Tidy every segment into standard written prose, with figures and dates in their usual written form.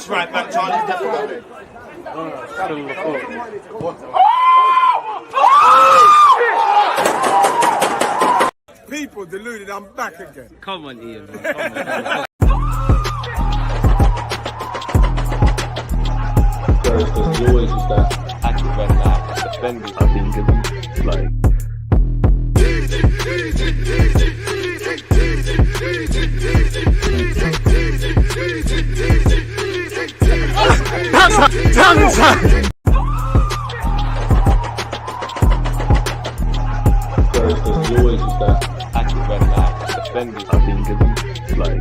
That's right back, Charlie. People deluded, I'm back again. Come on, Ian, man. Come on. There's always just that active when that defenders, I think, is like. There's always just that active when that defenders, I think, is like.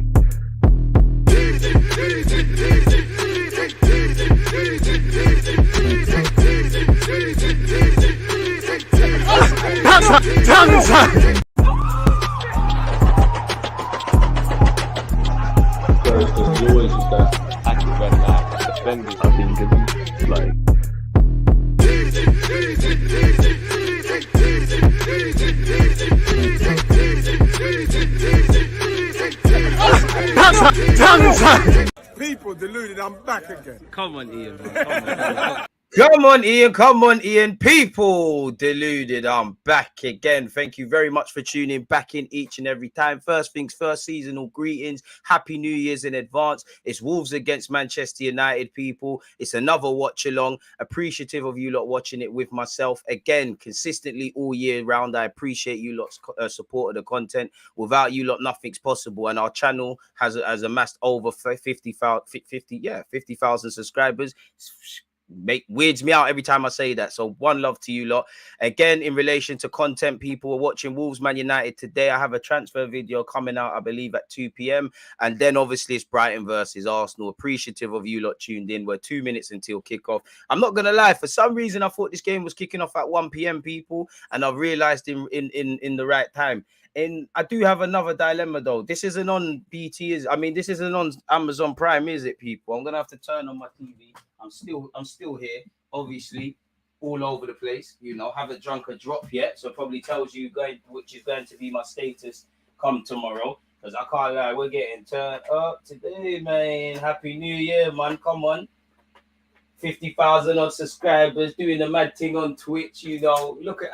There's always just that active when that defenders, I think, is like. People deluded, I'm back again. Come on, Ian, man. Come on. Come on, Ian. Come on, Ian. People deluded. I'm back again. Thank you very much for tuning back in each and every time. First things first, seasonal greetings. Happy New Year's in advance. It's Wolves against Manchester United, people. It's another watch along. Appreciative of you lot watching it with myself. Again, consistently all year round. I appreciate you lot's support of the content. Without you lot, nothing's possible. And our channel has amassed over 50,000 subscribers. Weirds me out every time I say that. So one love to you lot. Again, in relation to content, people are watching Wolves Man United today. I have a transfer video coming out, I believe, at 2 p.m. And then obviously it's Brighton versus Arsenal. Appreciative of you lot tuned in. We're 2 minutes until kickoff. I'm not gonna lie, for some reason I thought this game was kicking off at 1 p.m. people, and I've realized in the right time. And I do have another dilemma though. This isn't on BT, this isn't on Amazon Prime, is it, people? I'm gonna have to turn on my TV. I'm still here, obviously, all over the place. You know, haven't drunk a drop yet, so it probably tells you which is going to be my status come tomorrow. Because I can't lie, we're getting turned up today, man. Happy New Year, man. Come on. 50,000 odd subscribers, doing the mad thing on Twitch, you know. Look at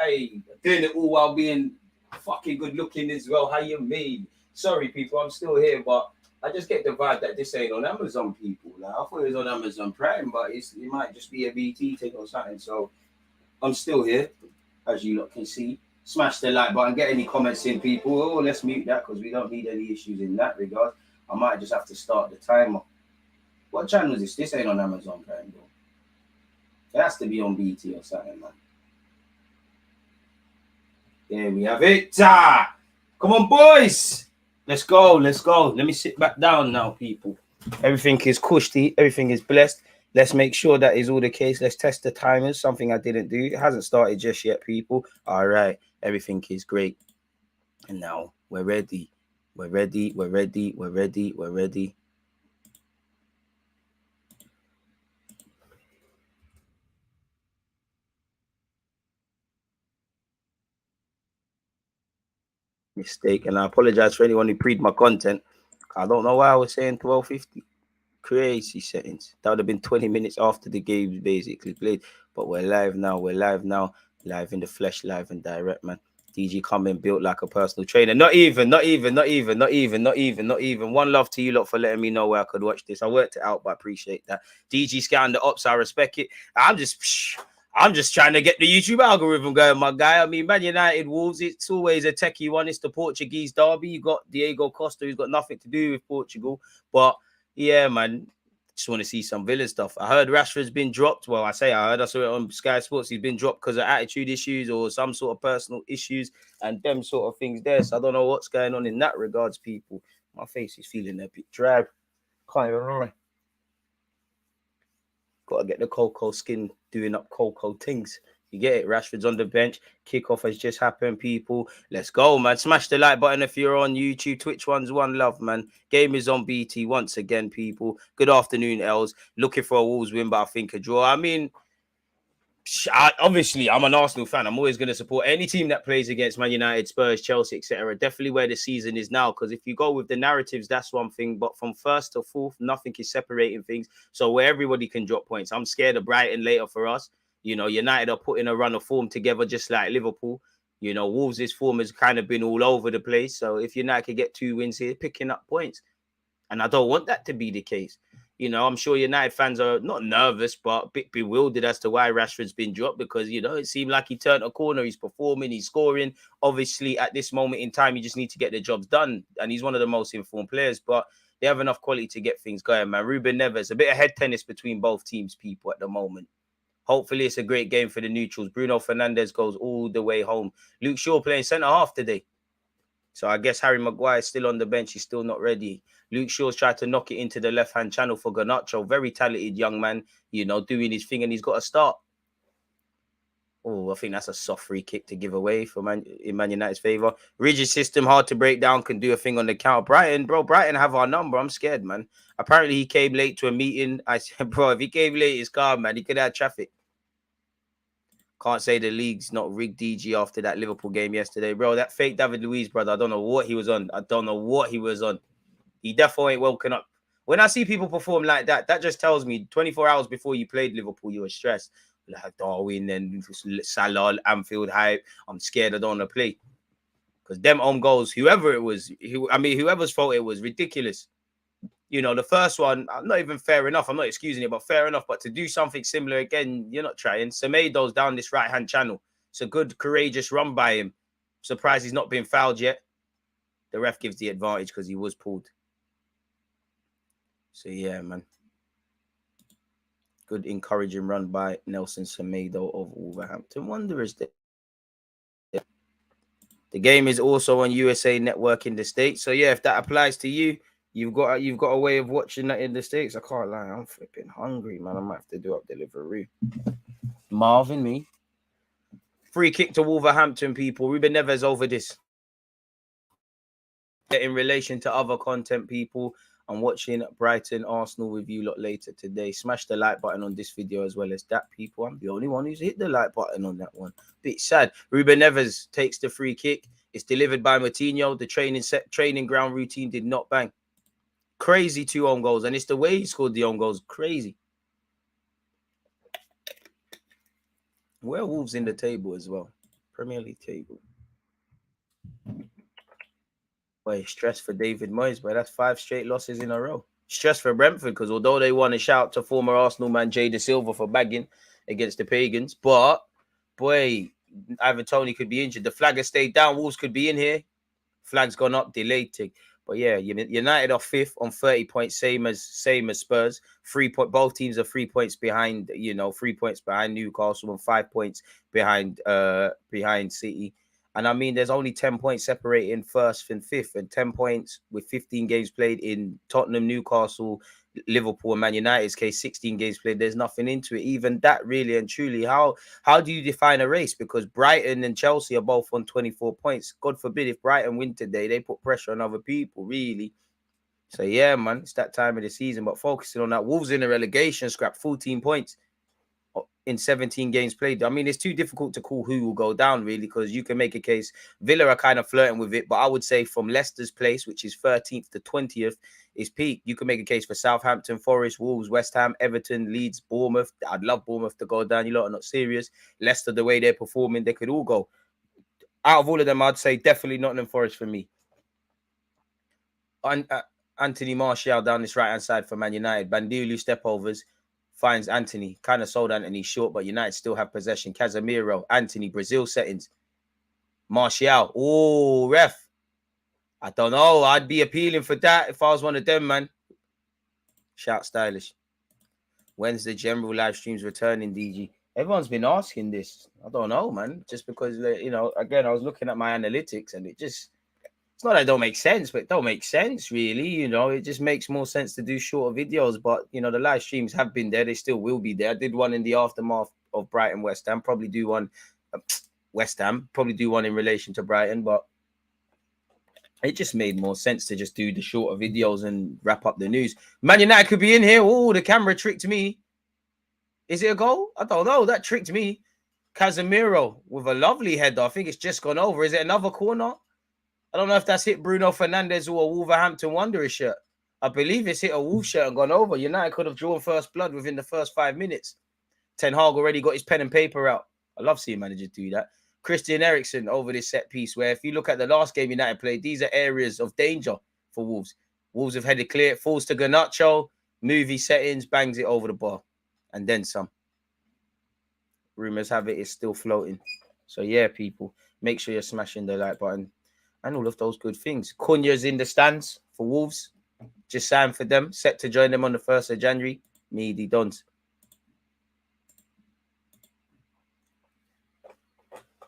doing it all while being fucking good looking as well. How you mean? Sorry, people, I'm still here, but I just get the vibe that this ain't on Amazon, people. Like, I thought it was on Amazon Prime, but it might just be a BT thing or something. So I'm still here, as you lot can see. Smash the like button, get any comments in, people. Oh, let's mute that because we don't need any issues in that regard. I might just have to start the timer. What channel is this? This ain't on Amazon Prime, though. It has to be on BT or something, man. There we have it. Come on, boys. Let's go. Let's go. Let me sit back down now, people. Everything is cushy. Everything is blessed. Let's make sure that is all the case. Let's test the timers. Something I didn't do. It hasn't started just yet, people. All right. Everything is great. And now we're ready. We're ready. We're ready. We're ready. We're ready. Mistake, and I apologize for anyone who preed my content. I don't know why I was saying 12:50. Crazy settings. That would have been 20 minutes after the game basically played. But we're live now. We're live now. Live in the flesh, live and direct, man. DG coming built like a personal trainer. Not even. One love to you lot for letting me know where I could watch this. I worked it out, but I appreciate that. DG scanned the ops. I respect it. I'm just trying to get the YouTube algorithm going, my guy. I mean, Man United Wolves, it's always a techie one. It's the Portuguese derby. You got Diego Costa, who's got nothing to do with Portugal. But yeah, man, just want to see some Villa stuff. I heard Rashford's been dropped. Well, I saw it on Sky Sports. He's been dropped because of attitude issues or some sort of personal issues and them sort of things there. So I don't know what's going on in that regards, people. My face is feeling a bit dry. Can't even remember. Got to get the cocoa skin doing up cocoa things. You get it? Rashford's on the bench. Kickoff has just happened, people. Let's go, man. Smash the like button if you're on YouTube. Twitch one's one love, man. Game is on BT once again, people. Good afternoon, Els. Looking for a Wolves win, but I think a draw. I mean, Obviously, I'm an Arsenal fan. I'm always going to support any team that plays against Man United, Spurs, Chelsea, etc. Definitely where the season is now. Because if you go with the narratives, that's one thing. But from first to fourth, nothing is separating things. So where everybody can drop points. I'm scared of Brighton later for us. You know, United are putting a run of form together, just like Liverpool. You know, Wolves' form has kind of been all over the place. So if United can get 2 wins here, picking up points. And I don't want that to be the case. You know, I'm sure United fans are not nervous, but a bit bewildered as to why Rashford's been dropped because, you know, it seemed like he turned a corner. He's performing, he's scoring. Obviously, at this moment in time, you just need to get the jobs done. And he's one of the most informed players, but they have enough quality to get things going, man. Ruben Neves, a bit of head tennis between both teams, people, at the moment. Hopefully, it's a great game for the neutrals. Bruno Fernandes goes all the way home. Luke Shaw playing centre-half today. So I guess Harry Maguire is still on the bench. He's still not ready. Luke Shaw's tried to knock it into the left-hand channel for Garnacho. Very talented young man, you know, doing his thing, and he's got to start. Oh, I think that's a soft free kick to give away for Man United's favour. Rigid system, hard to break down, can do a thing on the counter. Brighton have our number. I'm scared, man. Apparently, he came late to a meeting. I said, bro, if he came late, it's calm, man. He could have traffic. Can't say the league's not rigged DG after that Liverpool game yesterday. Bro, that fake David Luiz, brother, I don't know what he was on. He definitely ain't woken up. When I see people perform like that, that just tells me 24 hours before you played Liverpool, you were stressed. Like Darwin and Salah, Anfield hype. I'm scared I don't want to play. Because them own goals, whoever it was, whoever's fault it was, ridiculous. You know, the first one, not even fair enough. I'm not excusing it, but fair enough. But to do something similar again, you're not trying. Semedo's down this right-hand channel. It's a good, courageous run by him. Surprised he's not been fouled yet. The ref gives the advantage because he was pulled. So, yeah, man. Good, encouraging run by Nelson Semedo of Wolverhampton Wanderers. The game is also on USA Network in the States. So, yeah, if that applies to you, You've got a way of watching that in the States. I can't lie. I'm flipping hungry, man. I might have to do up delivery. Marvin, me. Free kick to Wolverhampton, people. Ruben Neves over this. In relation to other content, people, I'm watching Brighton Arsenal with you lot later today. Smash the like button on this video as well as that, people. I'm the only one who's hit the like button on that one. Bit sad. Ruben Neves takes the free kick. It's delivered by Moutinho. The training ground routine did not bang. Crazy 2 own goals, and it's the way he scored the own goals. Crazy. We're Wolves in the table as well. Premier League table. Boy, stress for David Moyes, but that's 5 straight losses in a row. Stress for Brentford, because although they won, a shout to former Arsenal man Jay De Silva for bagging against the Pagans, but boy, Ivan Toney could be injured. The flag has stayed down. Wolves could be in here. Flag's gone up, delayed tick. But yeah, United are 5th on 30 points, same as Spurs. 3 point. Both teams are 3 points behind. 3 points behind Newcastle and 5 points behind City. And I mean, there's only 10 points separating 1st and 5th, and 10 points with 15 games played in Tottenham, Newcastle, Liverpool, and Man United's case. 16 games played. There's nothing into it. Even that, really and truly, how do you define a race? Because Brighton and Chelsea are both on 24 points. God forbid if Brighton win today, they put pressure on other people, really. So yeah, man, it's that time of the season. But focusing on that, Wolves in a relegation scrap, 14 points in 17 games played. I mean, it's too difficult to call who will go down, really, because you can make a case. Villa are kind of flirting with it, but I would say from Leicester's place, which is 13th to 20th, is peak. You can make a case for Southampton, Forest, Wolves, West Ham, Everton, Leeds, Bournemouth. I'd love Bournemouth to go down. You lot are not serious. Leicester, the way they're performing, they could all go. Out of all of them, I'd say definitely Nottingham Forest for me. Anthony Martial down this right-hand side for Man United. Bandilu stepovers. Finds Anthony. Kind of sold Anthony short, but United still have possession. Casemiro, Anthony, Brazil settings. Martial. Oh, ref. I don't know. I'd be appealing for that if I was one of them, man. Shout stylish. When's the general live streams returning, DG? Everyone's been asking this. I don't know, man. Just because, again, I was looking at my analytics and it's not that it don't make sense, but it don't make sense, really. It just makes more sense to do shorter videos. But, the live streams have been there. They still will be there. I did one in the aftermath of Brighton, West Ham. Probably do one in relation to Brighton. But it just made more sense to just do the shorter videos and wrap up the news. Man United could be in here. Oh, the camera tricked me. Is it a goal? I don't know. That tricked me. Casemiro with a lovely header. I think it's just gone over. Is it another corner? I don't know if that's hit Bruno Fernandes or a Wolverhampton Wanderers shirt. I believe it's hit a Wolves shirt and gone over. United could have drawn first blood within the first 5 minutes. Ten Hag already got his pen and paper out. I love seeing managers do that. Christian Eriksen over this set piece, where if you look at the last game United played, these are areas of danger for Wolves. Wolves have headed clear. It falls to Garnacho. Movie settings, bangs it over the bar. And then some. Rumors have it it's still floating. So yeah, people, make sure you're smashing the like button and all of those good things. Cunha's in the stands for Wolves. Just signed for them. Set to join them on the 1st of January. Meaty dons.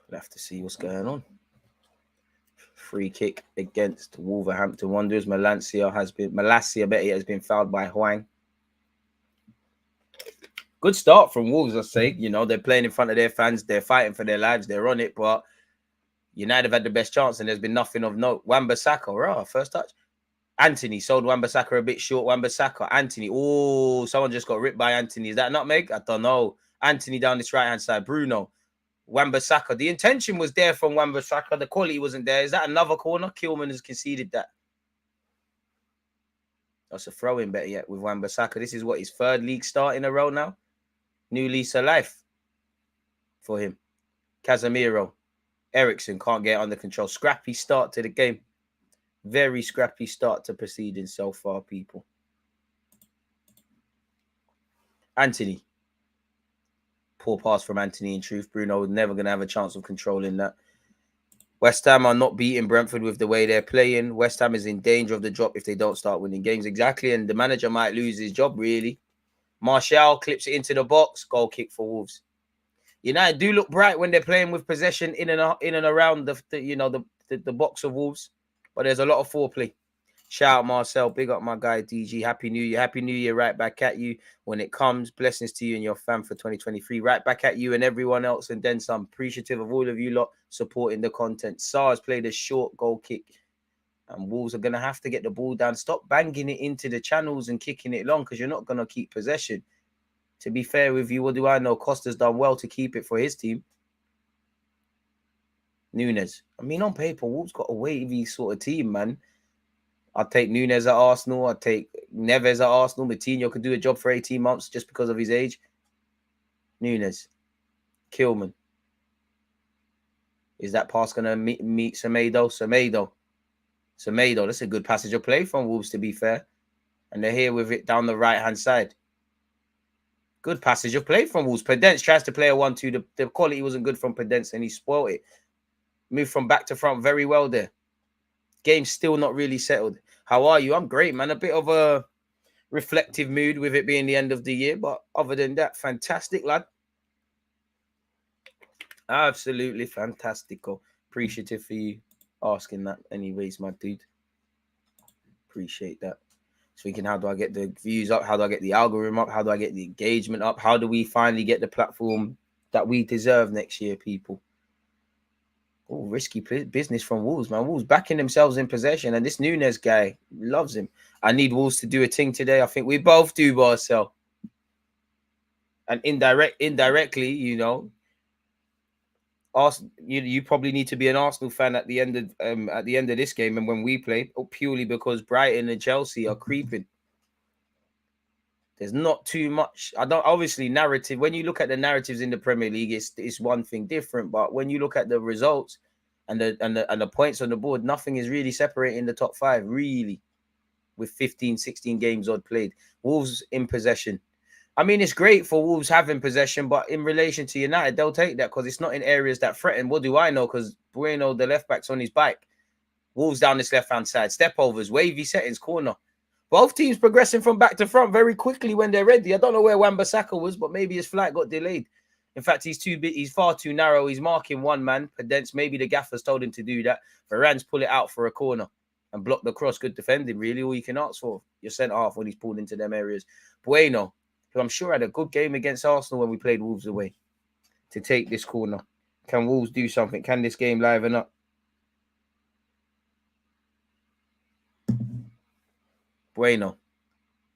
We'll have to see what's going on. Free kick against Wolverhampton Wanderers. Malacia has been fouled by Hwang. Good start from Wolves, I say. You know, they're playing in front of their fans. They're fighting for their lives. They're on it. But United have had the best chance and there's been nothing of note. Wan-Bissaka, first touch. Anthony sold Wan-Bissaka a bit short. Wan-Bissaka, Anthony. Oh, someone just got ripped by Anthony. Is that nutmeg? I don't know. Anthony down this right-hand side. Bruno. Wan-Bissaka. The intention was there from Wan-Bissaka. The quality wasn't there. Is that another corner? Kilman has conceded that. That's a throw-in better yet with Wan-Bissaka. This is what, his 3rd league start in a row now? New lease of life for him. Casemiro. Eriksen can't get it under control. Scrappy start to the game. Very scrappy start to proceedings so far, people. Anthony. Poor pass from Anthony, in truth. Bruno was never going to have a chance of controlling that. West Ham are not beating Brentford with the way they're playing. West Ham is in danger of the drop if they don't start winning games. Exactly, and the manager might lose his job, really. Martial clips it into the box. Goal kick for Wolves. United do look bright when they're playing with possession in and around the box of Wolves. But there's a lot of foreplay. Shout out Marcel. Big up my guy DG. Happy New Year. Happy New Year right back at you when it comes. Blessings to you and your fam for 2023. Right back at you and everyone else. And then some. Appreciative of all of you lot supporting the content. SARS played a short goal kick. And Wolves are going to have to get the ball down. Stop banging it into the channels and kicking it long because you're not going to keep possession. To be fair with you, what do I know? Costa's done well to keep it for his team. Nunes. I mean, on paper, Wolves got a wavy sort of team, man. I'd take Nunes at Arsenal. I'd take Neves at Arsenal. Coutinho could do a job for 18 months just because of his age. Nunes. Kilman. Is that pass going to meet Semedo? Semedo. That's a good passage of play from Wolves, to be fair. And they're here with it down the right-hand side. Good passage of play from Wolves. Pedence tries to play a 1-2. The quality wasn't good from Pedence and he spoiled it. Moved from back to front very well there. Game's still not really settled. How are you? I'm great, man. A bit of a reflective mood with it being the end of the year. But other than that, fantastic, lad. Absolutely fantastical. Appreciative for you asking that anyways, my dude. Appreciate that. Thinking, how do I get the views up? How do I get the algorithm up? How do I get the engagement up? How do we finally get the platform that we deserve next year, people? Oh, risky business from Wolves, man. Wolves backing themselves in possession. And this Nunes guy loves him. I need Wolves to do a thing today. I think we both do, Marcel. And indirectly, you know, Arsenal, you probably need to be an Arsenal fan at the end of this game and when we play, purely because Brighton and Chelsea are creeping. There's not too much. Obviously narrative. When you look at the narratives in the Premier League, it's one thing different. But when you look at the results and the points on the board, nothing is really separating the top 5, really, with 15, 16 games odd played. Wolves in possession. I mean, it's great for Wolves having possession, but in relation to United, they'll take that because it's not in areas that threaten. What do I know? Because Bueno, the left back's on his bike. Wolves down this left-hand side. Step overs, wavy settings, corner. Both teams progressing from back to front very quickly when they're ready. I don't know where Wan-Bissaka was, but maybe his flight got delayed. In fact, he's too big. He's far too narrow. He's marking one man. Pedence, maybe the gaffers told him to do that. Varane's pull it out for a corner and block the cross. Good defending, really. All you can ask for. You're sent off when he's pulled into them areas. Bueno, who I'm sure had a good game against Arsenal when we played Wolves away, to take this corner. Can Wolves do something? Can this game liven up? Bueno.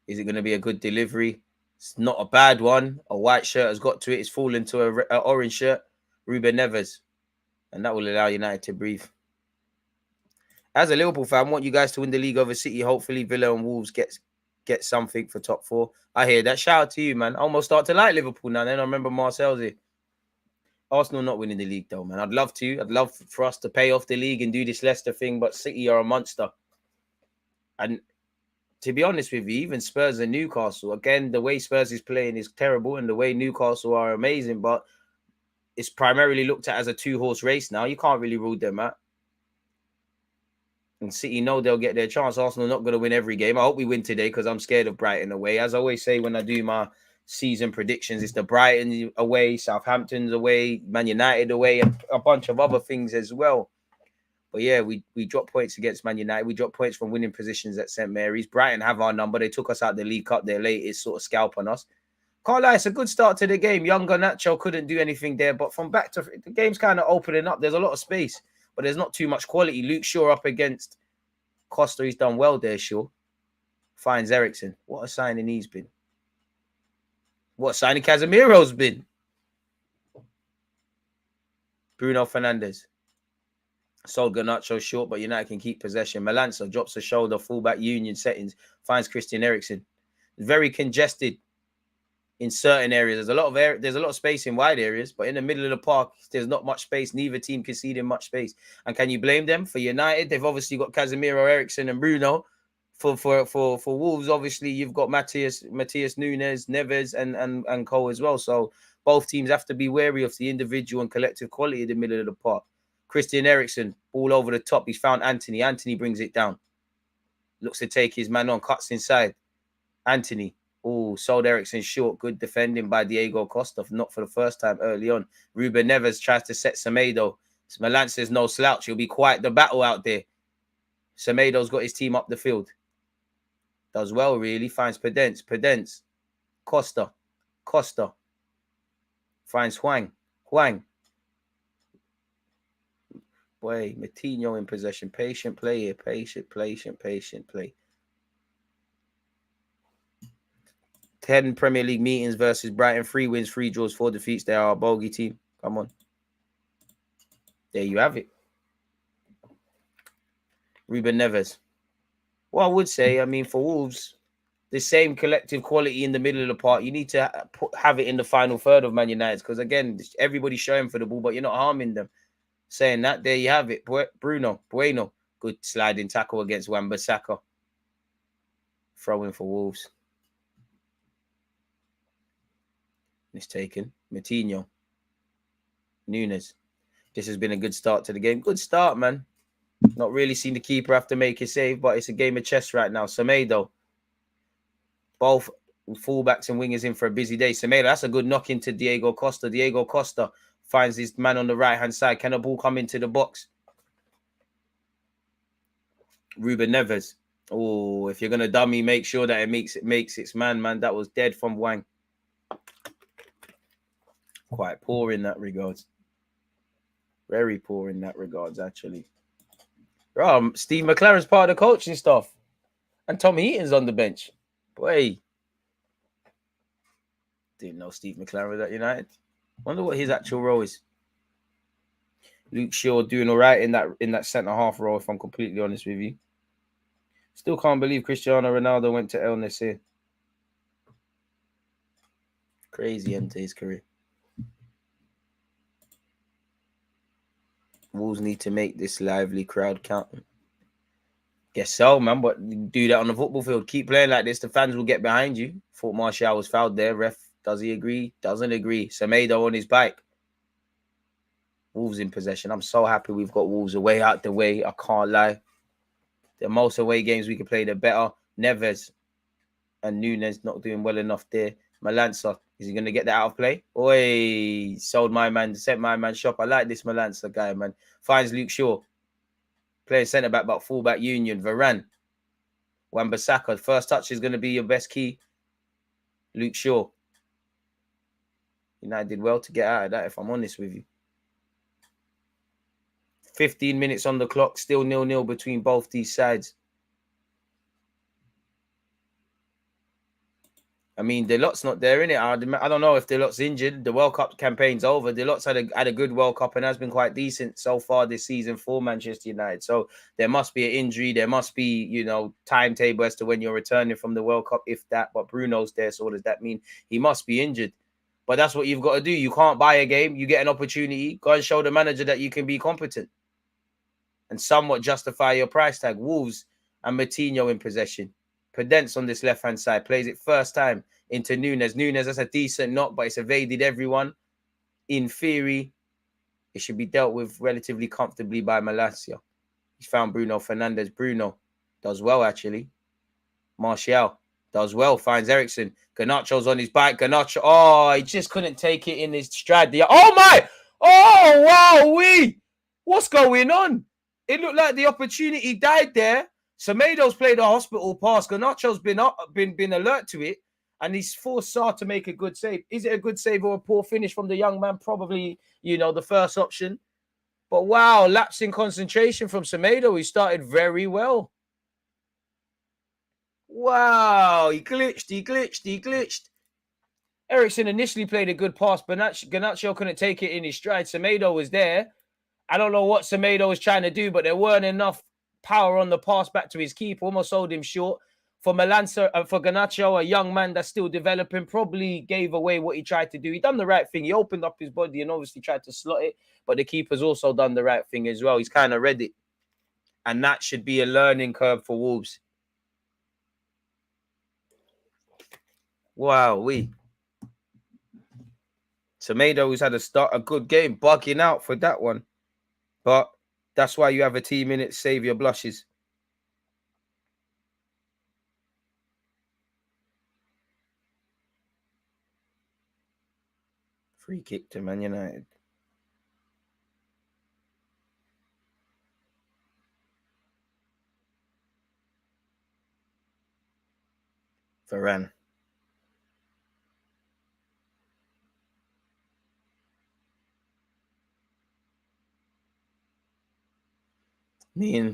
Is it going to be a good delivery? It's not a bad one. A white shirt has got to it. It's fallen to a orange shirt. Ruben Neves. And that will allow United to breathe. As a Liverpool fan, I want you guys to win the league over City. Hopefully, Villa and Wolves get something for top 4. I hear that. Shout out to you, man. I almost start to like Liverpool now. Then I remember Marcel's here. Arsenal not winning the league, though, man. I'd love to. I'd love for us to pay off the league and do this Leicester thing, but City are a monster. And to be honest with you, even Spurs and Newcastle, again, the way Spurs is playing is terrible, and the way Newcastle are amazing, but it's primarily looked at as a 2-horse race now. You can't really rule them out. And City know they'll get their chance. Arsenal not going to win every game. I hope we win today because I'm scared of Brighton away. As I always say when I do my season predictions, it's the Brighton away, Southampton's away, Man United away, and a bunch of other things as well. But yeah, we dropped points against Man United. We dropped points from winning positions at St. Mary's. Brighton have our number. They took us out the League Cup. Their latest sort of scalp on us. Can't lie, it's a good start to the game. Young Garnacho couldn't do anything there, but from back to the game's kind of opening up. There's a lot of space, but there's not too much quality. Luke Shaw up against Costa. He's done well there, Shaw. Finds Ericsson. What a signing he's been. What a signing Casemiro's been. Bruno Fernandes. Sold Garnacho short, but United can keep possession. Melanza drops a shoulder, fullback union settings, finds Christian Eriksen. Very congested in certain areas. There's a lot of space in wide areas, but in the middle of the park, there's not much space. Neither team conceding much space. And can you blame them? For United, they've obviously got Casemiro, Eriksen, and Bruno. For Wolves, obviously, you've got Matthias Nunes, Neves, and Cole as well. So both teams have to be wary of the individual and collective quality in the middle of the park. Christian Eriksen, all over the top. He's found Anthony. Anthony brings it down. Looks to take his man on. Cuts inside. Anthony. Oh, sold Eriksen short. Good defending by Diego Costa. Not for the first time early on. Ruben Neves tries to set Semedo. Melanza's no slouch. He'll be quite the battle out there. Semedo's got his team up the field. Does well, really. Finds Pedence. Costa. Finds Huang. Boy, Matinho in possession. Patient play here. Patient play. 10 Premier League meetings versus Brighton. 3 wins, 3 draws, 4 defeats. They are a bogey team. Come on. There you have it. Ruben Neves. What I would say, I mean, for Wolves, the same collective quality in the middle of the park. You need to have it in the final third of Man United because, again, everybody's showing for the ball, but you're not harming them. Saying that, there you have it. Bruno Bueno. Good sliding tackle against Wan-Bissaka. Throw in for Wolves. It's taken. Matinho. Nunes. This has been a good start to the game. Good start, man. Not really seen the keeper have to make a save, but it's a game of chess right now. Semedo. Both fullbacks and wingers in for a busy day. Semedo, that's a good knock into Diego Costa. Diego Costa finds his man on the right-hand side. Can the ball come into the box? Ruben Neves. Oh, if you're going to dummy, make sure that it makes its man. That was dead from Wang. Quite poor in that regards. Very poor in that regards, actually. Steve McLaren's part of the coaching staff. And Tom Heaton's on the bench. Boy. Didn't know Steve McLaren was at United. Wonder what his actual role is. Luke Shaw doing all right in that centre-half role, if I'm completely honest with you. Still can't believe Cristiano Ronaldo went to El Nassr. Crazy end to his career. Wolves need to make this lively crowd count. Guess so, man. But do that on the football field. Keep playing like this. The fans will get behind you. Thought Martial was fouled there. Ref, does he agree? Doesn't agree. Semedo on his bike. Wolves in possession. I'm so happy we've got Wolves away out the way. I can't lie. The most away games we can play, the better. Neves and Nunes not doing well enough there. Melanza, is he going to get that out of play? Oi, sold my man, sent my man shop. I like this Melanza guy, man. Finds Luke Shaw. Playing centre-back, but full-back union. Varane. Wan-Bissaka. First touch is going to be your best key. Luke Shaw. United did well to get out of that, if I'm honest with you. 15 minutes on the clock. Still 0-0 between both these sides. I mean, the lot's not there, innit? I don't know if the lot's injured. The World Cup campaign's over. The lot's had a good World Cup and has been quite decent so far this season for Manchester United. So there must be an injury. There must be, timetable as to when you're returning from the World Cup, if that. But Bruno's there, so what does that mean? He must be injured. But that's what you've got to do. You can't buy a game. You get an opportunity. Go and show the manager that you can be competent and somewhat justify your price tag. Wolves and Moutinho in possession. Pedence on this left-hand side. Plays it first time into Nunes. Nunes, that's a decent knock, but it's evaded everyone. In theory, it should be dealt with relatively comfortably by Malacia. He's found Bruno Fernandes. Bruno does well, actually. Martial does well. Finds Ericsson. Garnacho's on his back. Garnacho. He just couldn't take it in his stride. Oh, my! Oh, wow! What's going on? It looked like the opportunity died there. Semedo's played a hospital pass. Garnacho's been alert to it, and he's forced Sarr to make a good save. Is it a good save or a poor finish from the young man? Probably, the first option. But wow, lapse in concentration from Semedo. He started very well. Wow, he glitched. Ericsson initially played a good pass, but Garnacho couldn't take it in his stride. Semedo was there. I don't know what Semedo was trying to do, but there weren't enough power on the pass back to his keeper. Almost sold him short. For Garnacho, a young man that's still developing, probably gave away what he tried to do. He done the right thing. He opened up his body and obviously tried to slot it, but the keeper's also done the right thing as well. He's kind of read it. And that should be a learning curve for Wolves. Wow, Semedo has had a good game, bugging out for that one. But that's why you have a team in it. Save your blushes. Free kick to Man United. Varane. The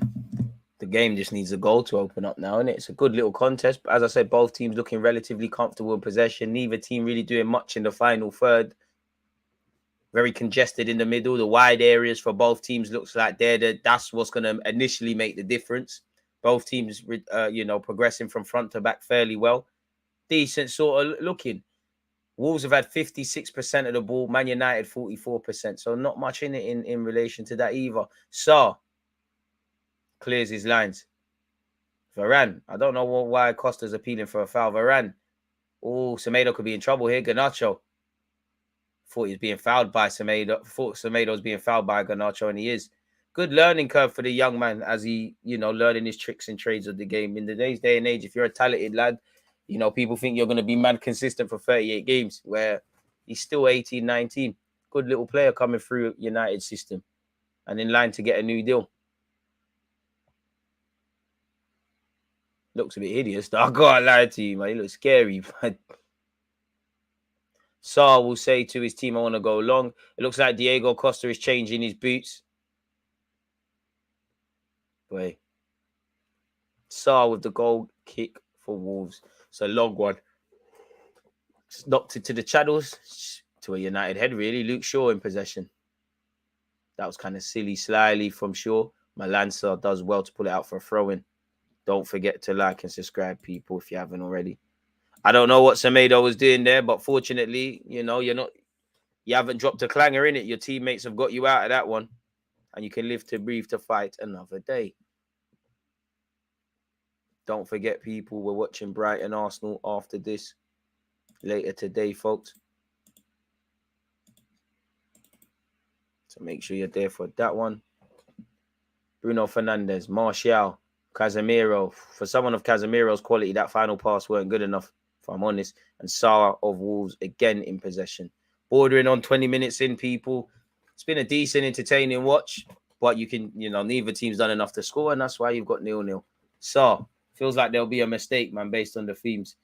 game just needs a goal to open up now, and it's a good little contest. But as I said, both teams looking relatively comfortable in possession. Neither team really doing much in the final third. Very congested in the middle. The wide areas for both teams looks like that's what's going to initially make the difference. Both teams, progressing from front to back fairly well. Decent sort of looking. Wolves have had 56% of the ball. Man United 44%. So not much in it in relation to that either. Sarr clears his lines. Varane. I don't know why Costa's appealing for a foul. Varane. Oh, Semedo could be in trouble here. Garnacho. Thought he was being fouled by Semedo. Thought Semedo was being fouled by Garnacho, and he is. Good learning curve for the young man as he, learning his tricks and trades of the game. In today's day and age, if you're a talented lad, people think you're going to be mad consistent for 38 games, where he's still 18, 19. Good little player coming through United system and in line to get a new deal. Looks a bit hideous, though. I can't lie to you, man. He looks scary, but Sarr will say to his team, I want to go long. It looks like Diego Costa is changing his boots. Boy. Sarr with the goal kick for Wolves. It's a long one. It's knocked it to the channels. To a United head, really. Luke Shaw in possession. That was kind of silly, slyly from Shaw. Malanza does well to pull it out for a throw-in. Don't forget to like and subscribe, people, if you haven't already. I don't know what Semedo was doing there, but fortunately, you haven't dropped a clanger in it. Your teammates have got you out of that one, and you can live to breathe to fight another day. Don't forget, people, we're watching Brighton Arsenal after this later today, folks. So make sure you're there for that one. Bruno Fernandes, Martial, Casemiro. For someone of Casemiro's quality, that final pass weren't good enough, if I'm honest. And Sarr of Wolves again in possession. Bordering on 20 minutes in, people. It's been a decent, entertaining watch, but you can, neither team's done enough to score, and that's why you've got 0-0. Sarr, feels like there'll be a mistake, man, based on the themes.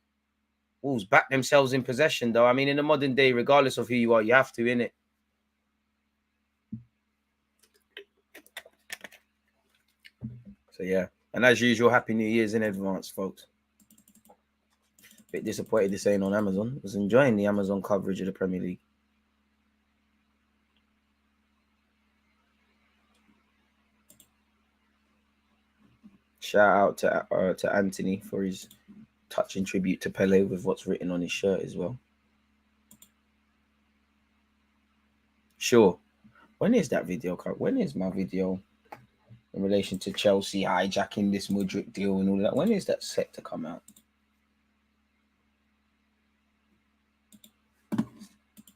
Wolves back themselves in possession, though. I mean, in the modern day, regardless of who you are, you have to, innit? So, yeah. And as usual, Happy New Year's in advance, folks. But Bit disappointed this ain't on Amazon. Was enjoying the Amazon coverage of the Premier League. Shout out to Anthony for his touching tribute to Pele with what's written on his shirt as well. Sure. When is that video? When is my video in relation to Chelsea hijacking this Mudryk deal and all that? When is that set to come out?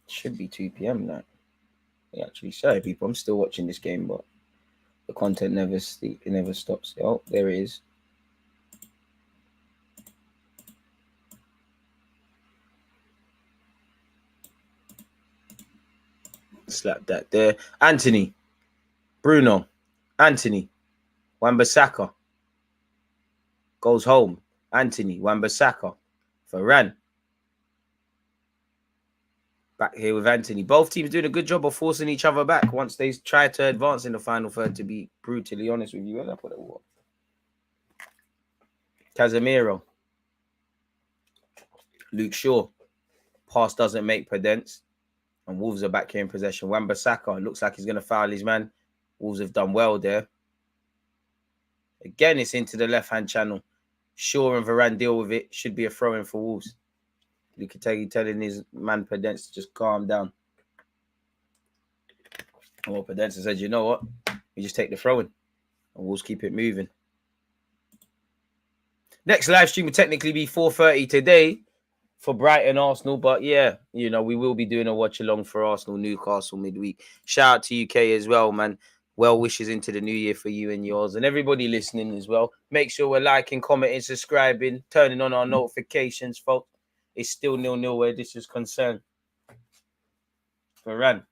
Should be 2 p.m. now. Yeah, actually, sorry people, I'm still watching this game, but the content never stops. Oh, there it is. Slap that there. Anthony, Bruno, Anthony, Wan-Bissaka goes home. Anthony, Wan-Bissaka, Varane. Back here with Anthony. Both teams doing a good job of forcing each other back once they try to advance in the final third, to be brutally honest with you. Where's I put it? What? Casemiro. Luke Shaw. Pass doesn't make Pedence. And Wolves are back here in possession. Wan-Bissaka looks like he's going to foul his man. Wolves have done well there. Again, it's into the left-hand channel. Shaw and Varane deal with it. Should be a throw-in for Wolves. Lopetegui telling his man Pedence to just calm down. Well, Pedence said, you know what? We just take the throw-in. And Wolves keep it moving. Next live stream will technically be 4:30 today for Brighton Arsenal. But yeah, you know, we will be doing a watch-along for Arsenal Newcastle midweek. Shout out to UK as well, man. Well wishes into the new year for you and yours. And everybody listening as well. Make sure we're liking, commenting, subscribing, turning on our notifications, folks. It's still 0-0 where this is concerned. Varane.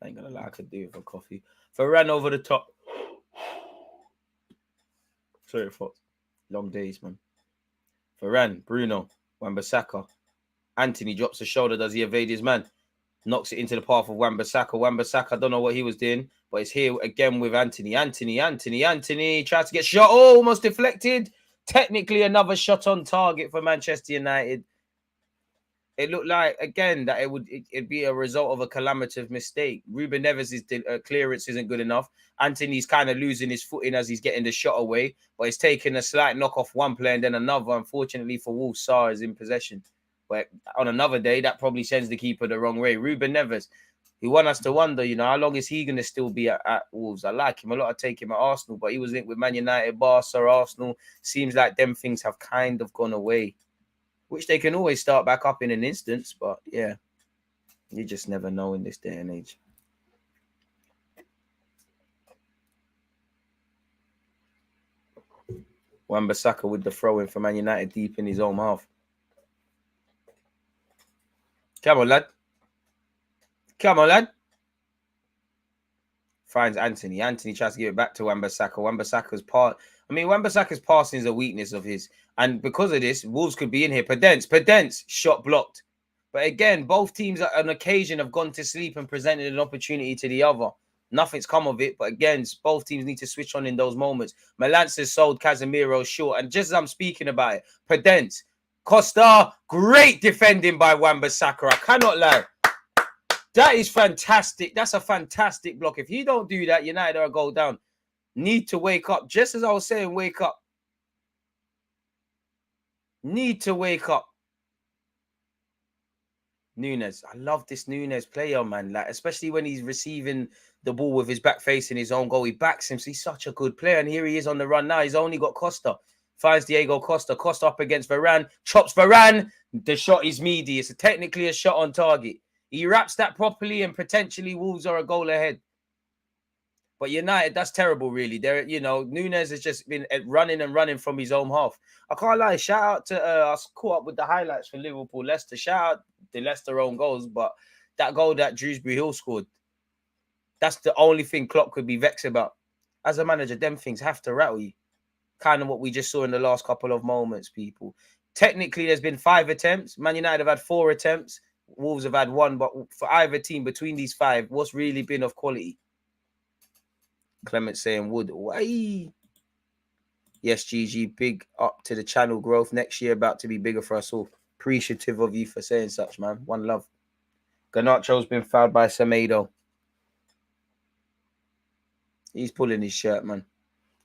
I ain't gonna lie, I could do it for coffee. Varane over the top. Sorry, folks. Long days, man. Varane, Bruno, Wan-Bissaka. Anthony drops the shoulder. Does he evade his man? Knocks it into the path of Wan-Bissaka. Wan-Bissaka, I don't know what he was doing, but it's here again with Anthony. Anthony. Tries to get shot. Oh, almost deflected. Technically, another shot on target for Manchester United. It looked like, again, that it'd be a result of a calamitous mistake. Ruben Neves' clearance isn't good enough. Anthony's kind of losing his footing as he's getting the shot away, but he's taking a slight knock off one player and then another. Unfortunately for Wolves, Sarr is in possession. But on another day, that probably sends the keeper the wrong way. Ruben Neves, he wants us to wonder, you know, how long is he going to still be at Wolves? I like him a lot. I take him at Arsenal, but he was linked with Man United, Barca, Arsenal. Seems like them things have kind of gone away, which they can always start back up in an instance. But yeah, you just never know in this day and age. Wan-Bissaka with the throw-in for Man United deep in his own half. Come on, lad. Finds Anthony. Anthony tries to give it back to Wan-Bissaka. Wan-Bissaka's passing is a weakness of his. And because of this, Wolves could be in here. Pedence, shot blocked. But again, both teams on an occasion have gone to sleep and presented an opportunity to the other. Nothing's come of it. But again, both teams need to switch on in those moments. Malance has sold Casemiro short. And just as I'm speaking about it, Pedence, Costa, great defending by Wan-Bissaka. I cannot lie. That is fantastic. That's a fantastic block. If he don't do that, United are a goal down. Need to wake up. Just as I was saying, wake up. Need to wake up. Núñez. I love this Núñez player, man. Like, especially when he's receiving the ball with his back facing his own goal. He backs him. So he's such a good player. And here he is on the run now. He's only got Costa. Finds Diego Costa. Costa up against Varane. Chops Varane. The shot is meaty. It's technically a shot on target. He wraps that properly and potentially Wolves are a goal ahead. But United, that's terrible, really. They're, you know, Núñez has just been running from his own half. I can't lie. Shout out to, I caught up with the highlights for Liverpool-Leicester. Shout out the Leicester own goals. But that goal that Dewsbury Hill scored, that's the only thing Klopp could be vexed about. As a manager, them things have to rattle you. Kind of what we just saw in the last couple of moments, people. Technically, there's been 5 attempts. Man United have had 4 attempts. Wolves have had 1. But for either team, between these 5, what's really been of quality? Clement saying Wood. Why? Yes, GG, big up to the channel growth next year, about to be bigger for us all. Appreciative of you for saying such, man. One love. Garnacho's been fouled by Semedo. He's pulling his shirt, man.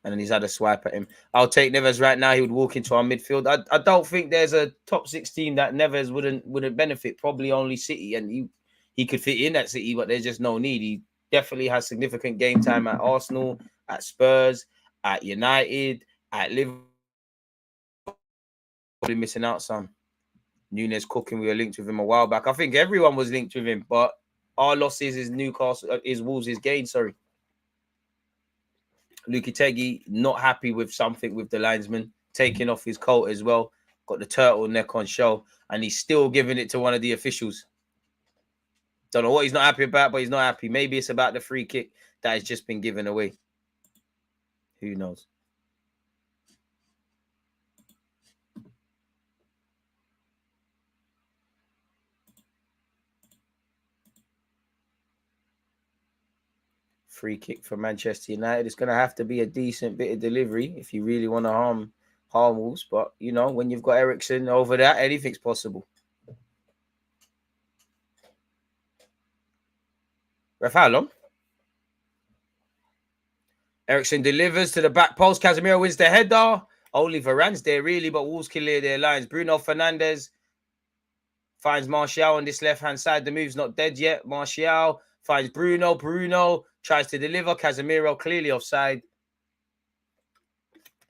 And then he's had a swipe at him. I'll take Neves right now. He would walk into our midfield. I don't think there's a top 6 team that Neves wouldn't benefit. Probably only City, and he could fit in at City, but there's just no need. He definitely has significant game time at Arsenal, at Spurs, at United, at Liverpool. Probably missing out some. Nunes cooking. We were linked with him a while back. I think everyone was linked with him, but our losses is Newcastle, is Wolves' gain. Sorry. Lukitegi not happy with something with the linesman, taking off his coat as well. Got the turtleneck on show, and he's still giving it to one of the officials. Don't know what he's not happy about, but he's not happy. Maybe it's about the free kick that has just been given away. Who knows? Free kick for Manchester United. It's going to have to be a decent bit of delivery if you really want to harm Wolves. But, you know, when you've got Eriksen over that, anything's possible. Ref, how long? Eriksen delivers to the back post. Casemiro wins the header. Only Varane's there, really, but Wolves clear their lines. Bruno Fernandes finds Martial on this left-hand side. The move's not dead yet. Martial finds Bruno. Bruno tries to deliver. Casemiro clearly offside.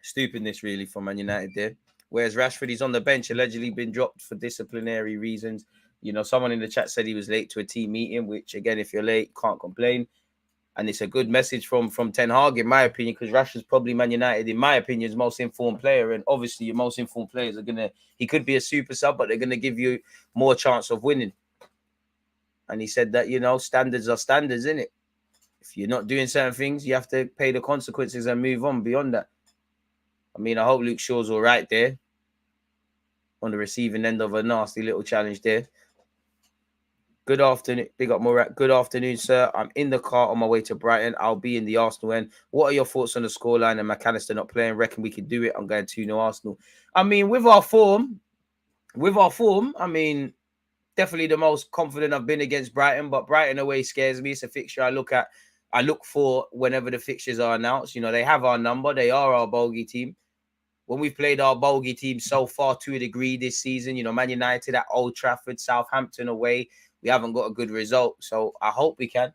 Stupidness, really, for Man United there. Whereas Rashford, he's on the bench, allegedly been dropped for disciplinary reasons. You know, someone in the chat said he was late to a team meeting, which, again, if you're late, can't complain. And it's a good message from Ten Hag, in my opinion, because Rashford's probably Man United, in my opinion, is most informed player. And obviously, your most informed players are going to... He could be a super sub, but they're going to give you more chance of winning. And he said that, you know, standards are standards, innit? If you're not doing certain things, you have to pay the consequences and move on beyond that. I mean, I hope Luke Shaw's all right there on the receiving end of a nasty little challenge there. Good afternoon. Big up, Murat. Good afternoon, sir. I'm in the car on my way to Brighton. I'll be in the Arsenal end. What are your thoughts on the scoreline and McAllister not playing? Reckon we can do it? I'm going 2-0 Arsenal. I mean, with our form, I mean, definitely the most confident I've been against Brighton, but Brighton away scares me. It's a fixture I look for whenever the fixtures are announced. You know, they have our number. They are our bogey team. When we've played our bogey team so far to a degree this season, you know, Man United at Old Trafford, Southampton away, we haven't got a good result. So I hope we can.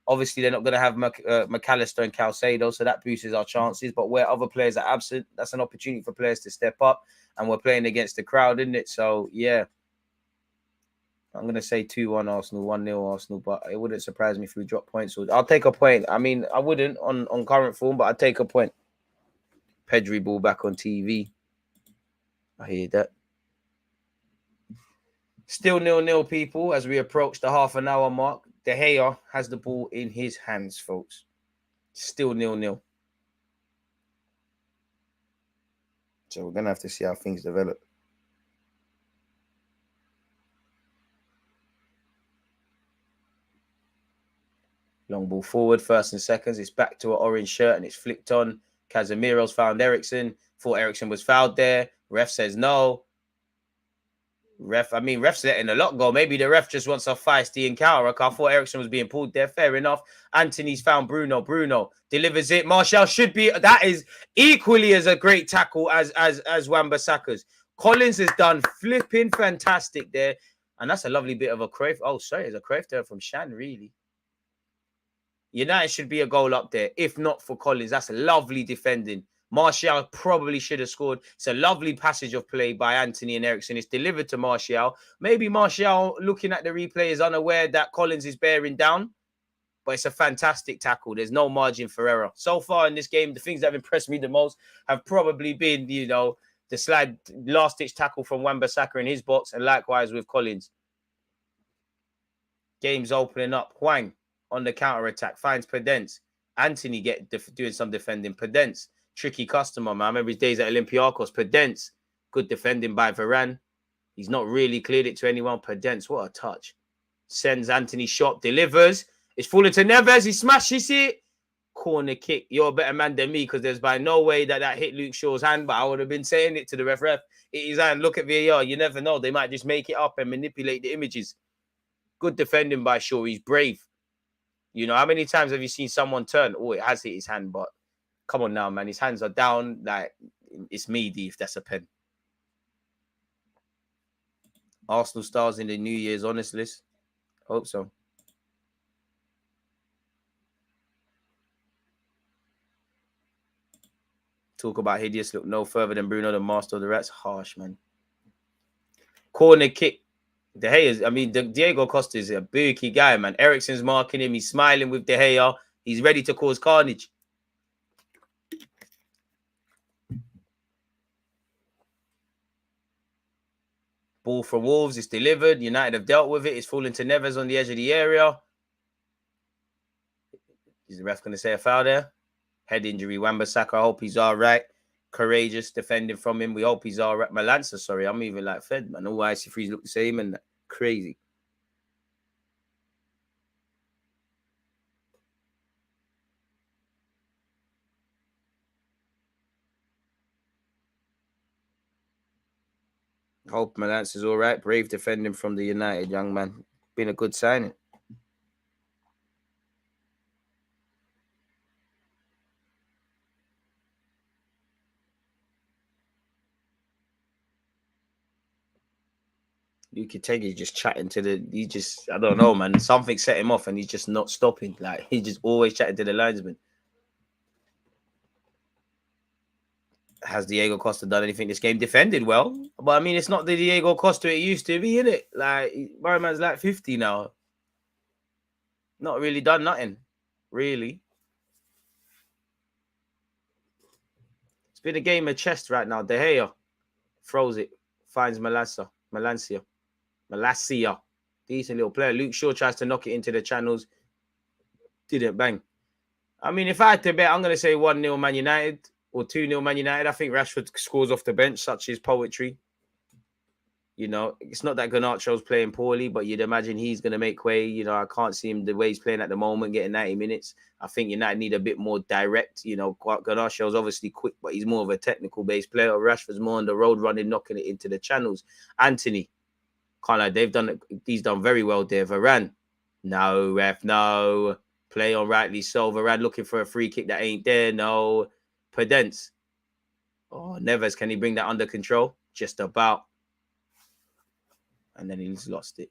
Obviously, they're not going to have McAllister and Caicedo, so that boosts our chances. But where other players are absent, that's an opportunity for players to step up. And we're playing against the crowd, isn't it? So, yeah. I'm going to say 2-1 Arsenal, 1-0 Arsenal, but it wouldn't surprise me if we drop points. I'll take a point. I mean, I wouldn't on current form, but I'd take a point. Pedri ball back on TV. I hear that. Still 0-0, people, as we approach the half an hour mark. De Gea has the ball in his hands, folks. Still 0-0. So we're going to have to see how things develop. Long ball forward, first and seconds. It's back to an orange shirt and it's flicked on. Casemiro's found Eriksen. Thought Eriksen was fouled there. Ref says no. Ref's letting a lot go. Maybe the ref just wants a feisty encounter. I thought Eriksen was being pulled there. Fair enough. Anthony's found Bruno. Bruno delivers it. Martial should be. That is equally as a great tackle as Wan-Bissaka's. Collins has done flipping fantastic there. And that's a lovely bit of a Cruyff. Oh, sorry. It's a Cruyff there from Shan, really. United should be a goal up there. If not for Collins, that's lovely defending. Martial probably should have scored. It's a lovely passage of play by Anthony and Eriksen. It's delivered to Martial. Maybe Martial, looking at the replay, is unaware that Collins is bearing down. But it's a fantastic tackle. There's no margin for error. So far in this game, the things that have impressed me the most have probably been, you know, the slide last-ditch tackle from Wan-Bissaka in his box, and likewise with Collins. Game's opening up. Hwang on the counter-attack finds Podence. Anthony doing some defending. Podence. Tricky customer, man. I remember his days at Olympiacos. Podence, good defending by Varane. He's not really cleared it to anyone. Podence, what a touch. Sends Anthony shot, delivers. It's falling to Neves. He smashes it. corner kick. You're a better man than me because there's by no way that hit Luke Shaw's hand, but I would have been saying it to the ref. It is hand. Look at VAR. You never know. They might just make it up and manipulate the images. Good defending by Shaw. He's brave. You know, how many times have you seen someone turn? Oh, it has hit his hand, but come on now, man. His hands are down. Like, it's meaty if that's a pen. Arsenal stars in the New Year's honest list. Hope so. Talk about hideous. Look no further than Bruno, the master of the rats. Harsh, man. Corner kick. De Gea, I mean, Diego Costa is a booky guy, man. Eriksen's marking him. He's smiling with De Gea. He's ready to cause carnage. Ball from Wolves. It's delivered. United have dealt with it. It's falling to Neves on the edge of the area. Is the ref going to say a foul there? Head injury. Wan-Bissaka. I hope he's all right. Courageous defending from him. We hope he's all right. Malanza, sorry. I'm even like fed, man. All IC3s look the same and crazy. Hope Malanza's all right. Brave defending from the United young man. Been a good signing. Lopetegui just chatting to I don't know, man. Something set him off and he's just not stopping. Like, he's just always chatting to the linesman. Has Diego Costa done anything this game? Defended well. But, I mean, it's not the Diego Costa it used to be, innit? Like, my man's like 50 now. Not really done nothing. Really. It's been a game of chess right now. De Gea throws it. Finds Malacia. Decent little player. Luke Shaw tries to knock it into the channels. Didn't bang. I mean, if I had to bet, I'm going to say 1-0 Man United or 2-0 Man United. I think Rashford scores off the bench, such as poetry. You know, it's not that Garnacho's playing poorly, but you'd imagine he's going to make way. You know, I can't see him the way he's playing at the moment, getting 90 minutes. I think United need a bit more direct. You know, Garnacho's obviously quick, but he's more of a technical-based player. Rashford's more on the road running, knocking it into the channels. Anthony, can't lie, he's done very well there. Varane, no, ref, no. Play on rightly so. Varane looking for a free kick that ain't there, no. Pedence. Oh, Neves, can he bring that under control? Just about. And then he's lost it.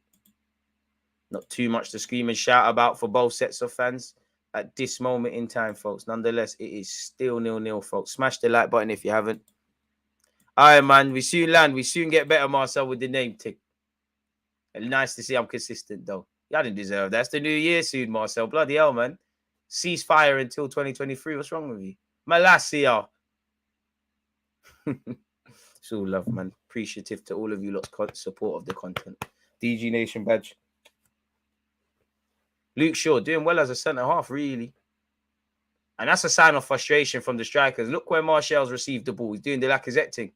Not too much to scream and shout about for both sets of fans at this moment in time, folks. Nonetheless, it is still 0-0, folks. Smash the like button if you haven't. All right, man. We soon land. We soon get better, Marcel, with the name tick. And nice to see I'm consistent, though. Y'all didn't deserve that. That's the new year soon, Marcel. Bloody hell, man. Ceasefire until 2023. What's wrong with you? Malacia. It's all love, man. Appreciative to all of you lot's support of the content. DG Nation badge. Luke Shaw doing well as a centre-half, really. And that's a sign of frustration from the strikers. Look where Martial's received the ball. He's doing the Lacazette thing.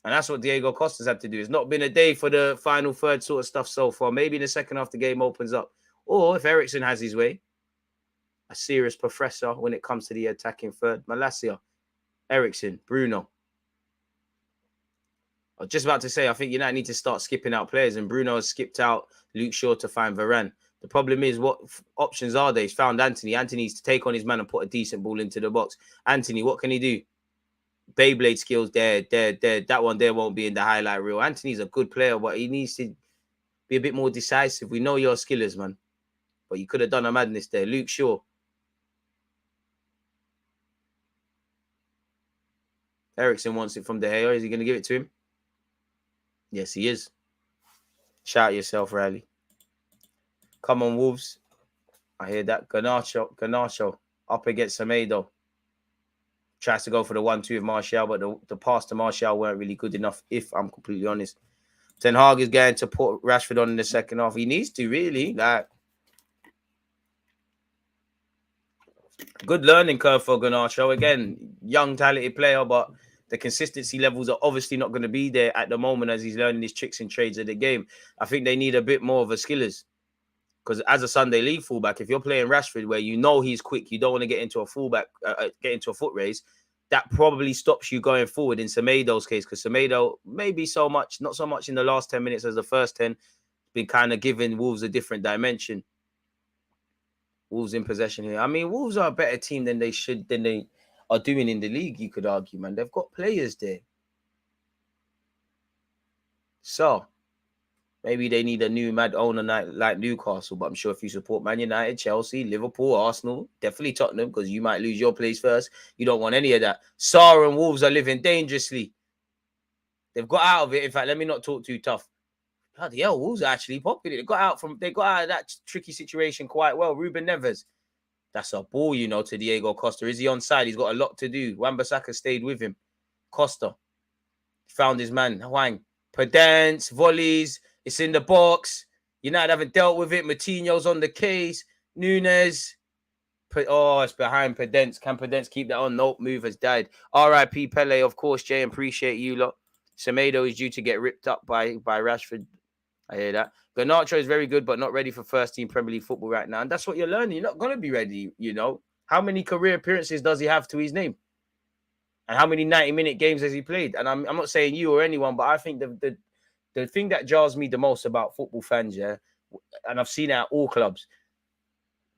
And that's what Diego Costa's had to do. It's not been a day for the final third sort of stuff so far. Maybe in the second half the game opens up. Or if Eriksen has his way, a serious professor when it comes to the attacking third. Malacia, Eriksen, Bruno. I was just about to say, I think United need to start skipping out players. And Bruno has skipped out Luke Shaw to find Varane. The problem is, what options are there? He's found Anthony. Anthony needs to take on his man and put a decent ball into the box. Anthony, what can he do? Beyblade skills there. That one there won't be in the highlight reel. Anthony's a good player, but he needs to be a bit more decisive. We know you're skillers, man. But you could have done a madness there. Luke Shaw. Eriksen wants it from De Gea. Is he going to give it to him? Yes, he is. Shout yourself, Riley. Come on, Wolves. I hear that. Garnacho up against Semedo. Tries to go for the 1-2 of Martial, but the pass to Martial weren't really good enough, if I'm completely honest. Ten Hag is going to put Rashford on in the second half. He needs to, really. Like, good learning curve for Garnacho. Again, young, talented player, but the consistency levels are obviously not going to be there at the moment as he's learning his tricks and trades of the game. I think they need a bit more of a skillers. Because as a Sunday league fullback, if you're playing Rashford, where you know he's quick, you don't want to get into a fullback, get into a foot race. That probably stops you going forward in Semedo's case, because Semedo maybe not so much in the last 10 minutes as the first 10, been kind of giving Wolves a different dimension. Wolves in possession here. I mean, Wolves are a better team than they are doing in the league, you could argue, man. They've got players there. So maybe they need a new mad owner like Newcastle, but I'm sure if you support Man United, Chelsea, Liverpool, Arsenal, definitely Tottenham, because you might lose your place first. You don't want any of that. Sarr and Wolves are living dangerously. They've got out of it. In fact, let me not talk too tough. Bloody hell, Wolves are actually popular. They got out of that tricky situation quite well. Ruben Neves, that's a ball, to Diego Costa. Is he onside? He's got a lot to do. Wan-Bissaka stayed with him. Costa found his man, Hwang. Pedance, volleys. It's in the box. United haven't dealt with it. Moutinho's on the case. Nunes. It's behind Pedence. Can Pedence keep that on? Nope, move has died. R.I.P. Pele, of course, Jay. Appreciate you lot. Semedo is due to get ripped up by Rashford. I hear that. Garnacho is very good, but not ready for first-team Premier League football right now. And that's what you're learning. You're not going to be ready, How many career appearances does he have to his name? And how many 90-minute games has he played? And I'm not saying you or anyone, but I think the thing that jars me the most about football fans, and I've seen it at all clubs,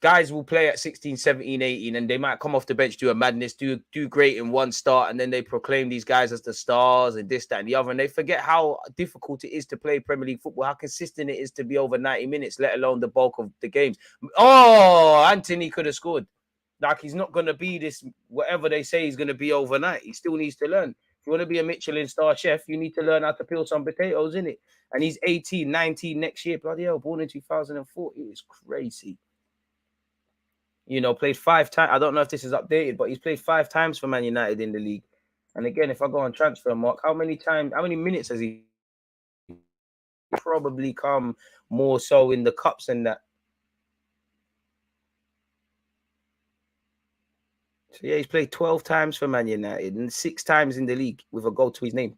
guys will play at 16, 17, 18, and they might come off the bench, do a madness, do great in one start, and then they proclaim these guys as the stars and this, that, and the other, and they forget how difficult it is to play Premier League football, how consistent it is to be over 90 minutes, let alone the bulk of the games. Oh, Anthony could have scored. Like, he's not going to be this, whatever they say he's going to be overnight. He still needs to learn. If you want to be a Michelin star chef, you need to learn how to peel some potatoes, innit? And he's 18, 19 next year. Bloody hell, born in 2004. It is crazy. Played 5 times. I don't know if this is updated, but he's played 5 times for Man United in the league. And again, if I go on transfer mark, how many minutes has he probably come more so in the cups and that? So yeah, he's played 12 times for Man United and 6 times in the league with a goal to his name.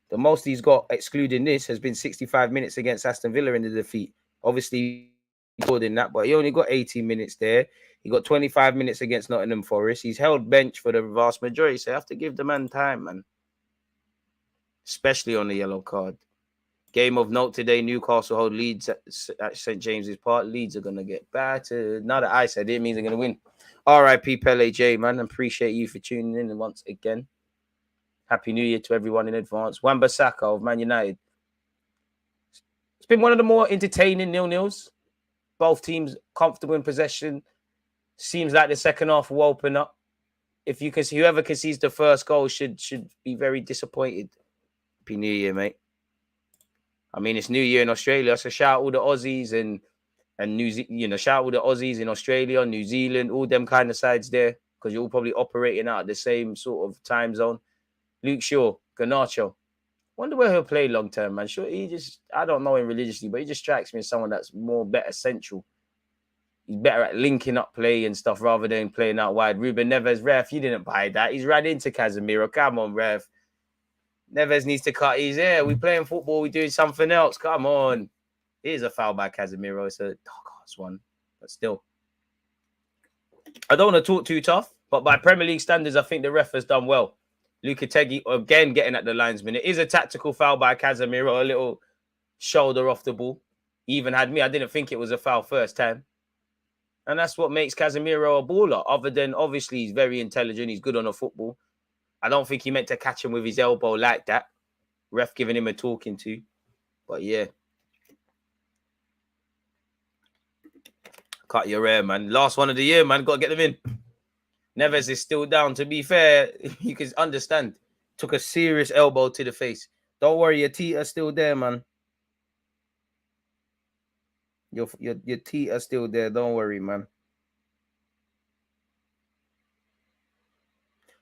The most he's got, excluding this, has been 65 minutes against Aston Villa in the defeat. Obviously, more than that, but he only got 18 minutes there. He got 25 minutes against Nottingham Forest. He's held bench for the vast majority, so you have to give the man time, man. Especially on the yellow card. Game of note today, Newcastle hold Leeds at St. James's Park. Leeds are going to get battered. Now that I said it, means they're going to win. R.I.P. Pele J, man. Appreciate you for tuning in once again. Happy New Year to everyone in advance. Wan-Bissaka of Man United. It's been one of the more entertaining 0-0s. Both teams comfortable in possession. Seems like the second half will open up. If you can see, whoever concedes the first goal should be very disappointed. Happy New Year, mate. I mean, it's New Year in Australia, so shout out all the Aussies and shout out all the Aussies in Australia, New Zealand, all them kind of sides there, because you're all probably operating out the same sort of time zone. Luke Shaw, Garnacho. Wonder where he'll play long term, man. Sure, I don't know him religiously, but he just strikes me as someone that's better central. He's better at linking up play and stuff rather than playing out wide. Ruben Neves, ref, you didn't buy that. He's ran into Casemiro. Come on, ref. Neves needs to cut his hair. We playing football. We doing something else. Come on. It is a foul by Casemiro. It's a dark horse one, but still. I don't want to talk too tough, but by Premier League standards, I think the ref has done well. Lukategui, again, getting at the linesman. It is a tactical foul by Casemiro, a little shoulder off the ball. He even had me. I didn't think it was a foul first time. And that's what makes Casemiro a baller. Other than, obviously, he's very intelligent. He's good on the football. I don't think he meant to catch him with his elbow like that. Ref giving him a talking to. But, yeah. Cut your hair, man. Last one of the year, man. Got to get them in. Neves is still down. To be fair, you can understand. Took a serious elbow to the face. Don't worry, your teeth are still there, man. Your teeth are still there. Don't worry, man.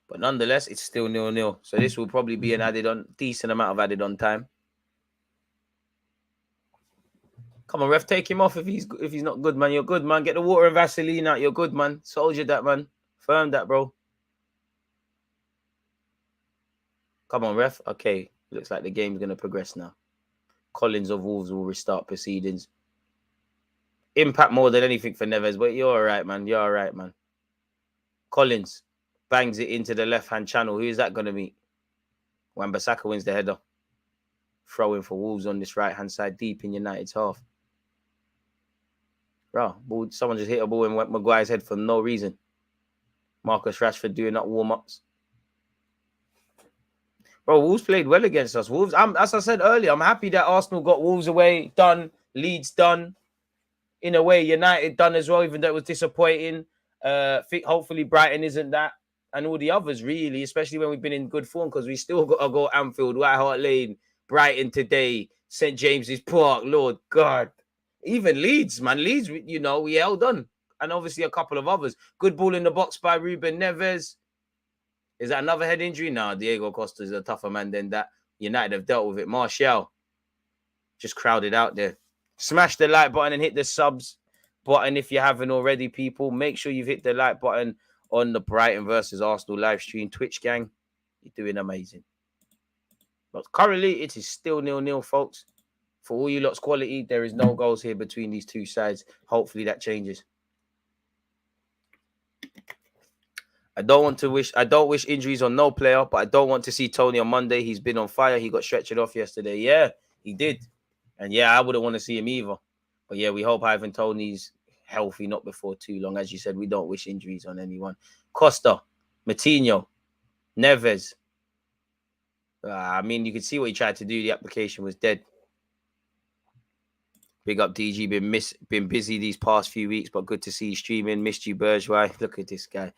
But nonetheless, it's still 0-0. So this will probably be an decent amount of added on time. Come on, ref, take him off if he's not good, man. You're good, man. Get the water and Vaseline out. You're good, man. Soldier that, man. Firm that, bro. Come on, ref. Okay. Looks like the game's going to progress now. Collins of Wolves will restart proceedings. Impact more than anything for Neves, but you're all right, man. You're all right, man. Collins bangs it into the left-hand channel. Who is that going to meet? Wan-Bissaka wins the header. Throwing for Wolves on this right-hand side, deep in United's half. Bro, someone just hit a ball in Maguire's head for no reason. Marcus Rashford doing up warm-ups. Bro, Wolves played well against us. Wolves, as I said earlier, I'm happy that Arsenal got Wolves away, done. Leeds done. In a way, United done as well, even though it was disappointing. Hopefully Brighton isn't that. And all the others, really, especially when we've been in good form, because we still got to go Anfield, White Hart Lane, Brighton today, St. James's Park, Lord God. Even Leeds, man. Leeds, you know, we held on. And obviously a couple of others. Good ball in the box by Ruben Neves. Is that another head injury? No, Diego Costa is a tougher man than that. United have dealt with it. Martial just crowded out there. Smash the like button and hit the subs button if you haven't already, people. Make sure you've hit the like button on the Brighton versus Arsenal live stream. Twitch gang, you're doing amazing. But currently, it is still 0-0, folks. For all you lot's quality, there is no goals here between these two sides. Hopefully that changes. I don't wish injuries on no player, but I don't want to see Tony on Monday. He's been on fire. He got stretchered off yesterday. Yeah, he did. And yeah, I wouldn't want to see him either. But yeah, we hope Ivan Tony's healthy, not before too long. As you said, we don't wish injuries on anyone. Costa, Matinho, Neves. I mean, you could see what he tried to do. The application was dead. Big up DG, been busy these past few weeks, but good to see you streaming. Missed you, Bourgeois. Look at this guy.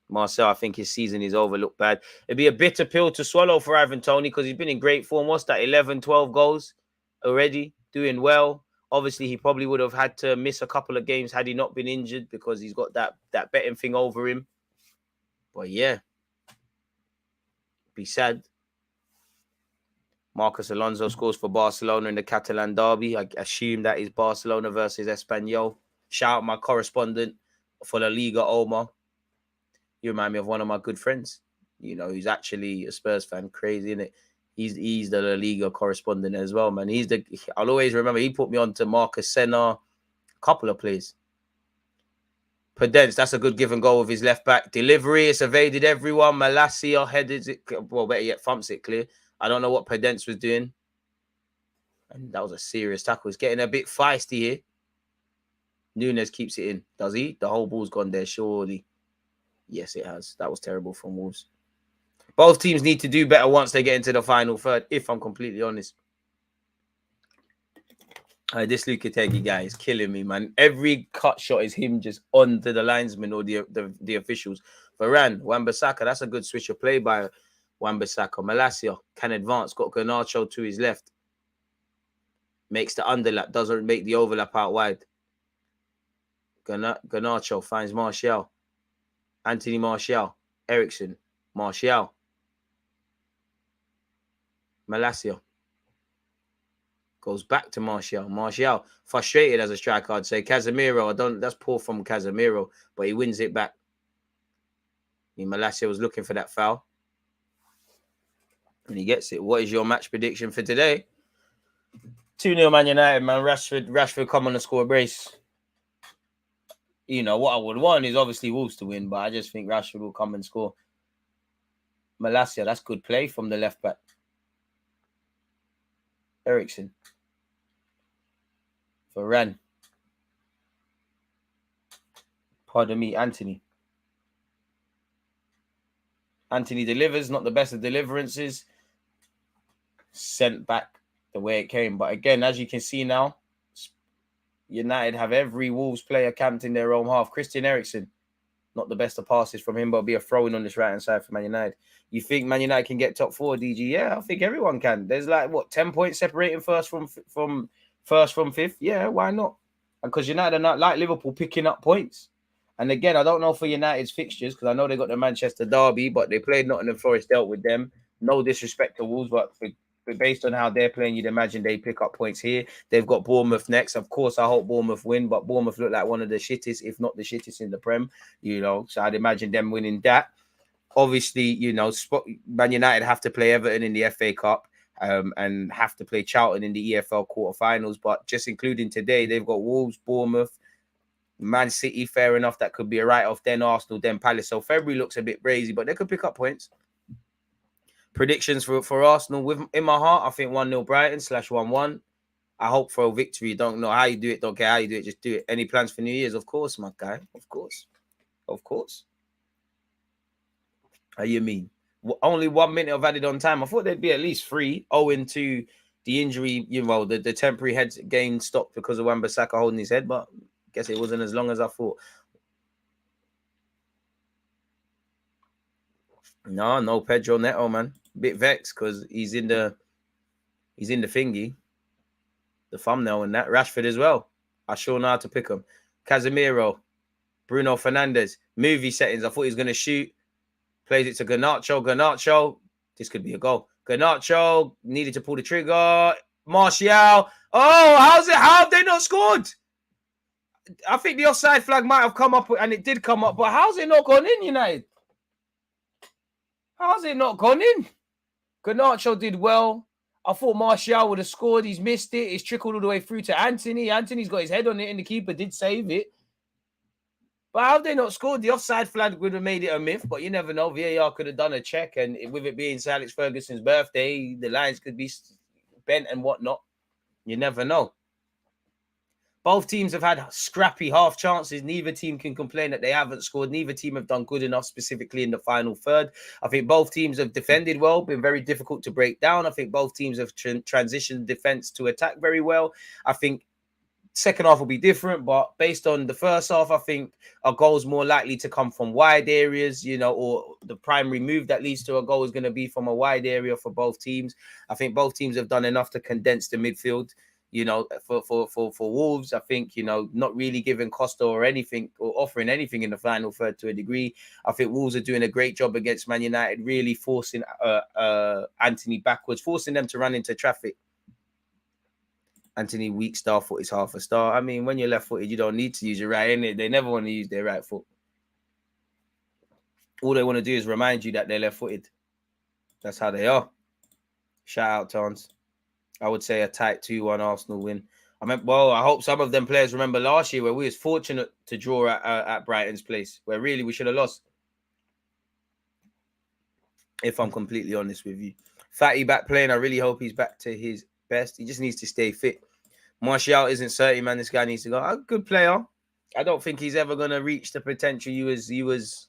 Marcel, I think his season is over. Look bad. It'd be a bitter pill to swallow for Ivan Toney because he's been in great form. What's that? 11, 12 goals already. Doing well. Obviously, he probably would have had to miss a couple of games had he not been injured because he's got that betting thing over him. But yeah. Be sad. Marcus Alonso scores for Barcelona in the Catalan derby. I assume that is Barcelona versus Espanyol. Shout out my correspondent for La Liga, Omar. You remind me of one of my good friends. You know, he's actually a Spurs fan. Crazy, innit? He's the La Liga correspondent as well, man. I'll always remember, he put me on to Marcus Senna, a couple of plays. Pedence, that's a good give and go with his left back. Delivery, it's evaded everyone. Malacia headed it, well, better yet, thumps it clear. I don't know what Pedence was doing. And that was a serious tackle. It's getting a bit feisty here. Núñez keeps it in. Does he? The whole ball's gone there, surely. Yes, it has. That was terrible from Wolves. Both teams need to do better once they get into the final third, if I'm completely honest. This Lukategi guy is killing me, man. Every cut shot is him just onto the linesman or the officials. Varane, Wan-Bissaka, that's a good switch of play by Wan-Bissaka. Malacia can advance, got Garnacho to his left. Makes the underlap, doesn't make the overlap out wide. Garnacho finds Martial. Anthony Martial. Eriksen. Martial. Malacia. Goes back to Martial. Martial, frustrated as a striker, I'd say. Casemiro, that's poor from Casemiro, but he wins it back. I mean, Malacia was looking for that foul. And he gets it. What is your match prediction for today? 2-0 Man United, man. Rashford come on and score a brace. You know, what I would want is obviously Wolves to win, but I just think Rashford will come and score. Malacia, that's good play from the left back. Eriksen. Varane. Pardon me, Anthony. Anthony delivers, not the best of deliverances. Sent back the way it came. But again, as you can see now, United have every Wolves player camped in their own half. Christian Eriksen, not the best of passes from him, but it'll be a throw-in on this right-hand side for Man United. You think Man United can get top 4, DG? Yeah, I think everyone can. There's like, 10 points separating first from fifth? Yeah, why not? Because United are not like Liverpool picking up points. And again, I don't know for United's fixtures, because I know they got the Manchester derby, but they played Nottingham Forest, dealt with them. No disrespect to Wolves, but based on how they're playing, you'd imagine they pick up points here. They've got Bournemouth next. Of course, I hope Bournemouth win, but Bournemouth look like one of the shittest, if not the shittest in the Prem, you know, so I'd imagine them winning that. Obviously, you know, Man United have to play Everton in the FA Cup. and have to play Charlton in the EFL quarterfinals. But just including today, they've got Wolves, Bournemouth, Man City. Fair enough, that could be a write-off. Then Arsenal, then Palace. So February looks a bit brazy, but they could pick up points. Predictions for Arsenal, with in my heart, I think 1-0 Brighton /1-1. I hope for a victory. Don't know how you do it. Don't care how you do it. Just do it. Any plans for New Year's? Of course, my guy. Of course. Of course. How you mean? Only 1 minute of added on time. I thought there'd be at least 3, owing to the injury, the temporary head gain stopped because of Wan-Bissaka holding his head, but I guess it wasn't as long as I thought. No Pedro Neto, man. Bit vexed because he's in the thingy, the thumbnail and that. Rashford as well. I sure know how to pick him. Casemiro, Bruno Fernandes, movie settings. I thought he was going to shoot. Plays it to Garnacho. This could be a goal. Garnacho needed to pull the trigger. Martial. Oh, how have they not scored? I think the offside flag might have come up, and it did come up, but how's it not gone in, United? How's it not gone in? Garnacho did well. I thought Martial would have scored. He's missed it. It's trickled all the way through to Anthony. Anthony's got his head on it, and the keeper did save it. But how have they not scored? The offside flag would have made it a myth, but you never know. VAR could have done a check, and with it being Sir Alex Ferguson's birthday, the lines could be bent and whatnot. You never know. Both teams have had scrappy half chances. Neither team can complain that they haven't scored. Neither team have done good enough, specifically in the final third. I think both teams have defended well, been very difficult to break down. I think both teams have transitioned defense to attack very well. I think second half will be different, but based on the first half, I think a goal is more likely to come from wide areas, or the primary move that leads to a goal is going to be from a wide area for both teams. I think both teams have done enough to condense the midfield. For Wolves, I think, not really giving Costa or anything or offering anything in the final third to a degree. I think Wolves are doing a great job against Man United, really forcing Anthony backwards, forcing them to run into traffic. Anthony, weak star foot is half a star. I mean, when you're left-footed, you don't need to use your right, innit? They never want to use their right foot. All they want to do is remind you that they're left-footed. That's how they are. Shout out, Tons. I would say a tight 2-1 Arsenal win. I hope some of them players remember last year where we was fortunate to draw at Brighton's place, where really we should have lost. If I'm completely honest with you. Fatty back playing. I really hope he's back to his best. He just needs to stay fit. Martial isn't 30, man. This guy needs to go. A good player. I don't think he's ever going to reach the potential you was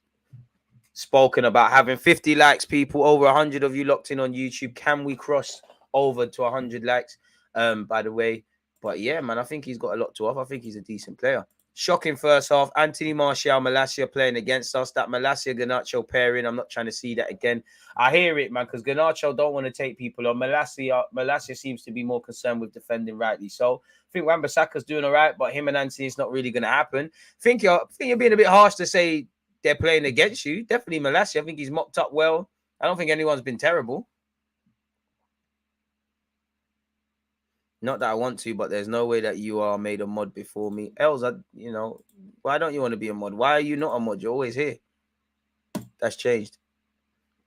spoken about. Having 50 likes, people, over 100 of you locked in on YouTube. Can we cross over to 100 likes, by the way? But yeah, man, I think he's got a lot to offer. I think he's a decent player. Shocking first half. Anthony Martial, Malacia playing against us. That Malacia-Garnacho pairing, I'm not trying to see that again. I hear it, man, because Garnacho don't want to take people on. Malacia seems to be more concerned with defending, rightly so. I think Wan-Bissaka's doing all right, but him and Anthony, it's not really going to happen. I think you're being a bit harsh to say they're playing against you. Definitely Malacia. I think he's mopped up well. I don't think anyone's been terrible. Not that I want to, but there's no way that you are made a mod before me. Why don't you want to be a mod? Why are you not a mod? You're always here. That's changed.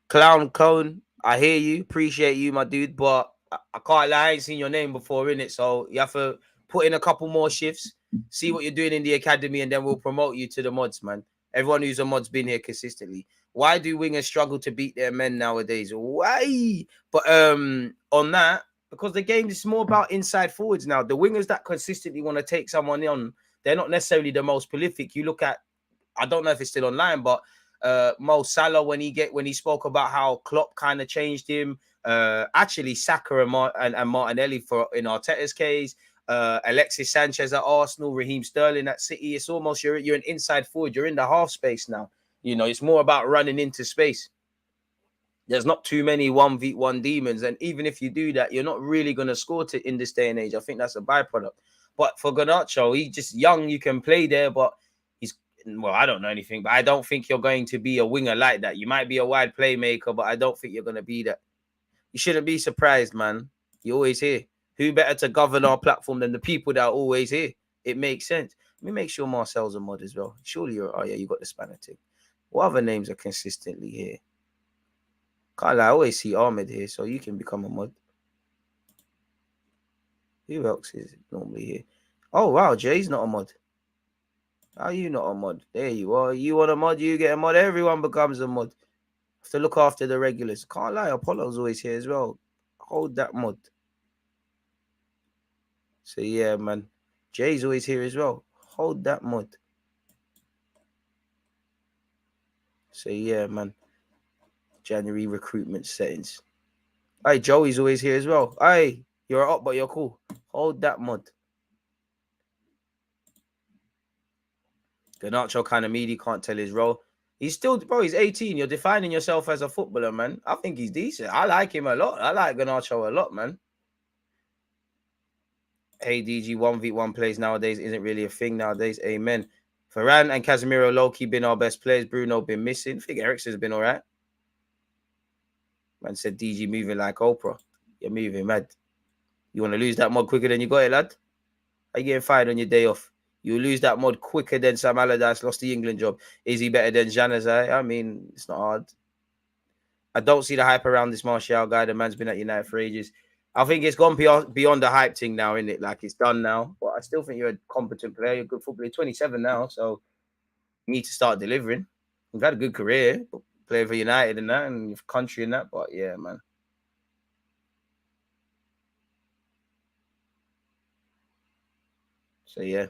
Clown Cone, I hear you. Appreciate you, my dude, but I can't lie. I ain't seen your name before, innit? So you have to put in a couple more shifts, see what you're doing in the academy, and then we'll promote you to the mods, man. Everyone who's a mod's been here consistently. Why do wingers struggle to beat their men nowadays? Why? But on that, because the game is more about inside forwards now. The wingers that consistently want to take someone on, they're not necessarily the most prolific. You look at, I don't know if it's still online, but Mo Salah, when he spoke about how Klopp kind of changed him, actually Saka and Martinelli in Arteta's case, Alexis Sanchez at Arsenal, Raheem Sterling at City. It's almost you're an inside forward. You're in the half space now. It's more about running into space. There's not too many 1v1 demons. And even if you do that, you're not really going to score in this day and age. I think that's a byproduct. But for Garnacho, he's just young. You can play there, but I don't know anything. But I don't think you're going to be a winger like that. You might be a wide playmaker, but I don't think you're going to be that. You shouldn't be surprised, man. You're always here. Who better to govern our platform than the people that are always here? It makes sense. Let me make sure Marcel's a mod as well. Surely you got the spanner too. What other names are consistently here? Can't lie, I always see Ahmed here, so you can become a mod. Who else is normally here? Oh, wow. Jay's not a mod. How are you not a mod? There you are. You want a mod, you get a mod. Everyone becomes a mod. Have to look after the regulars. Can't lie. Apollo's always here as well. Hold that mod. So, yeah, man. Jay's always here as well. Hold that mod. So, yeah, man. January recruitment settings. Hey, Joey's always here as well. Hey, you're up, but you're cool. Hold that mod. Garnacho kind of meaty, can't tell his role. He's still, bro, he's 18. You're defining yourself as a footballer, man. I think he's decent. I like him a lot. I like Garnacho a lot, man. Hey, DG, 1v1 plays nowadays isn't really a thing nowadays. Amen. Varane and Casemiro low-key been our best players. Bruno been missing. I think Eriksen's been all right. Man said DG moving like Oprah. You're moving mad. You want to lose that mod quicker than you got it, lad? Are you getting fired on your day off? You lose that mod quicker than Sam Allardyce lost the England job. Is he better than Januzaj? I mean, it's not hard. I don't see the hype around this Martial guy. The man's been at United for ages. I think it's gone beyond the hype thing now, isn't it? Like, it's done now. But I still think you're a competent player. You're a good footballer. You're 27 now, so you need to start delivering. You've had a good career, playing for United and that, and your country and that. But, yeah, man. So, yeah.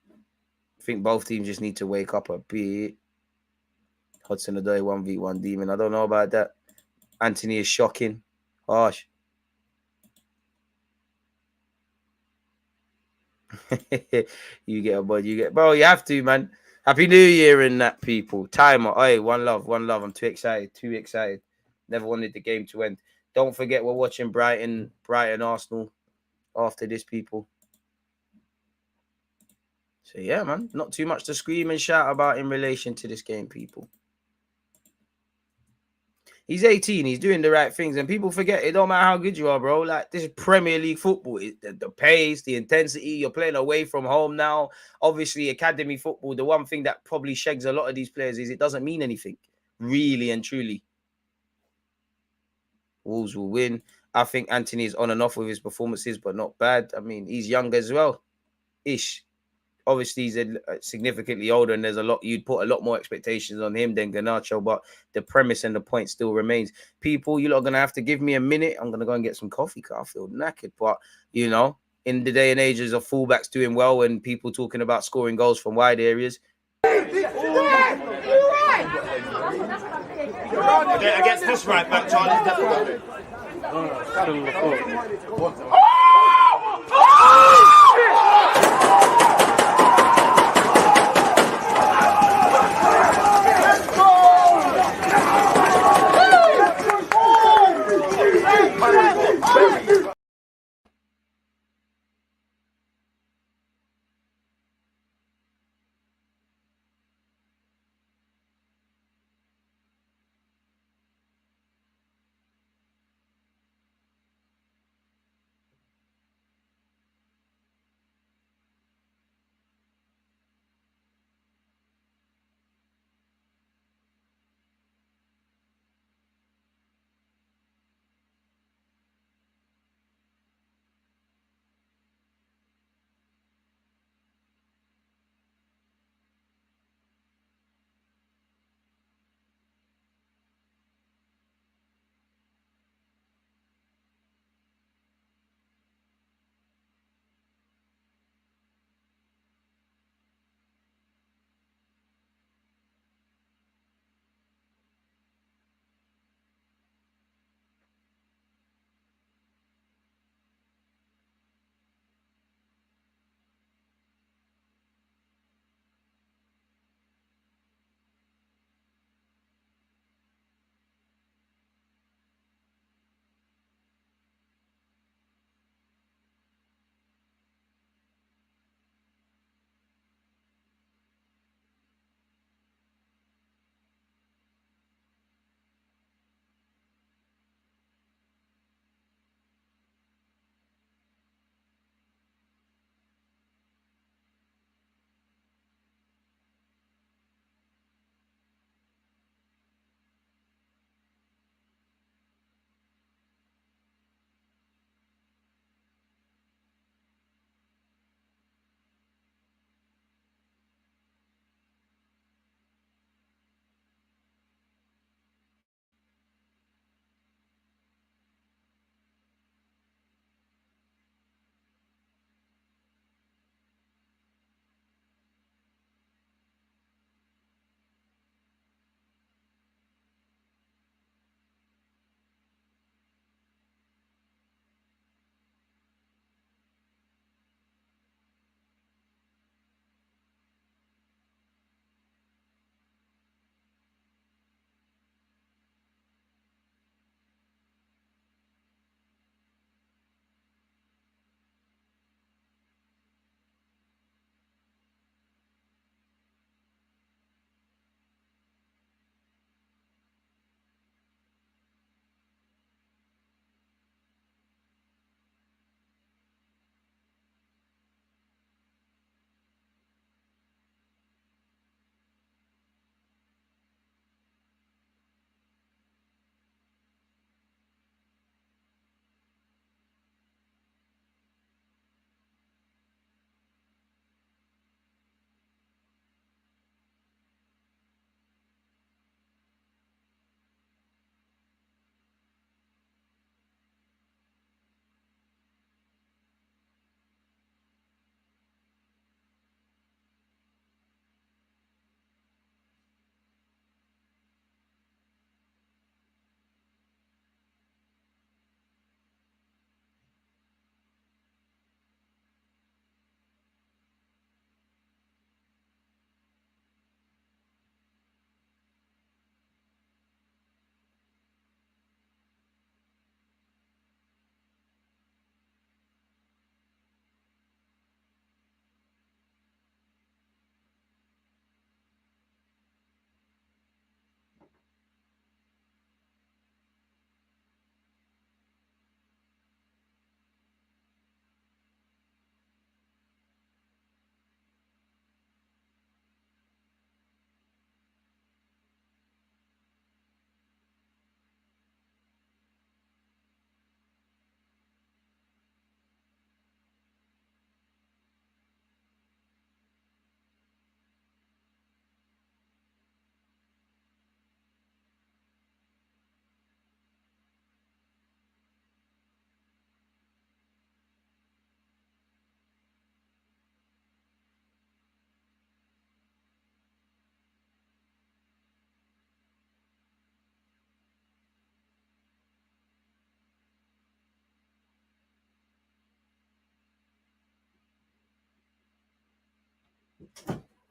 I think both teams just need to wake up a bit. Hudson Odoi 1v1 demon. I don't know about that. Anthony is shocking. Harsh. You get a bud. You get, bro. You have to, man. Happy New Year and that, people. Timer. Hey, one love, one love. I'm too excited. Too excited. Never wanted the game to end. Don't forget, we're watching Brighton Arsenal after this, people. So yeah, man. Not too much to scream and shout about in relation to this game, people. He's 18. He's doing the right things. And people forget it don't matter how good you are, bro. Like, this is Premier League football. The pace, the intensity. You're playing away from home now. Obviously, academy football, the one thing that probably shags a lot of these players is it doesn't mean anything. Really and truly. Wolves will win. I think Anthony's on and off with his performances, but not bad. I mean, he's young as well. Ish. Obviously, he's significantly older, and there's a lot. You'd put a lot more expectations on him than Garnacho, but the premise and the point still remains. People, you lot are gonna have to give me a minute. I'm gonna go and get some coffee. Cause I feel knackered, but you know, in the day and ages of fullbacks doing well and people talking about scoring goals from wide areas. Against this right back, Charlie.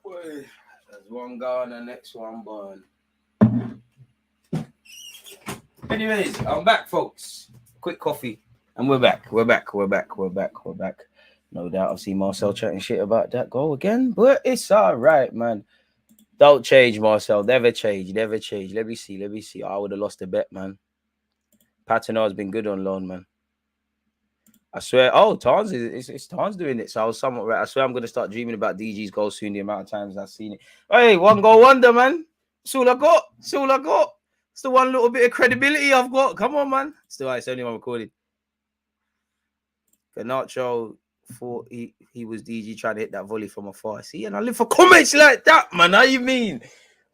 Boy, there's one gone and the next one born. Anyways, I'm back, folks. Quick coffee. And we're back. No doubt I've seen Marcel chatting shit about that goal again, but it's all right, man. Don't change, Marcel. Never change. Let me see. I would have lost a bet, man. Paterno's has been good on loan, man. I swear. Oh, Tarns it's Tarns doing it. So I was somewhat right. I swear I'm gonna start dreaming about DG's goal soon. The amount of times I've seen it. Hey, one goal wonder, man. That's all I got. It's the one little bit of credibility I've got. Come on, man. Still, it's only one recorded. Garnacho thought he was DG trying to hit that volley from afar. See, and I live for comments like that, man. How you mean?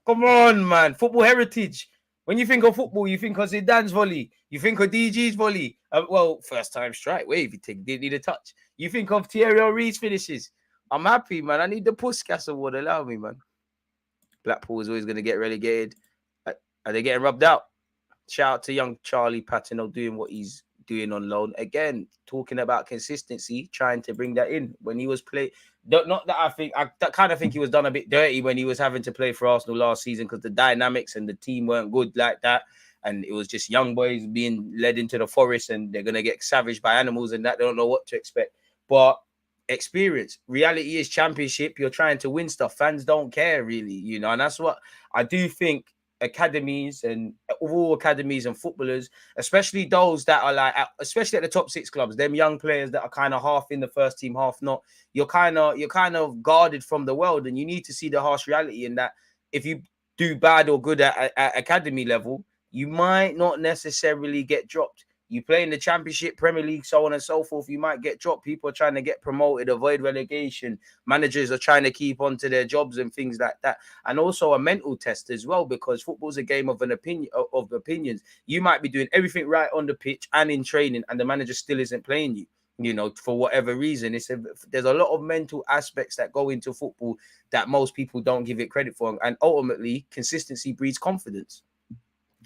Come on, man. Football heritage. When you think of football, you think of Zidane's volley. You think of DG's volley. Well, first time strike. Wavy thing. Didn't need a touch. You think of Thierry Henry's finishes. I'm happy, man. I need the Puskas award. Allow me, man. Blackpool is always going to get relegated. Are they getting rubbed out? Shout out to young Charlie Patino doing what he's doing on loan. Again, talking about consistency, trying to bring that in when he was playing. Not that I kind of think he was done a bit dirty when he was having to play for Arsenal last season because the dynamics and the team weren't good like that. And it was just young boys being led into the forest and they're going to get savaged by animals and that they don't know what to expect. But experience, reality is championship. You're trying to win stuff. Fans don't care really, you know, and that's what I do think. Academies and all academies and footballers, especially those that are like, especially at the top 6 clubs, them young players that are kind of half in the first team, half not. You're kind of guarded from the world, and you need to see the harsh reality in that if you do bad or good at academy level, you might not necessarily get dropped. You play in the Championship, Premier League, so on and so forth, you might get dropped. People are trying to get promoted, avoid relegation. Managers are trying to keep on to their jobs and things like that. And also a mental test as well, because football's a game of opinions. You might be doing everything right on the pitch and in training, and the manager still isn't playing you, you know, for whatever reason. There's a lot of mental aspects that go into football that most people don't give it credit for. And ultimately, consistency breeds confidence.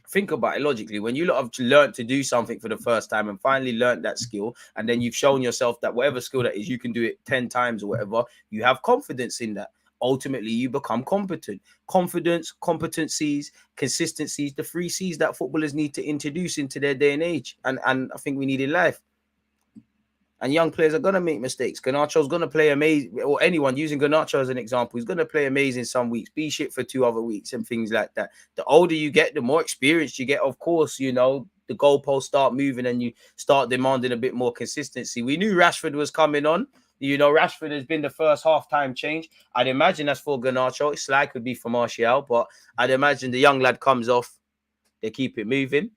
Think about it logically. When you have learned to do something for the first time and finally learned that skill, and then you've shown yourself that whatever skill that is, you can do it 10 times or whatever, you have confidence in that. Ultimately, you become competent. Confidence, competencies, consistencies, the 3 C's that footballers need to introduce into their day and age. And I think we need in life. And young players are going to make mistakes. Garnacho's going to play amazing, or anyone using Garnacho as an example, he's going to play amazing some weeks, be shit for 2 other weeks and things like that. The older you get, the more experience you get. Of course, you know, the goalposts start moving and you start demanding a bit more consistency. We knew Rashford was coming on. You know, Rashford has been the first half-time change. I'd imagine that's for Garnacho. Sly could be for Martial, but I'd imagine the young lad comes off. They keep it moving.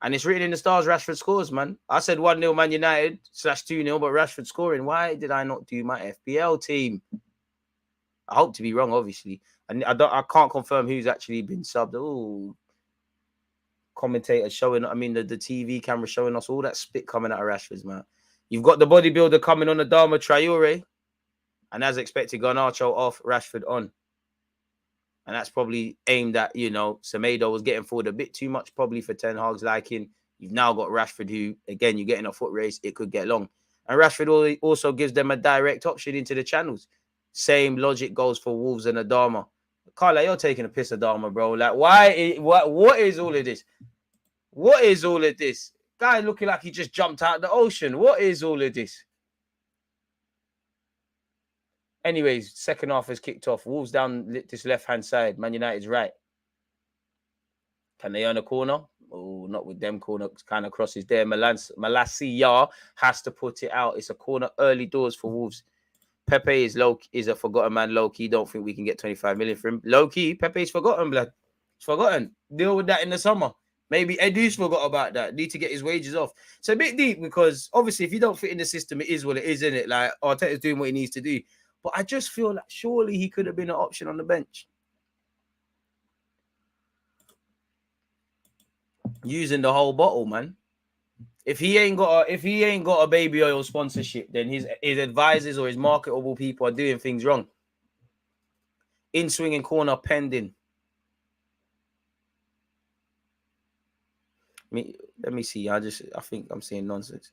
And it's written in the stars, Rashford scores, man. I said 1-0 Man United /2-0, but Rashford scoring. Why did I not do my FPL team? I hope to be wrong, obviously. And I can't confirm who's actually been subbed. Oh, commentator showing, the TV camera showing us all that spit coming out of Rashford's, man. You've got the bodybuilder coming on, the Adama Traore. And as expected, Garnacho off, Rashford on. And that's probably aimed at, you know, Semedo was getting forward a bit too much, probably for Ten Hag's liking. You've now got Rashford, who, again, you're getting a foot race. It could get long. And Rashford also gives them a direct option into the channels. Same logic goes for Wolves and Adama. Carla, you're taking a piss, Adama, bro. Like, what is all of this? What is all of this? Guy looking like he just jumped out of the ocean. What is all of this? Anyways, second half has kicked off. Wolves down this left-hand side. Man United's right. Can they earn a corner? Oh, not with them. Corner kind of crosses there. Malacia has to put it out. It's a corner early doors for Wolves. Pepe is a forgotten man. Low-key. Don't think we can get 25 million for him. Low-key, Pepe's forgotten, blood. He's forgotten. Deal with that in the summer. Maybe Edu's forgot about that. Need to get his wages off. It's a bit deep because obviously if you don't fit in the system, it is what it is, isn't it? Like Arteta's doing what he needs to do. But I just feel like surely he could have been an option on the bench. Using the whole bottle, man. If he ain't got a baby oil sponsorship, then his advisors or his marketable people are doing things wrong. In swinging corner pending. Let me see. I think I'm seeing nonsense.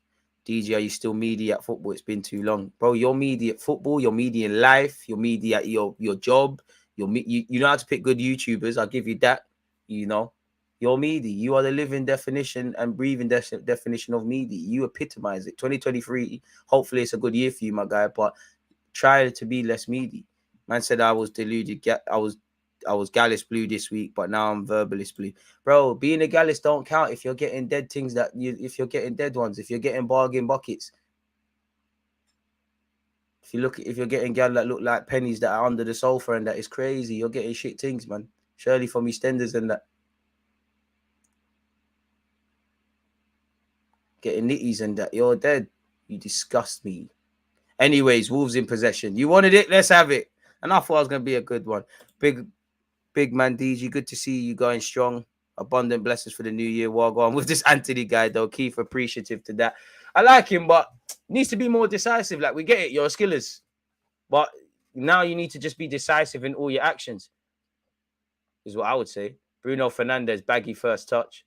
DJ, are you still media at football? It's been too long. Bro, you're media at football, you're media in life, you're media at your job, you know how to pick good YouTubers, I'll give you that, you know. You're media. You are the living definition and breathing definition of media. You epitomize it. 2023, hopefully it's a good year for you, my guy, but try to be less media. Man said I was deluded. I was Gallus blue this week, but now I'm verbalist blue. Bro, being a Gallus don't count if you're getting dead things if you're getting dead ones, if you're getting bargain buckets. If you're getting gal that look like pennies that are under the sofa and that is crazy, you're getting shit things, man. Surely from EastEnders and that. Getting nitties and that, you're dead. You disgust me. Anyways, Wolves in possession. You wanted it? Let's have it. And I thought it was going to be a good one. Big man, DG, good to see you going strong. Abundant blessings for the new year. Well, go on with this Anthony guy, though. Keith, appreciative to that. I like him, but needs to be more decisive. Like, we get it. You're a skillers. But now you need to just be decisive in all your actions, is what I would say. Bruno Fernandes, baggy first touch.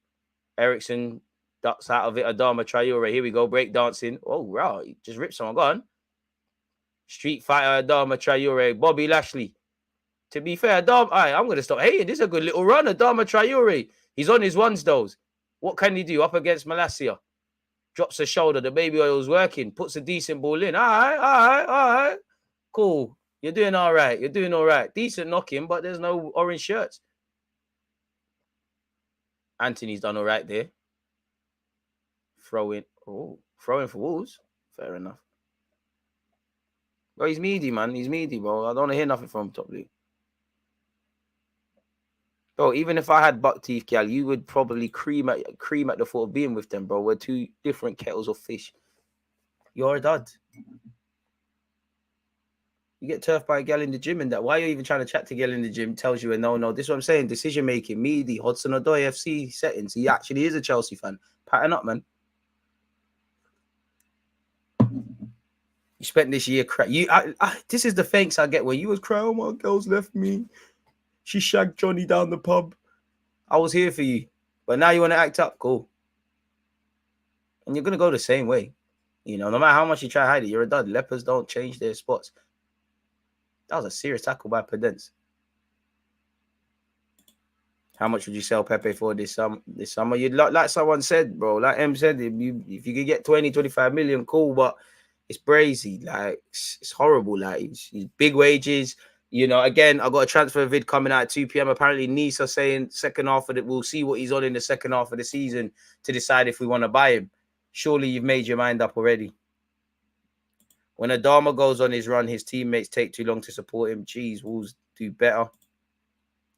Ericsson ducks out of it. Adama Traore. Here we go. Break dancing. Oh, wow. He just ripped someone. Go on. Street fighter Adama Traore. Bobby Lashley. To be fair, I'm going to stop hating. This is a good little run. Adama Traore. He's on his ones, though. What can he do up against Malacia? Drops a shoulder. The baby oil's working. Puts a decent ball in. All right. Cool. You're doing all right. Decent knocking, but there's no orange shirts. Anthony's done all right there. Throwing for Wolves. Fair enough. Bro, he's meaty, man. He's meaty, bro. I don't want to hear nothing from him, top league. Bro, even if I had buck teeth, gal, you would probably cream at the thought of being with them, bro. We're two different kettles of fish. You're a dud. You get turfed by a gal in the gym and that. Why are you even trying to chat to a gal in the gym? Tells you a no. This is what I'm saying. Decision making, meaty, Hudson-Odoi A.F.C. settings. He actually is a Chelsea fan. Pattern up, man. You spent this year crying. This is the thanks I get when you was crying. Oh, my girl's left me. She shagged Johnny down the pub. I was here for you. But now you want to act up. Cool. And you're going to go the same way. You know, no matter how much you try to hide it, you're a dud. Lepers don't change their spots. That was a serious tackle by Pedence. How much would you sell Pepe for this summer? You'd like someone said, bro. Like M said, if you could get 20, 25 million, cool. But it's brazy. Like, it's horrible. Like, it's big wages. You know, again, I got a transfer vid coming out at 2 p.m. Apparently, Nice are saying second half of it. We'll see what he's on in the second half of the season to decide if we want to buy him. Surely you've made your mind up already. When Adama goes on his run, his teammates take too long to support him. Jeez, Wolves do better.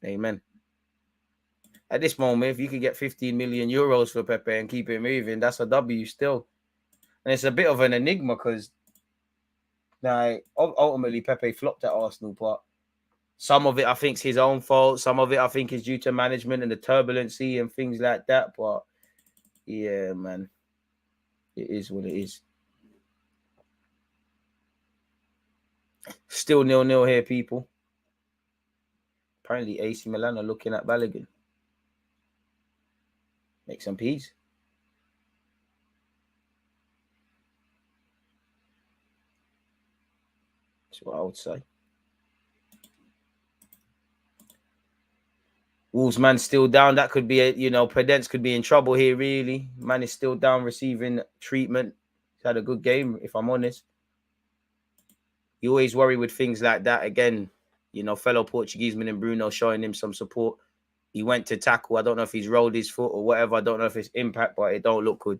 Amen. At this moment, if you could get 15 million euros for Pepe and keep it moving, that's a W still. And it's a bit of an enigma because ultimately Pepe flopped at Arsenal, but some of it I think is his own fault. Some of it I think is due to management and the turbulency and things like that. But yeah, man, it is what it is. Still 0-0 here, people. Apparently AC Milan are looking at Balogun. Make some peas. That's what I would say. Wolves, man, still down. That could be Pedence could be in trouble here, really. Man is still down receiving treatment. He's had a good game, if I'm honest. You always worry with things like that. Again, fellow Portuguese man and Bruno showing him some support. He went to tackle. I don't know if he's rolled his foot or whatever. I don't know if it's impact, but it don't look good.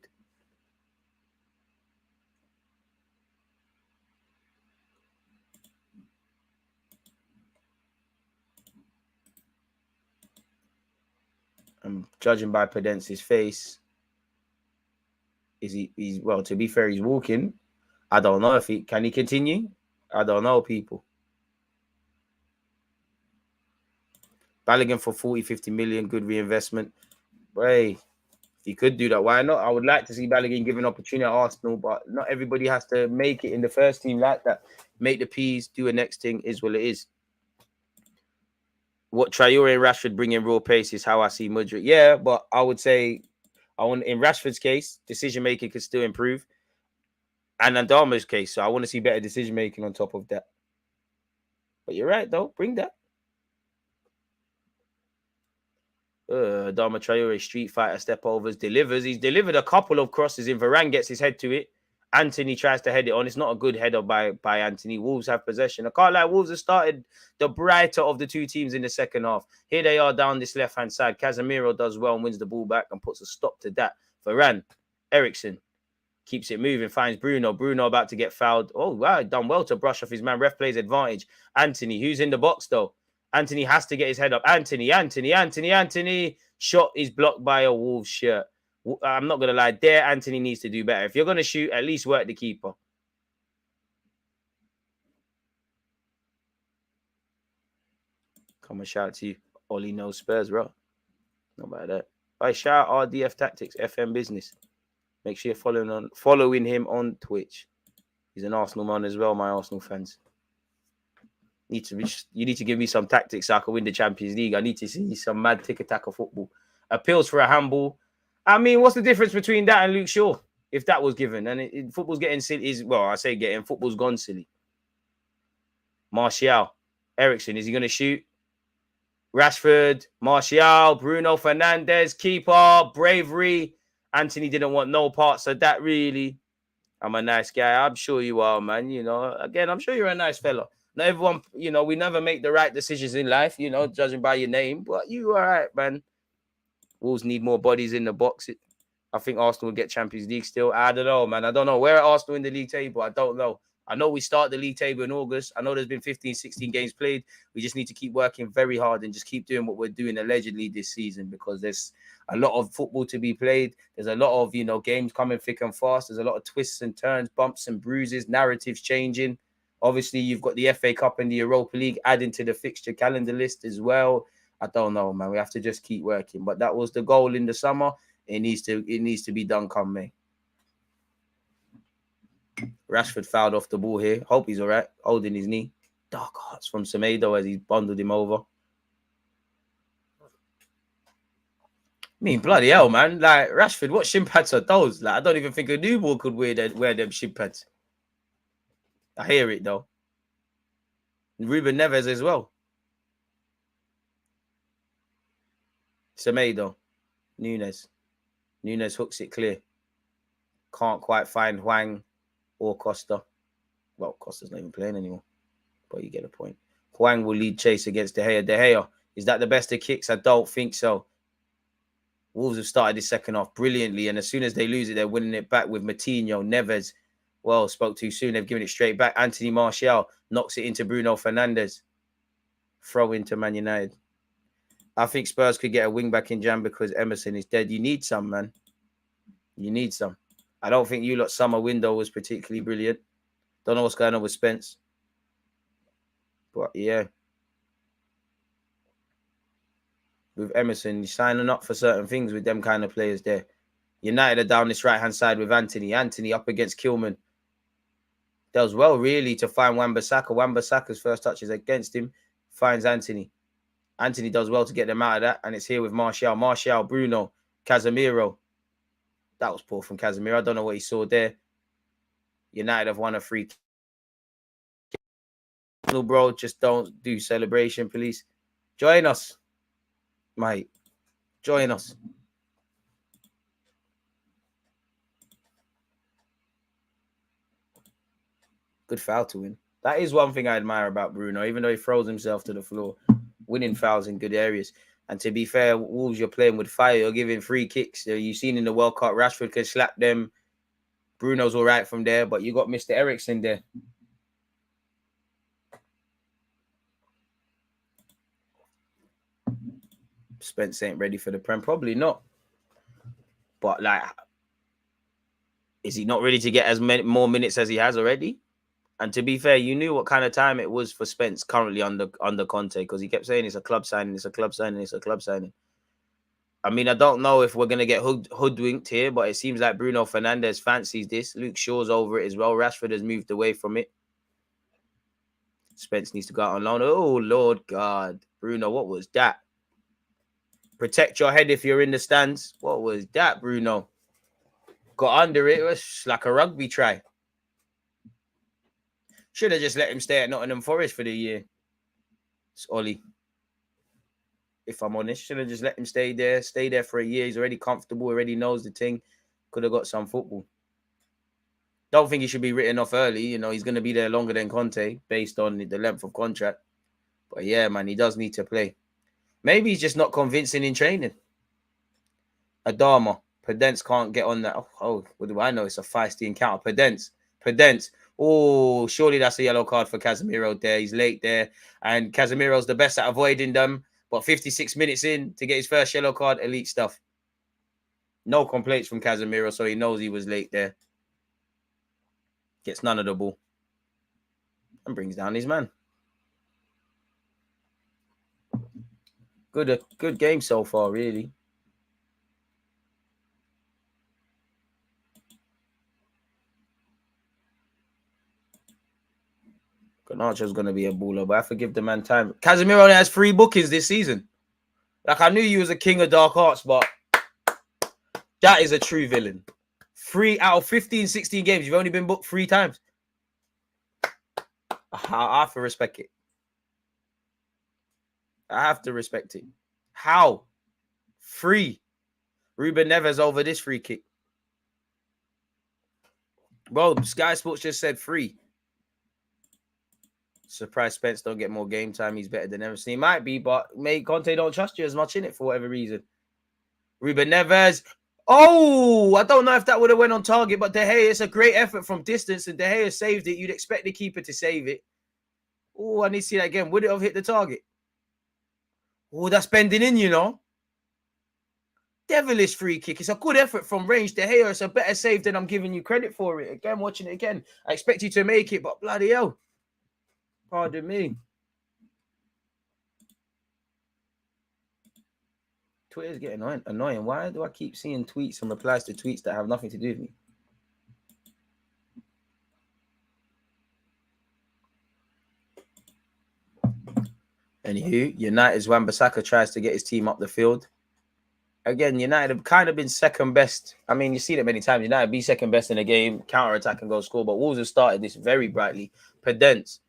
I'm judging by Pedence's face. To be fair, he's walking. I don't know if can he continue? I don't know, people. Balogun for 40, 50 million, good reinvestment. Hey, if he could do that, why not? I would like to see Balogun given opportunity at Arsenal, but not everybody has to make it in the first team like that. Make the P's, do a next thing, is what it is. What Traore and Rashford bring in raw pace is how I see Mudryk. Yeah, but I would say, in Rashford's case, decision-making could still improve. And Adama's case. So I want to see better decision making on top of that. But you're right, though. Bring that. Adama Traore, street fighter, step overs, delivers. He's delivered a couple of crosses in. Varane gets his head to it. Anthony tries to head it on. It's not a good header by Anthony. Wolves have possession. I can't lie, Wolves have started the brighter of the two teams in the second half. Here they are down this left-hand side. Casemiro does well and wins the ball back and puts a stop to that. Varane, Ericsson keeps it moving, finds Bruno. Bruno about to get fouled. Oh, wow, done well to brush off his man. Ref plays advantage. Anthony, who's in the box, though? Anthony has to get his head up. Anthony. Shot is blocked by a Wolves shirt. I'm not going to lie. There, Anthony needs to do better. If you're going to shoot, at least work the keeper. Come and shout to you. Ollie knows Spurs, bro. Not about that. I shout RDF Tactics, FM Business. Make sure you're following him on Twitch. He's an Arsenal man as well, my Arsenal fans. You need to give me some tactics so I can win the Champions League. I need to see some mad tick-attack of football. Appeals for a handball. I mean, what's the difference between that and Luke Shaw? If that was given. And football's getting silly. Football's gone silly. Martial. Ericsson, is he going to shoot? Rashford. Martial. Bruno Fernandes. Keeper. Bravery. Anthony didn't want no parts of that, really. I'm a nice guy. I'm sure you are, man. You know, again, I'm sure you're a nice fella. Not everyone, you know, we never make the right decisions in life, you know, judging by your name. But you all right, man. Wolves need more bodies in the box. I think Arsenal will get Champions League still. I don't know, man. I don't know. Where are Arsenal in the league table? I don't know. I know we start the league table in August. I know there's been 15, 16 games played. We just need to keep working very hard and just keep doing what we're doing allegedly this season, because there's a lot of football to be played. There's a lot of, you know, games coming thick and fast. There's a lot of twists and turns, bumps and bruises, narratives changing. Obviously, you've got the FA Cup and the Europa League adding to the fixture calendar list as well. I don't know, man. We have to just keep working. But that was the goal in the summer. It needs to be done come May. Rashford fouled off the ball here. Hope he's all right. Holding his knee. Dark hearts from Semedo as he bundled him over. I mean, bloody hell, man. Like, Rashford, what shin pads are those? Like, I don't even think a newborn could wear them shin pads. I hear it, though. Ruben Neves as well. Semedo. Nunes hooks it clear. Can't quite find Hwang or Costa. Well, Costa's not even playing anymore. But you get the point. Hwang will lead chase against De Gea. De Gea, is that the best of kicks? I don't think so. Wolves have started this second half brilliantly. And as soon as they lose it, they're winning it back with Matinho, Neves. Well, spoke too soon. They've given it straight back. Anthony Martial knocks it into Bruno Fernandes. Throw into Man United. I think Spurs could get a wing back in Jan because Emerson is dead. You need some, man. You need some. I don't think you lot summer window was particularly brilliant. Don't know what's going on with Spence. But yeah. With Emerson, signing up for certain things with them kind of players there. United are down this right-hand side with Anthony. Anthony up against Kilman. Does well, really, to find Wan-Bissaka. Wan-Bissaka's first touch is against him. Finds Anthony. Anthony does well to get them out of that. And it's here with Martial. Martial, Bruno, Casemiro. That was poor from Casemiro. I don't know what he saw there. United have won a free kick. No, bro, just don't do celebration, please. Join us, mate. Join us. Good foul to win. That is one thing I admire about Bruno, even though he throws himself to the floor. Winning fouls in good areas. And to be fair, Wolves, you're playing with fire. You're giving free kicks. You've seen in the World Cup, Rashford can slap them. Bruno's all right from there, but you got Mr. Ericsson there. Spence ain't ready for the Prem. Probably not. But, like, is he not ready to get as many more minutes as he has already? And to be fair, you knew what kind of time it was for Spence currently under Conte, because he kept saying it's a club signing, it's a club signing, it's a club signing. I mean, I don't know if we're going to get hoodwinked here, but it seems like Bruno Fernandes fancies this. Luke Shaw's over it as well. Rashford has moved away from it. Spence needs to go out on loan. Oh, Lord God. Bruno, what was that? Protect your head if you're in the stands. What was that, Bruno? Got under it. It was like a rugby try. Should have just let him stay at Nottingham Forest for the year. It's Ollie. If I'm honest, should have just let him stay there for a year. He's already comfortable, already knows the thing. Could have got some football. Don't think he should be written off early. You know, he's going to be there longer than Conte based on the length of contract. But yeah, man, he does need to play. Maybe he's just not convincing in training. Adama. Pedence can't get on that. Oh, what do I know? It's a feisty encounter. Pedence. Oh, surely that's a yellow card for Casemiro there. He's late there. And Casemiro's the best at avoiding them. But 56 minutes in to get his first yellow card, elite stuff. No complaints from Casemiro, so he knows he was late there. Gets none of the ball. And brings down his man. Good game so far, really. Garnacho's going to be a baller, but I have to give the man time. Casemiro only has 3 bookings this season. Like, I knew you was a king of dark arts, but that is a true villain. 3 out of 15, 16 games, you've only been booked 3 times. I have to respect it. I have to respect it. How? 3. Ruben Neves over this free kick. Bro, Sky Sports just said 3. Surprise Spence don't get more game time. He's better than A.F.C. He might be, but mate, Conte don't trust you as much in it for whatever reason. Ruben Neves. Oh, I don't know if that would have went on target, but De Gea, it's a great effort from distance, and De Gea saved it. You'd expect the keeper to save it. Oh, I need to see that again. Would it have hit the target? Oh, that's bending in, you know. Devilish free kick. It's a good effort from range. De Gea, it's a better save than I'm giving you credit for it. Again, watching it again. I expect you to make it, but bloody hell. Pardon me. Twitter's getting annoying. Why do I keep seeing tweets and replies to tweets that have nothing to do with me? Anywho, United's Wan-Bissaka tries to get his team up the field. Again, United have kind of been second best. I mean, you see it many times. United be second best in a game, counter-attack and go score. But Wolves have started this very brightly. Pedence.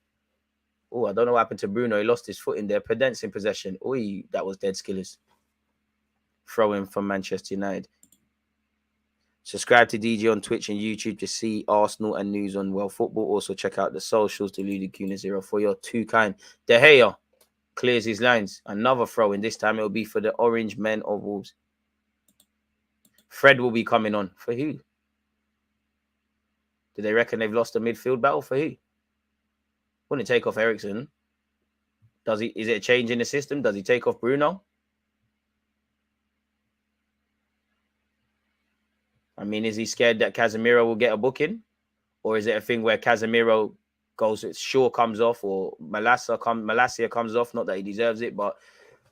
Oh, I don't know what happened to Bruno. He lost his foot in there. Pedence in possession. Oh, that was dead skillers. Throw in from Manchester United. Subscribe to DJ on Twitch and YouTube to see Arsenal and news on World Football. Also, check out the socials, Deluded Gooner 0 for your 2 kind. De Gea clears his lines. Another throw in. This time it will be for the Orange Men of Wolves. Fred will be coming on. For who? Do they reckon they've lost a midfield battle? For who? Wouldn't take off Eriksen. Does he? Is it a change in the system? Does he take off Bruno? I mean, is he scared that Casemiro will get a booking? Or is it a thing where Casemiro goes, Shaw comes off, or Malacia comes off? Not that he deserves it, but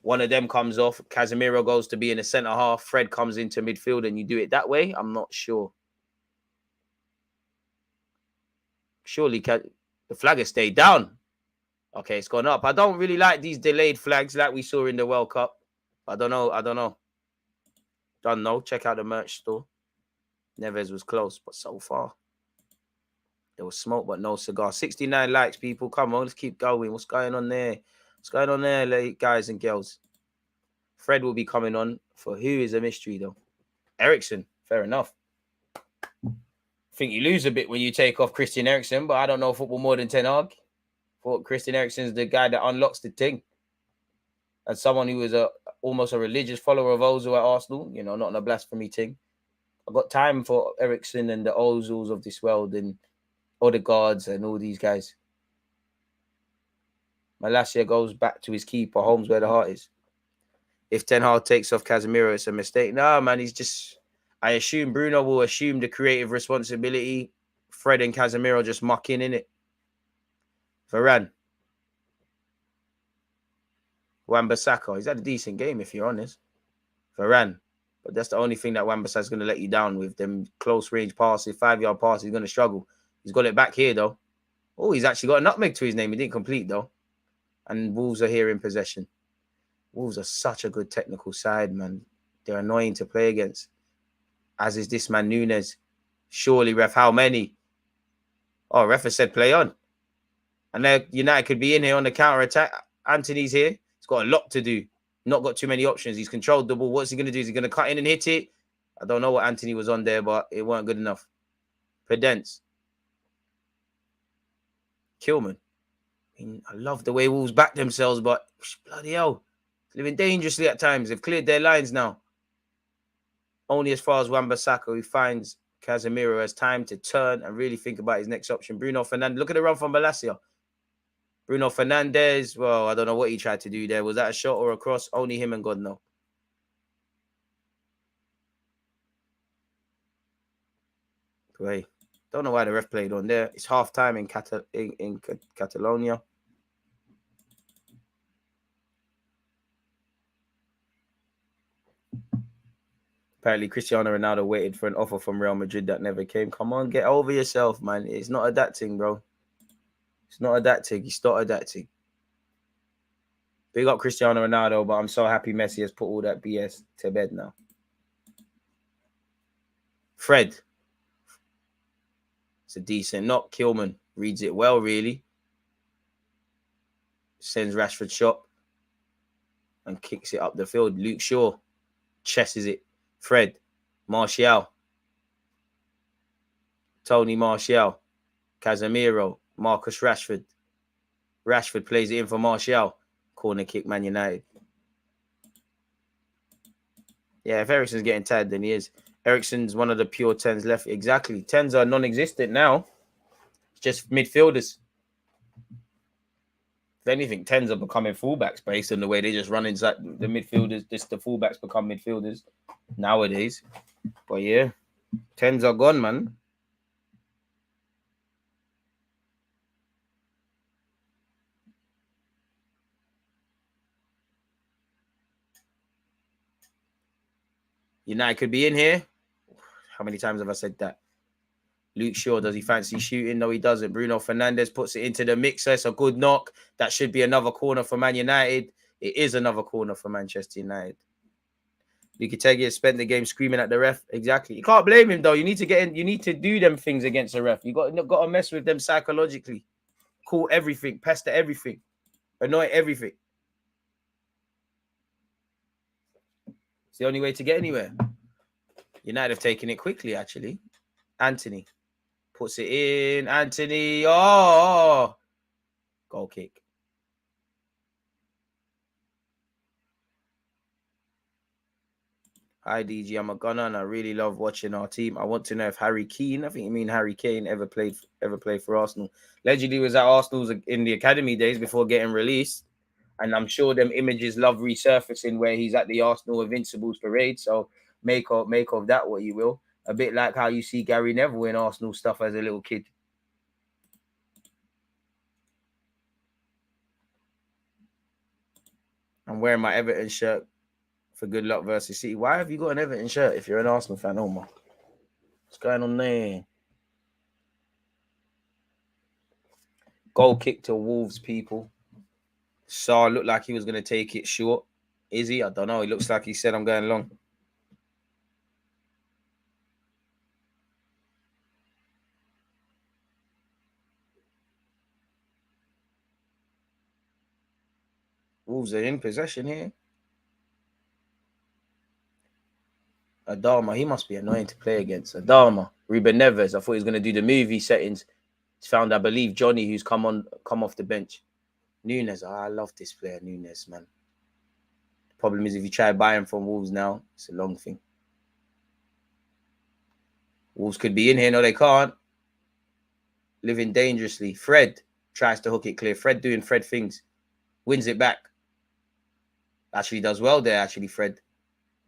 one of them comes off. Casemiro goes to be in the centre half. Fred comes into midfield and you do it that way? I'm not sure. Surely the flag has stayed down. Okay, it's gone up. I don't really like these delayed flags like we saw in the World Cup. I don't know. Don't know. Check out the merch store. Neves was close, but so far. There was smoke, but no cigar. 69 likes, people. Come on, let's keep going. What's going on there? What's going on there, guys and girls? Fred will be coming on. For who is a mystery, though? Eriksen. Fair enough. I think you lose a bit when you take off Christian Eriksen, but I don't know football more than Ten Hag. Thought Christian Eriksen's the guy that unlocks the thing. As someone who is almost a religious follower of Ozil at Arsenal, you know, not in a blasphemy thing. I've got time for Eriksen and the Ozils of this world and Odegaards and all these guys. Malacia goes back to his keeper, Holmes where the heart is. If Ten Hag takes off Casemiro, it's a mistake. No, man, he's just... I assume Bruno will assume the creative responsibility. Fred and Casemiro just mucking in it. Varane. Wan-Bissaka. He's had a decent game, if you're honest. Varane. But that's the only thing that Wan-Bissaka's going to let you down with. Them close-range passes, 5-yard passes, he's going to struggle. He's got it back here, though. Oh, he's actually got a nutmeg to his name. He didn't complete, though. And Wolves are here in possession. Wolves are such a good technical side, man. They're annoying to play against. As is this man, Núñez. Surely, ref, how many? Oh, ref has said play on. And then United could be in here on the counter attack. Anthony's here. He's got a lot to do. Not got too many options. He's controlled the ball. What's he going to do? Is he going to cut in and hit it? I don't know what Anthony was on there, but it weren't good enough. Pedence. Kilman. I love the way Wolves back themselves, but bloody hell. Living dangerously at times. They've cleared their lines now. Only as far as Wan-Bissaka, who finds Casemiro has time to turn and really think about his next option. Bruno Fernandes. Look at the run from Malacia. Bruno Fernandes. Well, I don't know what he tried to do there. Was that a shot or a cross? Only him and God know. Great. Don't know why the ref played on there. It's half time in Catalonia. Apparently, Cristiano Ronaldo waited for an offer from Real Madrid that never came. Come on, get over yourself, man. It's not a that thing, bro. It's not a that thing. It's not a that thing. Big up Cristiano Ronaldo, but I'm so happy Messi has put all that BS to bed now. Fred. It's a decent knock. Kilman reads it well, really. Sends Rashford shot and kicks it up the field. Luke Shaw chesses it. Fred. Martial. Tony Martial. Casemiro. Marcus Rashford. Rashford plays it in for Martial. Corner kick, Man United. Yeah, if Ericsson's getting tired, then he is. Ericsson's one of the pure 10s left. Exactly. 10s are non-existent now. It's just midfielders. If anything, 10s are becoming fullbacks based on the way they just run inside the midfielders. Just the fullbacks become midfielders nowadays. But yeah, 10s are gone, man. United could be in here. How many times have I said that? Luke Shaw, does he fancy shooting? No, he doesn't. Bruno Fernandes puts it into the mixer. It's a good knock. That should be another corner for Man United. It is another corner for Manchester United. Lopetegui has spent the game screaming at the ref. Exactly. You can't blame him, though. You need to get in. You need to do them things against the ref. You got to mess with them psychologically. Call everything. Pester everything. Annoy everything. It's the only way to get anywhere. United have taken it quickly, actually. Anthony puts it in. Anthony. Oh. Goal kick. Hi, DG. I'm a gunner and I really love watching our team. I want to know if Harry Keane, I think you mean Harry Kane, ever played for Arsenal. Allegedly was at Arsenal's in the academy days before getting released. And I'm sure them images love resurfacing where he's at the Arsenal Invincibles parade. So make of that what you will. A bit like how you see Gary Neville in Arsenal stuff as a little kid. I'm wearing my Everton shirt for good luck versus City. Why have you got an Everton shirt if you're an Arsenal fan, Omar? What's going on there? Goal kick to Wolves, people. Saar looked like he was going to take it short. Is he? I don't know. He looks like he said, I'm going long. Wolves are in possession here. Adama, he must be annoying to play against. Adama, Ruben Neves. I thought he was going to do the movie settings. He's found, I believe, Johnny, who's come off the bench. Nunes, I love this player, Nunes, man. The problem is if you try buying from Wolves now, it's a long thing. Wolves could be in here. No, they can't. Living dangerously. Fred tries to hook it clear. Fred doing Fred things. Wins it back. Actually does well there, actually, Fred.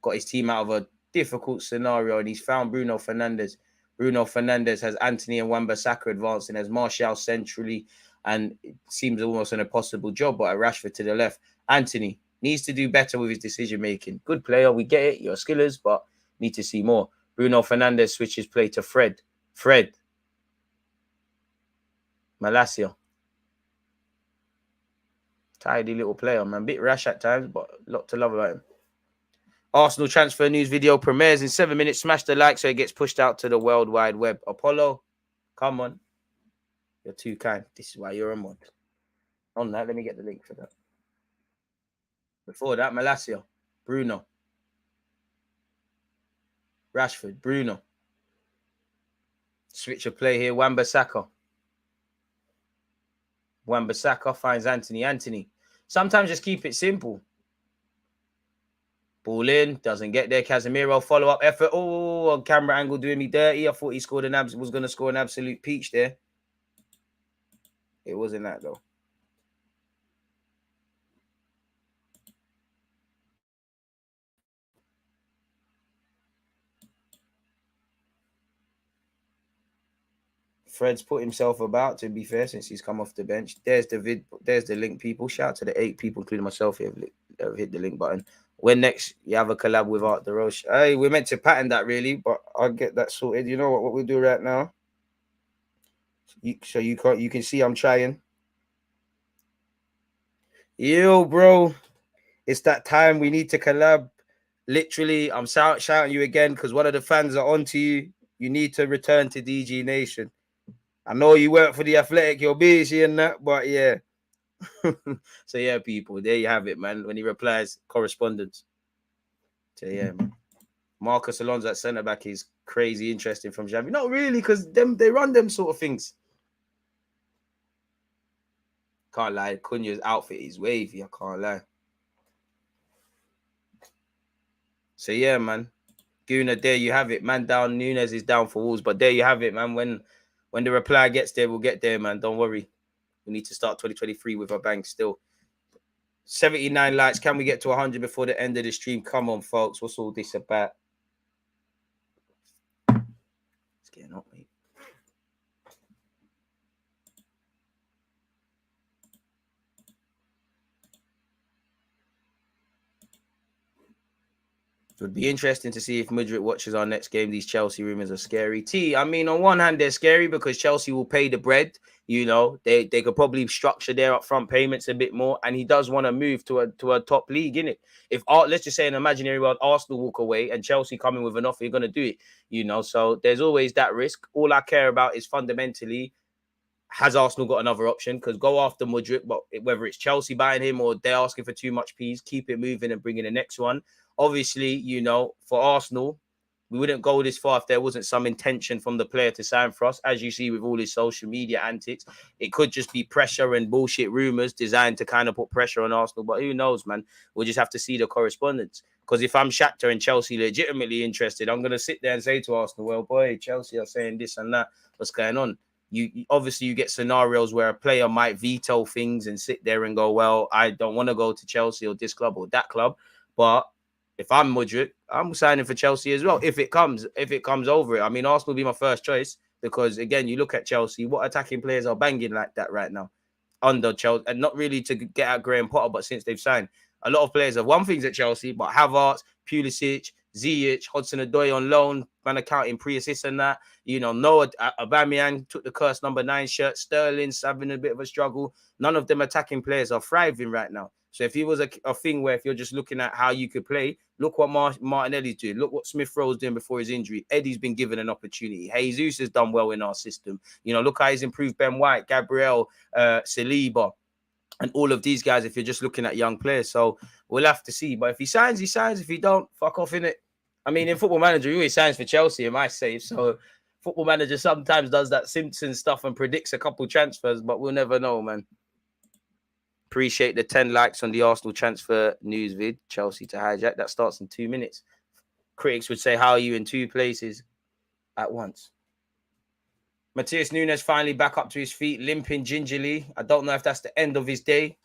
Got his team out of a difficult scenario and he's found Bruno Fernandes. Bruno Fernandes has Anthony and Wan-Bissaka advancing as Martial centrally and it seems almost an impossible job, but a Rashford to the left. Anthony needs to do better with his decision-making. Good player, we get it, you're skillers, but need to see more. Bruno Fernandes switches play to Fred. Fred. Malacia. Tidy little player, man. Bit rash at times, but a lot to love about him. Arsenal transfer news video premieres in 7 minutes. Smash the like so it gets pushed out to the World Wide Web. Apollo, come on. You're too kind. This is why you're a mod. On that, let me get the link for that. Before that, Malacia, Bruno, Rashford, Bruno. Switch of play here. Wan-Bissaka. Wan-Bissaka finds Anthony. Anthony. Sometimes just keep it simple. Ball in, doesn't get there. Casemiro, follow-up effort. Oh, camera angle doing me dirty. I thought he scored was going to score an absolute peach there. It wasn't that, though. Fred's put himself about, to be fair, since he's come off the bench. There's the link, people. Shout out to the 8 people, including myself, who have hit the link button. When next you have a collab with Art the Roche? Hey, we're meant to pattern that, really, but I'll get that sorted. You know what we'll do right now? You can see I'm trying. Yo, bro. It's that time. We need to collab. Literally, I'm shouting you again because one of the fans are onto you. You need to return to DG Nation. I know you work for the Athletic, you're busy and that, but yeah. So yeah, people, there you have it, man. When he replies, correspondence. So yeah, man. Marcus Alonso at centre back is crazy interesting from Xavi. Not really, because they run them sort of things. Can't lie, Cunha's outfit is wavy. I can't lie. So yeah, man. Gooner, there you have it. Man down, Nunes is down for Wolves, but there you have it, man. When the reply gets there, we'll get there, man. Don't worry. We need to start 2023 with a bang still. 79 likes. Can we get to 100 before the end of the stream? Come on, folks. What's all this about? It's getting up, mate. It would be interesting to see if Mudryk watches our next game. These Chelsea rumors are scary. I mean, on one hand, they're scary because Chelsea will pay the bread. You know, they could probably structure their upfront payments a bit more. And he does want to move to a top league, innit? If, let's just say in an imaginary world, Arsenal walk away and Chelsea come in with an offer, you're going to do it. You know, so there's always that risk. All I care about is fundamentally, has Arsenal got another option? Because go after Mudryk, but whether it's Chelsea buying him or they're asking for too much fees, keep it moving and bring in the next one. Obviously, you know, for Arsenal, we wouldn't go this far if there wasn't some intention from the player to sign for us. As you see with all his social media antics, it could just be pressure and bullshit rumors designed to kind of put pressure on Arsenal. But who knows, man? We'll just have to see the correspondence. Because if I'm Shakhtar and Chelsea legitimately interested, I'm going to sit there and say to Arsenal, well, boy, Chelsea are saying this and that. What's going on? You obviously you get scenarios where a player might veto things and sit there and go, well, I don't want to go to Chelsea or this club or that club. But if I'm Mudryk, I'm signing for Chelsea as well. If it comes over it. I mean, Arsenal will be my first choice because, again, you look at Chelsea, what attacking players are banging like that right now under Chelsea? And not really to get out Graham Potter, but since they've signed. A lot of players have won things at Chelsea, but Havertz, Pulisic, Ziyech, Hudson-Odoi on loan, man accounting pre-assists and that. You know, Noah Aubameyang took the cursed number 9 shirt. Sterling's having a bit of a struggle. None of them attacking players are thriving right now. So if it was a thing where if you're just looking at how you could play, look what Martinelli's doing. Look what Smith Rowe's doing before his injury. Eddie's been given an opportunity. Jesus has done well in our system. You know, look how he's improved Ben White, Gabriel, Saliba, and all of these guys if you're just looking at young players. So we'll have to see. But if he signs, he signs. If he don't, fuck off, innit? I mean, in Football Manager, he always signs for Chelsea, in my save. So Football Manager sometimes does that Simpsons stuff and predicts a couple transfers, but we'll never know, man. Appreciate the 10 likes on the Arsenal transfer news vid. Chelsea to hijack. That starts in 2 minutes. Critics would say, how are you in 2 places at once? Matheus Nunes finally back up to his feet, limping gingerly. I don't know if that's the end of his day.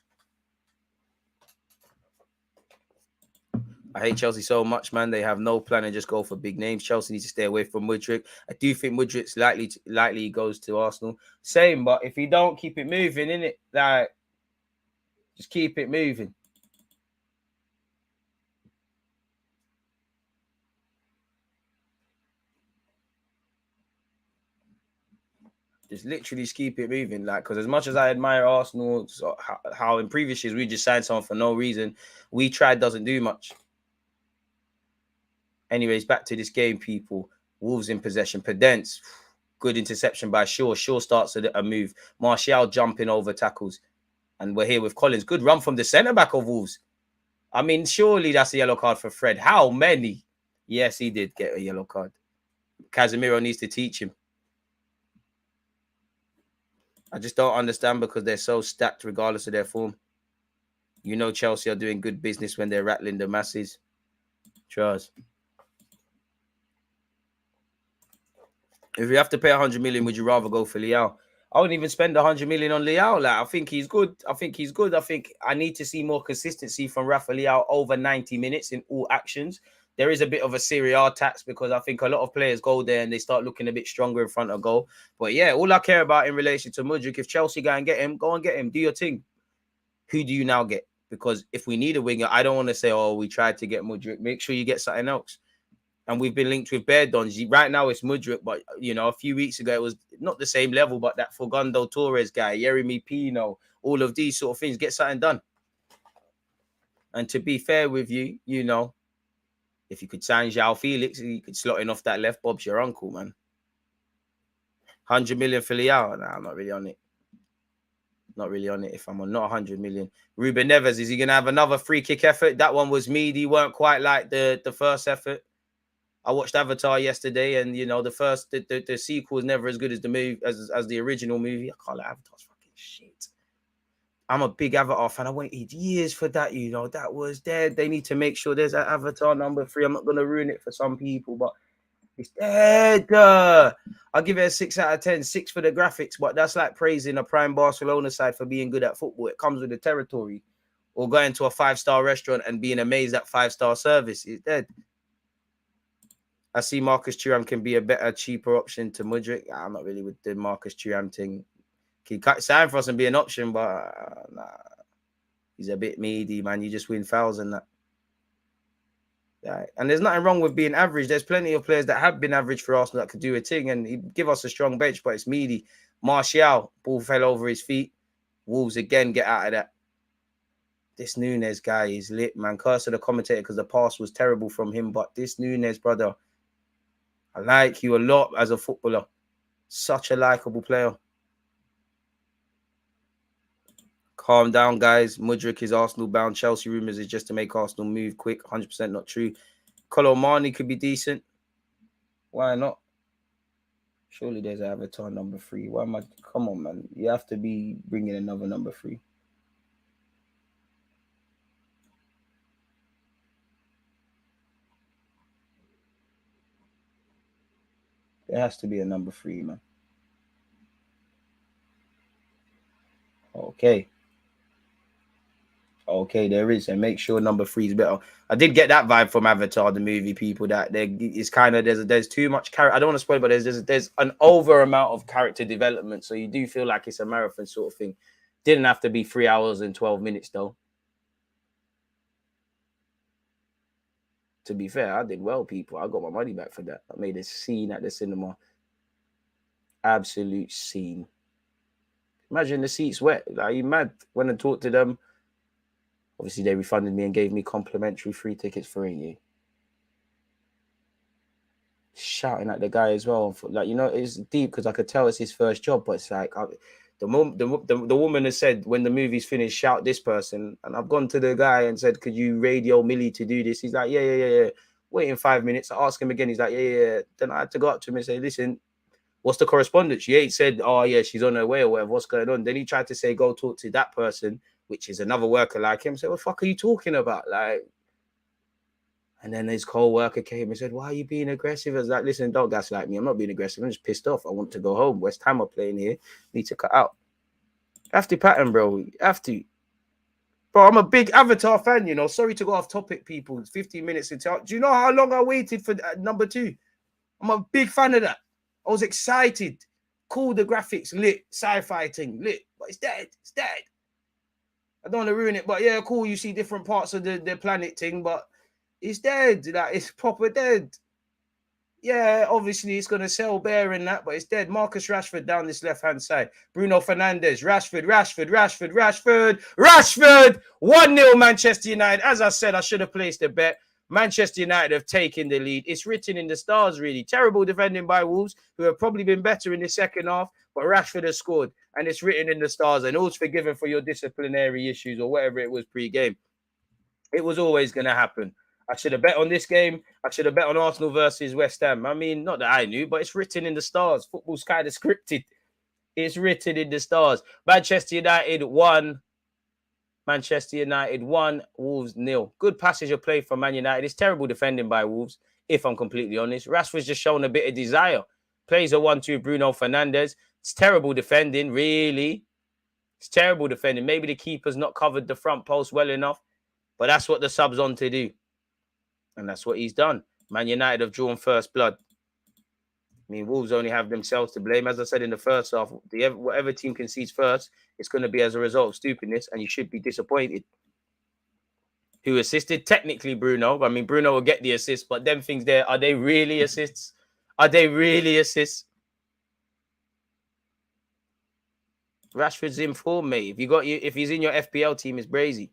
I hate Chelsea so much, man. They have no plan and just go for big names. Chelsea needs to stay away from Mudryk. I do think Mudryk's likely goes to Arsenal. Same, but if you don't keep it moving, innit? Like, just keep it moving. Just literally just keep it moving. Like, because as much as I admire Arsenal, so how in previous years we just signed someone for no reason, we tried doesn't do much. Anyways, back to this game, people. Wolves in possession. Pedence. Good interception by Shaw. Shaw starts a move. Martial jumping over tackles. And we're here with Collins. Good run from the centre-back of Wolves. I mean, surely that's a yellow card for Fred. How many? Yes, he did get a yellow card. Casemiro needs to teach him. I just don't understand because they're so stacked regardless of their form. You know Chelsea are doing good business when they're rattling the masses. Trust. If you have to pay 100 million, would you rather go for Leao? I wouldn't even spend 100 million on Leao. Like, I think he's good. I think I need to see more consistency from Rafa Leao over 90 minutes in all actions. There is a bit of a Serie A tax because I think a lot of players go there and they start looking a bit stronger in front of goal. But yeah, all I care about in relation to Mudryk, if Chelsea go and get him, go and get him. Do your thing. Who do you now get? Because if we need a winger, I don't want to say, oh, we tried to get Mudryk. Make sure you get something else. And we've been linked with Bear Dons. Right now it's Mudryk, but, you know, a few weeks ago it was not the same level, but that Fogondo Torres guy, Yeremy Pino, all of these sort of things, get something done. And to be fair with you, you know, if you could sign João Felix, you could slot in off that left. Bob's your uncle, man. 100 million for Leao? Nah, I'm not really on it. Not really on it if I'm on not 100 million. Ruben Neves, is he going to have another free kick effort? That one was meaty, weren't quite like the first effort. I watched Avatar yesterday, and you know the sequel is never as good as the movie as the original movie. I can't let Avatar's fucking shit. I'm a big Avatar fan. I waited years for that. You know that was dead. They need to make sure there's an Avatar number 3. I'm not gonna ruin it for some people, but it's dead. I'll give it a 6 out of 10. 6 for the graphics, but that's like praising a prime Barcelona side for being good at football. It comes with the territory, or going to a 5-star restaurant and being amazed at 5-star service. It's dead. I see Marcus Thuram can be a better, cheaper option to Mudryk. I'm not really with the Marcus Thuram thing. He can't sign for us and be an option, but nah. He's a bit meaty, man. You just win fouls and that. Right. And there's nothing wrong with being average. There's plenty of players that have been average for Arsenal that could do a thing, and he'd give us a strong bench, but it's meaty. Martial, ball fell over his feet. Wolves again get out of that. This Nunes guy is lit, man. Curse to the commentator because the pass was terrible from him, but this Nunes, brother, I like you a lot as a footballer. Such a likable player. Calm down, guys. Mudryk is Arsenal bound. Chelsea rumours is just to make Arsenal move quick. 100% not true. Colomani could be decent. Why not? Surely there's an Avatar number 3. Why am I? Come on, man. You have to be bringing another number 3. There has to be a number 3, man. Okay. Okay, there is. And make sure number 3 is better. I did get that vibe from Avatar, the movie, people, that there is kind of, there's too much character. I don't want to spoil, but there's an over amount of character development. So you do feel like it's a marathon sort of thing. Didn't have to be 3 hours and 12 minutes, though. To be fair, I did well, people. I got my money back for that. I made a scene at the cinema. Absolute scene. Imagine the seats wet. Like, you mad? When I talked to them, obviously they refunded me and gave me complimentary free tickets for you. Shouting at the guy as well. Like, you know, it's deep because I could tell it's his first job, but it's like the woman has said when the movie's finished, shout this person. And I've gone to the guy and said, could you radio Millie to do this? He's like, yeah. Waiting 5 minutes. I ask him again. He's like, yeah. Then I had to go up to him and say, listen, what's the correspondence? She ain't said, oh, yeah, she's on her way or whatever. What's going on? Then he tried to say, go talk to that person, which is another worker like him. So what the fuck are you talking about? Like, and then his co-worker came and said, why are you being aggressive? I was like, listen, don't gaslight me. I'm not being aggressive. I'm just pissed off. I want to go home. West Ham are playing here. Need to cut out. Have to pattern, bro. Have to. Bro, I'm a big Avatar fan, you know. Sorry to go off topic, people. 15 minutes into. Do you know how long I waited for number 2? I'm a big fan of that. I was excited. Cool, the graphics, lit. Sci-fi thing, lit. But it's dead. It's dead. I don't want to ruin it, but yeah, cool. You see different parts of the planet thing, but it's dead. Like, it's proper dead. Yeah, obviously it's going to sell bare in that, but it's dead. Marcus Rashford down this left-hand side. Bruno Fernandes. Rashford. 1-0 Manchester United. As I said, I should have placed a bet. Manchester United have taken the lead. It's written in the stars, really. Terrible defending by Wolves, who have probably been better in the second half, but Rashford has scored, and it's written in the stars, and all's forgiven for your disciplinary issues or whatever it was pre-game. It was always going to happen. I should have bet on this game. I should have bet on Arsenal versus West Ham. I mean, not that I knew, but it's written in the stars. Football's kind of scripted. It's written in the stars. Manchester United 1. Manchester United 1, Wolves 0. Good passage of play from Man United. It's terrible defending by Wolves, if I'm completely honest. Rashford's just shown a bit of desire. Plays a 1-2 Bruno Fernandes. It's terrible defending, really. It's terrible defending. Maybe the keeper's not covered the front post well enough, but that's what the sub's on to do. And that's what he's done. Man United have drawn first blood. I mean, Wolves only have themselves to blame. As I said in the first half, whatever team concedes first, it's going to be as a result of stupidness, and you should be disappointed. Who assisted? Technically, Bruno. I mean, Bruno will get the assist, but them things there, are they really assists? Are they really assists? Rashford's in form, mate. If he's in your FPL team, it's brazy.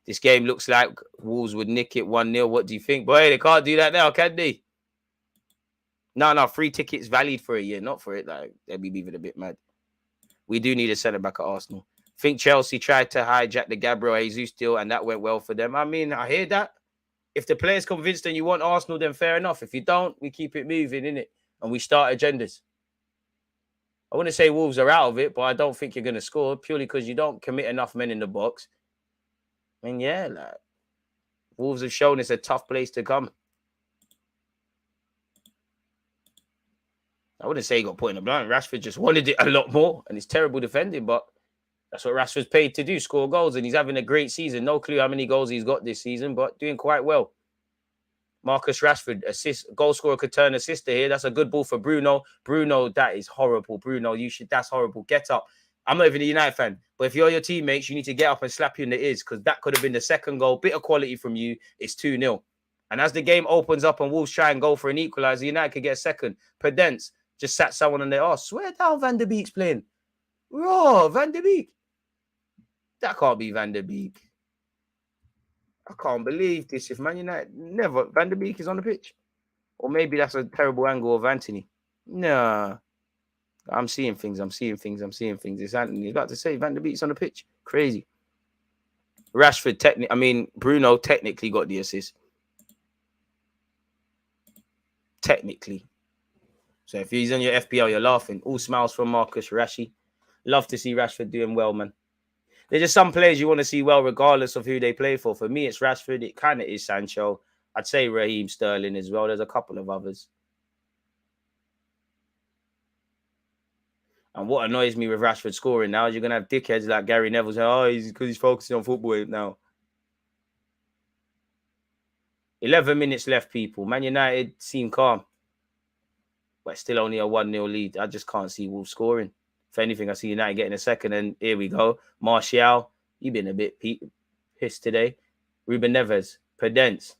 This game looks like Wolves would nick it 1-0. What do you think? Boy, they can't do that now, can they? No, free tickets valid for a year, not for it. Like, they'll be leaving a bit mad. We do need a centre-back at Arsenal. Think Chelsea tried to hijack the Gabriel Jesus deal, and that went well for them. I mean, I hear that. If the player's convinced and you want Arsenal, then fair enough. If you don't, we keep it moving, innit? And we start agendas. I wouldn't say Wolves are out of it, but I don't think you're going to score purely because you don't commit enough men in the box. I mean, yeah, like, Wolves have shown it's a tough place to come. I wouldn't say he got put in the blind. Rashford just wanted it a lot more, and it's terrible defending, but that's what Rashford's paid to do, score goals, and he's having a great season. No clue how many goals he's got this season, but doing quite well. Marcus Rashford, assist, goal scorer could turn assister here. That's a good ball for Bruno. Bruno, that is horrible. Bruno, that's horrible. Get up. I'm not even a United fan, but if you're your teammates, you need to get up and slap you in the ears, because that could have been the second goal. Bit of quality from you. It's 2-0. And as the game opens up and Wolves try and go for an equaliser, United could get a second. Prudence just sat someone on their arse. Swear down, Van der Beek's playing. Raw, Van der Beek. That can't be Van der Beek. I can't believe this. If Man United never, Van der Beek is on the pitch. Or maybe that's a terrible angle of Anthony. Nah. I'm seeing things. It's Anthony. He's about to say Van der Beek's on the pitch. Crazy. Rashford, Bruno technically got the assist. Technically. So if he's on your FPL, you're laughing. All smiles from Marcus Rashi. Love to see Rashford doing well, man. There's just some players you want to see well, regardless of who they play for. For me, it's Rashford. It kind of is Sancho. I'd say Raheem Sterling as well. There's a couple of others. And what annoys me with Rashford scoring now is you're going to have dickheads like Gary Neville saying, oh, he's focusing on football now. 11 minutes left, people. Man United seem calm. But still only a 1-0 lead. I just can't see Wolves scoring. If anything, I see United getting a second, and here we go. Martial, you've been a bit pissed today. Ruben Neves, Prudence.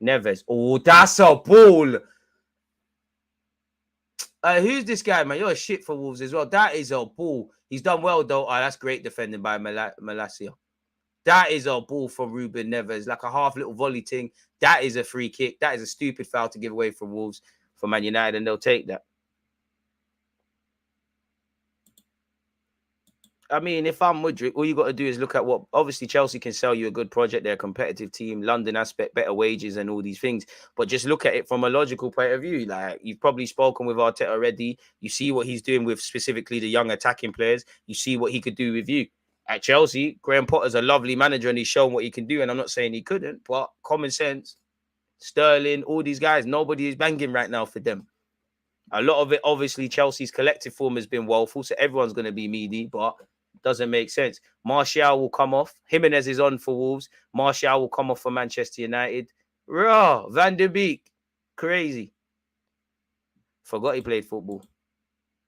Neves. Oh, that's a ball. Who's this guy, man? You're a shit for Wolves as well. That is a ball. He's done well, though. Oh, that's great defending by Malacia. That is a ball from Ruben Neves. Like a half little volley thing. That is a free kick. That is a stupid foul to give away from Wolves for Man United, and they'll take that. I mean, if I'm Mudryk, all you got to do is look at what... Obviously, Chelsea can sell you a good project. They're a competitive team. London aspect, better wages and all these things. But just look at it from a logical point of view. Like, you've probably spoken with Arteta already. You see what he's doing with specifically the young attacking players. You see what he could do with you. At Chelsea, Graham Potter's a lovely manager and he's shown what he can do. And I'm not saying he couldn't, but common sense, Sterling, all these guys, nobody is banging right now for them. A lot of it, obviously, Chelsea's collective form has been woeful, so everyone's going to be meaty, but... doesn't make sense. Martial will come off. Jimenez is on for Wolves. Martial will come off for Manchester United. Raw. Van der Beek. Crazy. Forgot he played football.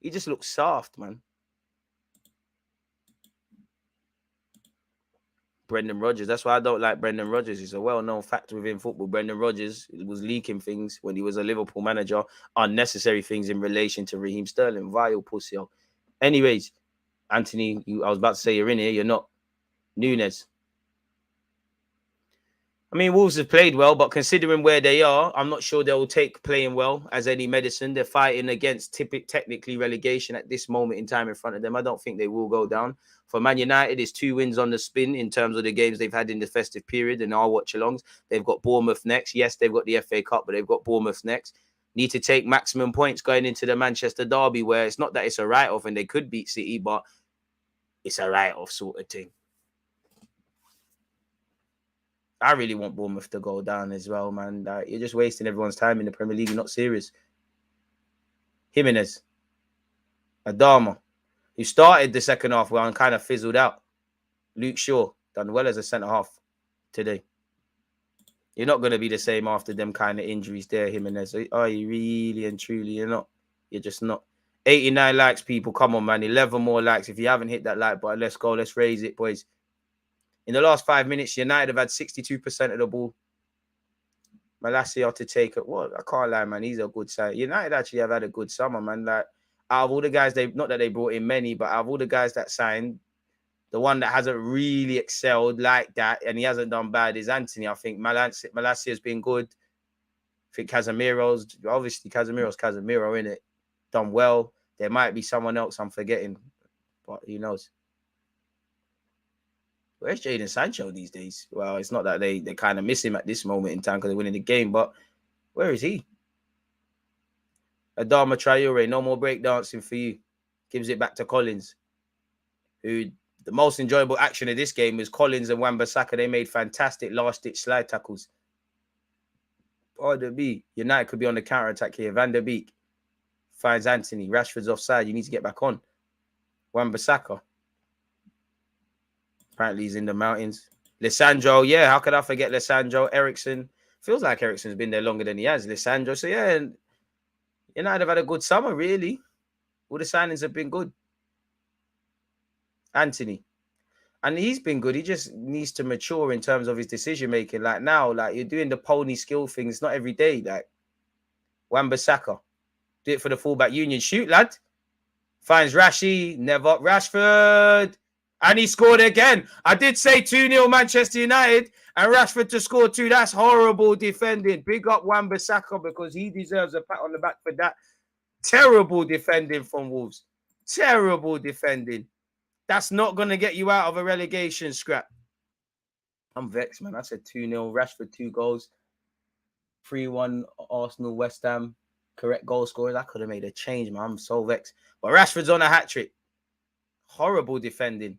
He just looks soft, man. Brendan Rodgers. That's why I don't like Brendan Rodgers. It's a well-known fact within football. Brendan Rodgers was leaking things when he was a Liverpool manager. Unnecessary things in relation to Raheem Sterling. Vile pussy. Anyways, Anthony, I was about to say you're in here. You're not. Nunes. I mean, Wolves have played well, but considering where they are, I'm not sure they'll take playing well as any medicine. They're fighting against technically relegation at this moment in time in front of them. I don't think they will go down. For Man United, it's 2 wins on the spin in terms of the games they've had in the festive period and our watch-alongs. They've got Bournemouth next. Yes, they've got the FA Cup, but they've got Bournemouth next. Need to take maximum points going into the Manchester derby, where it's not that it's a write-off and they could beat City, but it's a write-off sort of thing. I really want Bournemouth to go down as well, man. Like, you're just wasting everyone's time in the Premier League. You're not serious. Jimenez, Adama, who started the second half well and kind of fizzled out. Luke Shaw, done well as a centre-half today. You're not going to be the same after them kind of injuries there, Jimenez. Are you really and truly? You're not. You're just not. 89 likes, people. Come on, man. 11 more likes. If you haven't hit that like button, let's go. Let's raise it, boys. In the last 5 minutes, United have had 62% of the ball. Malacia to take it. What? I can't lie, man. He's a good side. United actually have had a good summer, man. Like, out of all the guys, not that they brought in many, but out of all the guys that signed, the one that hasn't really excelled like that, and he hasn't done bad, is Anthony. I think Malacia has been good. I think Casemiro's Casemiro, innit? Done well. There might be someone else I'm forgetting, but who knows? Where's Jadon Sancho these days? Well, it's not that they kind of miss him at this moment in time because they're winning the game, but where is he? Adama Traore, no more breakdancing for you. Gives it back to Collins, who the most enjoyable action of this game was Collins and Wan-Bissaka. They made fantastic last-ditch slide tackles. Pardon me. United could be on the counter-attack here. Van der Beek finds Anthony. Rashford's offside. You need to get back on. Wan-Bissaka. Apparently he's in the mountains. Lissandro, yeah, how could I forget Lissandro? Ericsson. Feels like Ericsson's been there longer than he has. Lissandro. So, yeah, United have had a good summer, really. All the signings have been good. Anthony. And he's been good. He just needs to mature in terms of his decision-making. Like now, like you're doing the pony skill thing. It's not every day. Like Wan-Bissaka. Do it for the fullback union. Shoot, lad. Finds Rashi. Never. Rashford. And he scored again. I did say 2-0 Manchester United and Rashford to score 2. That's horrible defending. Big up Wan-Bissaka because he deserves a pat on the back for that. Terrible defending from Wolves. Terrible defending. That's not going to get you out of a relegation scrap. I'm vexed, man. I said 2-0. Rashford, 2 goals. 3-1 Arsenal, West Ham. Correct goal scorers. I could have made a change, man. I'm so vexed. But Rashford's on a hat-trick. Horrible defending.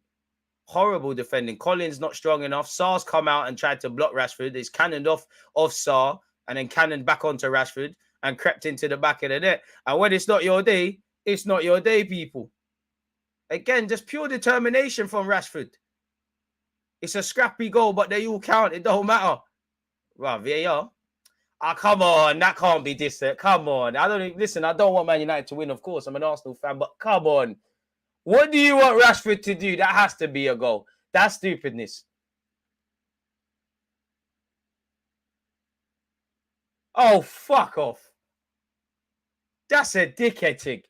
Horrible defending. Collins not strong enough. Sarr's come out and tried to block Rashford. He's cannoned off Sarr and then cannoned back onto Rashford and crept into the back of the net. And when it's not your day, it's not your day, people. Again, just pure determination from Rashford. It's a scrappy goal, but they all count. It don't matter. Well, VAR. Come on. That can't be this. Come on. I don't want Man United to win, of course. I'm an Arsenal fan, but come on. What do you want Rashford to do? That has to be a goal. That's stupidness. Oh, fuck off. That's a dickhead thing.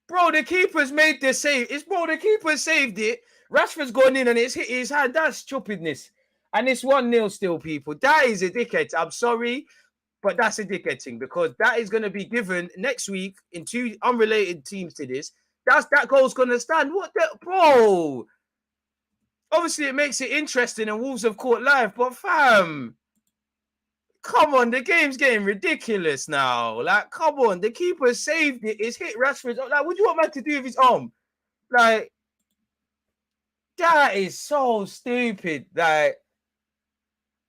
Bro, the keeper's made the save. The keeper saved it. Rashford's gone in and it's hit his hand. That's stupidness. And it's 1-0 still, people. That is a dickhead. I'm sorry, but that's a dickhead thing because that is going to be given next week in 2 unrelated teams to this. That goal's going to stand. What the... Bro! Obviously, it makes it interesting and Wolves have caught live, but fam... Come on, the game's getting ridiculous now. Like, come on, the keeper saved it. It's hit Rashford. Like, what do you want man to do with his arm? Like, that is so stupid. Like,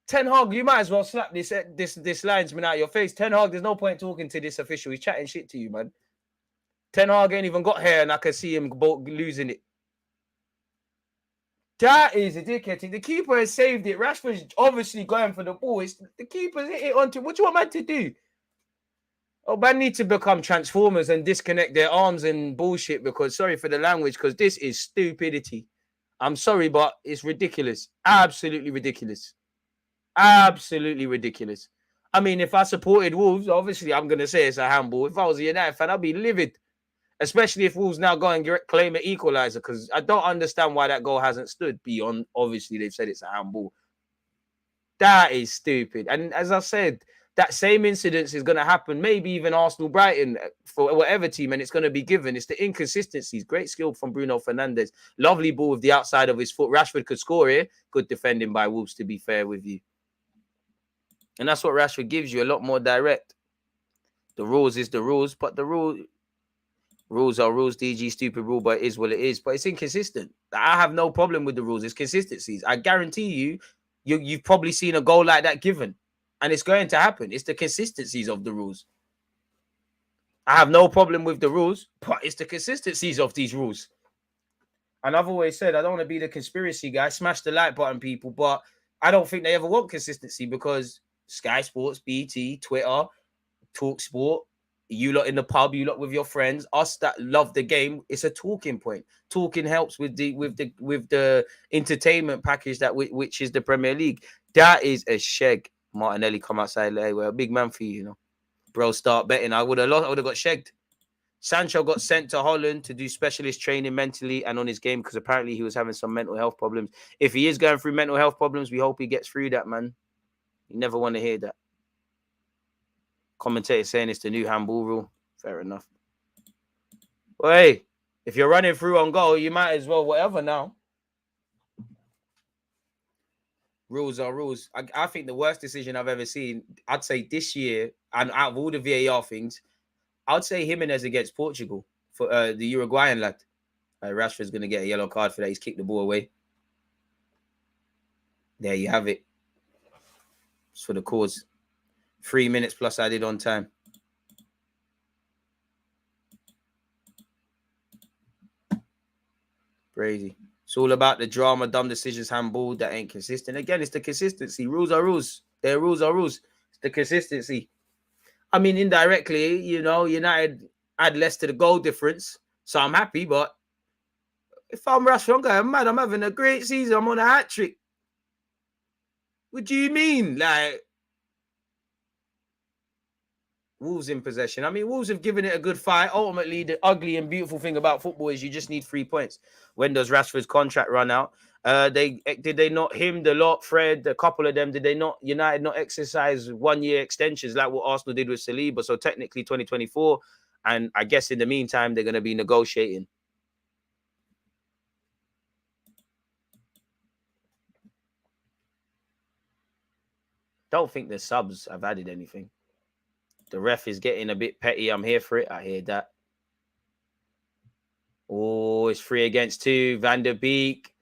Ten Hag, you might as well slap this linesman out of your face. Ten Hag, there's no point talking to this official. He's chatting shit to you, man. Ten Hag ain't even got hair and I can see him losing it. That is a dickhead. The keeper has saved it. Rashford's obviously going for the ball. The keeper's hit it onto... What do you want man to do? Oh, man need to become Transformers and disconnect their arms and bullshit because, sorry for the language, because this is stupidity. I'm sorry, but it's ridiculous. Absolutely ridiculous. Absolutely ridiculous. I mean, if I supported Wolves, obviously I'm going to say it's a handball. If I was a United fan, I'd be livid. Especially if Wolves now go and claim an equaliser, because I don't understand why that goal hasn't stood beyond, obviously, they've said it's a handball. That is stupid. And as I said, that same incident is going to happen, maybe even Arsenal Brighton for whatever team, and it's going to be given. It's the inconsistencies. Great skill from Bruno Fernandes. Lovely ball with the outside of his foot. Rashford could score here. Good defending by Wolves, to be fair with you. And that's what Rashford gives you, a lot more direct. The rules is the rules, but the rules are rules. DG, stupid rule, but it is what it is. But it's inconsistent. I have no problem with the rules. It's consistencies. I guarantee you've probably seen a goal like that given. And it's going to happen. It's the consistencies of the rules. I have no problem with the rules, but it's the consistencies of these rules. And I've always said, I don't want to be the conspiracy guy. Smash the like button, people. But I don't think they ever want consistency because Sky Sports, BT, Twitter, Talk Sport, you lot in the pub, you lot with your friends, us that love the game, it's a talking point. Talking helps with the entertainment package which is the Premier League. That is a sheg. Martinelli come outside, like, well, a big man for you, you know. Bro, start betting. I would have got shagged. Sancho got sent to Holland to do specialist training mentally and on his game because apparently he was having some mental health problems. If he is going through mental health problems, we hope he gets through that, man. You never want to hear that. Commentator saying it's the new handball rule. Fair enough. Well, hey, if you're running through on goal, you might as well whatever now. Rules are rules. I think the worst decision I've ever seen, I'd say this year, and out of all the VAR things, I'd say Jimenez against Portugal for the Uruguayan lad. Rashford's going to get a yellow card for that. He's kicked the ball away. There you have it. It's for the cause. 3 minutes plus added on time. Crazy. It's all about the drama, dumb decisions, handball that ain't consistent. Again, it's the consistency. Rules are rules. Their rules are rules. It's the consistency. I mean, indirectly, you know, United add less to the goal difference. So I'm happy, but if I'm Rashford, I'm going mad. I'm having a great season. I'm on a hat-trick. What do you mean? Like, Wolves in possession. I mean, Wolves have given it a good fight. Ultimately, the ugly and beautiful thing about football is you just need 3 points. When does Rashford's contract run out? Did they not, him, the lot, Fred, a couple of them, did they not, United not exercise 1 year extensions like what Arsenal did with Saliba? So technically 2024. And I guess in the meantime, they're going to be negotiating. Don't think the subs have added anything. The ref is getting a bit petty. I'm here for it. I hear that. Oh, it's 3 against 2. Van der Beek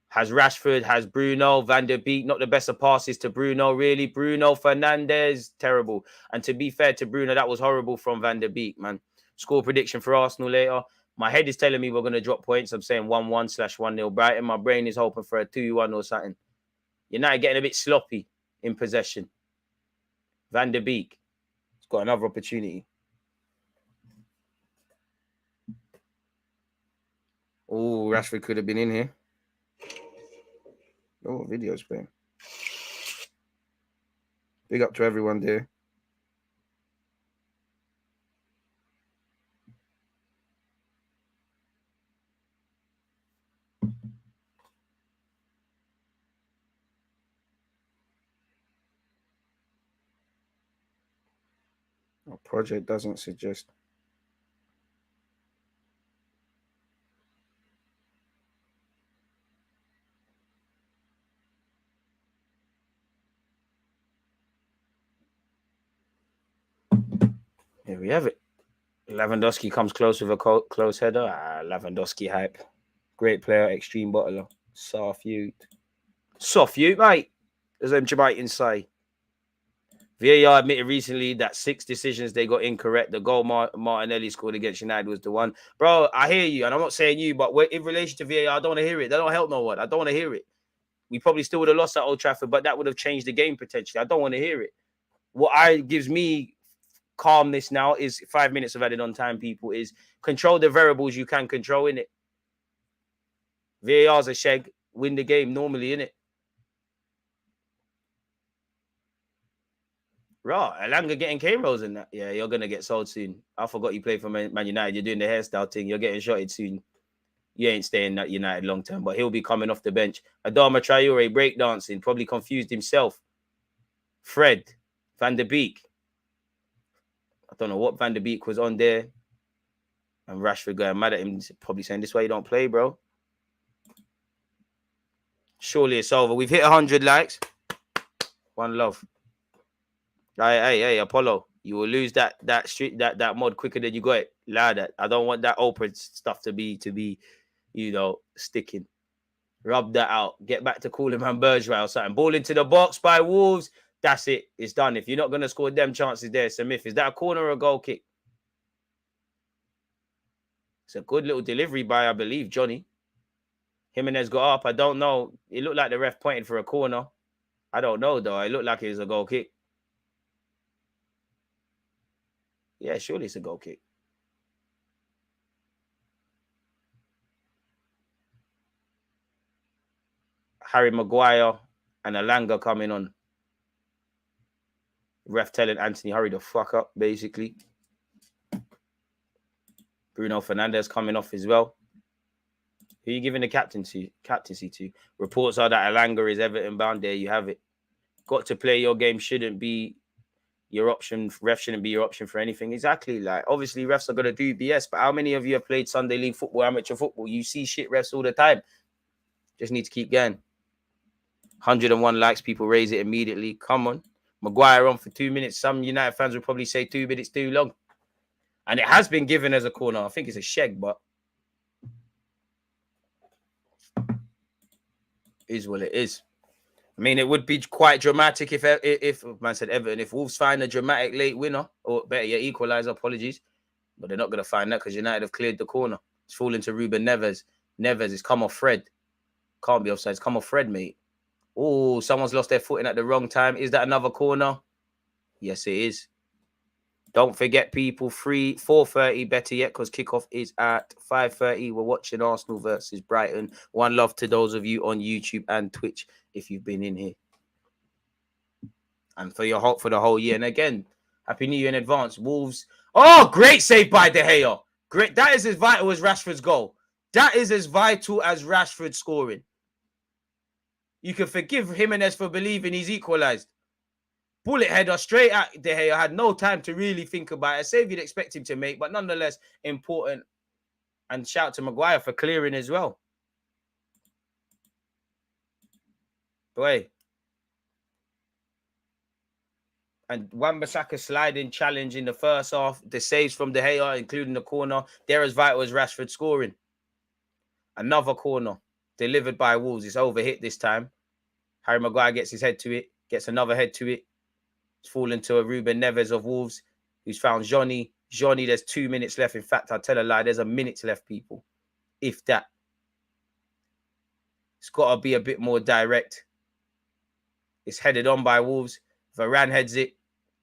has Rashford, has Bruno. Van der Beek, not the best of passes to Bruno, really. Bruno Fernandes, terrible. And to be fair to Bruno, that was horrible from Van der Beek, man. Score prediction for Arsenal later. My head is telling me we're going to drop points. I'm saying 1-1/1-0 Brighton. My brain is hoping for a 2-1 or something. United getting a bit sloppy in possession. Van der Beek. Got another opportunity. Oh, Rashford could have been in here. Oh, video's playing. Big up to everyone there. Our project doesn't suggest. Here we have it. Lewandowski comes close with a close header. Lewandowski hype. Great player, extreme bottler. Soft youth. Soft youth, mate. As them Jamaicans say. VAR admitted recently that 6 decisions they got incorrect. The goal Martinelli scored against United was the one. Bro, I hear you, and I'm not saying you, but in relation to VAR, I don't want to hear it. They don't help no one. I don't want to hear it. We probably still would have lost at Old Trafford, but that would have changed the game potentially. I don't want to hear it. What gives me calmness now is 5 minutes of added on time, people, is control the variables you can control, innit? VAR's a sheg. Win the game normally, innit? Right, Alanga getting cane rolls in that. Yeah, you're going to get sold soon. I forgot you played for Man United. You're doing the hairstyle thing. You're getting shotted soon. You ain't staying at United long term, but he'll be coming off the bench. Adama Traore breakdancing, probably confused himself. Fred, Van der Beek. I don't know what Van der Beek was on there. And Rashford going mad at him, probably saying, this is why you don't play, bro. Surely it's over. We've hit 100 likes. One love. Hey, Apollo. You will lose that mod quicker than you got it. Lad, I don't want that open stuff to be, sticking. Rub that out. Get back to calling man Bergerac or something. Ball into the box by Wolves. That's it. It's done. If you're not going to score them chances there, it's a myth. Is that a corner or a goal kick? It's a good little delivery by, I believe, Johnny. Jimenez got up. I don't know. It looked like the ref pointed for a corner. I don't know, though. It looked like it was a goal kick. Yeah, surely it's a goal kick. Harry Maguire and Alanga coming on. Ref telling Anthony, hurry the fuck up, basically. Bruno Fernandes coming off as well. Who are you giving the captaincy to? Reports are that Alanga is Everton bound. There you have it. Got to play your game shouldn't be your option. Ref shouldn't be your option for anything. Exactly. Like, obviously, refs are going to do BS, but how many of you have played Sunday League football, amateur football? You see shit refs all the time. Just need to keep going. 101 likes. People raise it immediately. Come on. Maguire on for 2 minutes. Some United fans will probably say 2 minutes too long. And it has been given as a corner. I think it's a sheg, but is what it is. I mean, it would be quite dramatic if man said Everton, if Wolves find a dramatic late winner, or better yet, equaliser, apologies. But they're not going to find that because United have cleared the corner. It's fallen to Ruben Neves. Neves is come off Fred. Can't be offside. It's come off Fred, mate. Oh, someone's lost their footing at the wrong time. Is that another corner? Yes, it is. Don't forget, people, 4:30, better yet, because kickoff is at 5:30. We're watching Arsenal versus Brighton. One love to those of you on YouTube and Twitch if you've been in here. And for your hope for the whole year. And again, Happy New Year in advance. Wolves. Oh, great save by De Gea. Great. That is as vital as Rashford's goal. That is as vital as Rashford scoring. You can forgive Jimenez for believing he's equalised. Bullet header straight at De Gea. Had no time to really think about it. A save you'd expect him to make, but nonetheless important. And shout out to Maguire for clearing as well. Boy. And Wan-Bissaka sliding challenge in the first half. The saves from De Gea, including the corner, they're as vital as Rashford scoring. Another corner delivered by Wolves. It's overhit this time. Harry Maguire gets his head to it. Gets another head to it. It's fallen to a Ruben Neves of Wolves, who's found Johnny. Johnny, there's 2 minutes left. In fact, I'll tell a lie. There's a minute left, people. If that. It's got to be a bit more direct. It's headed on by Wolves. Varane heads it.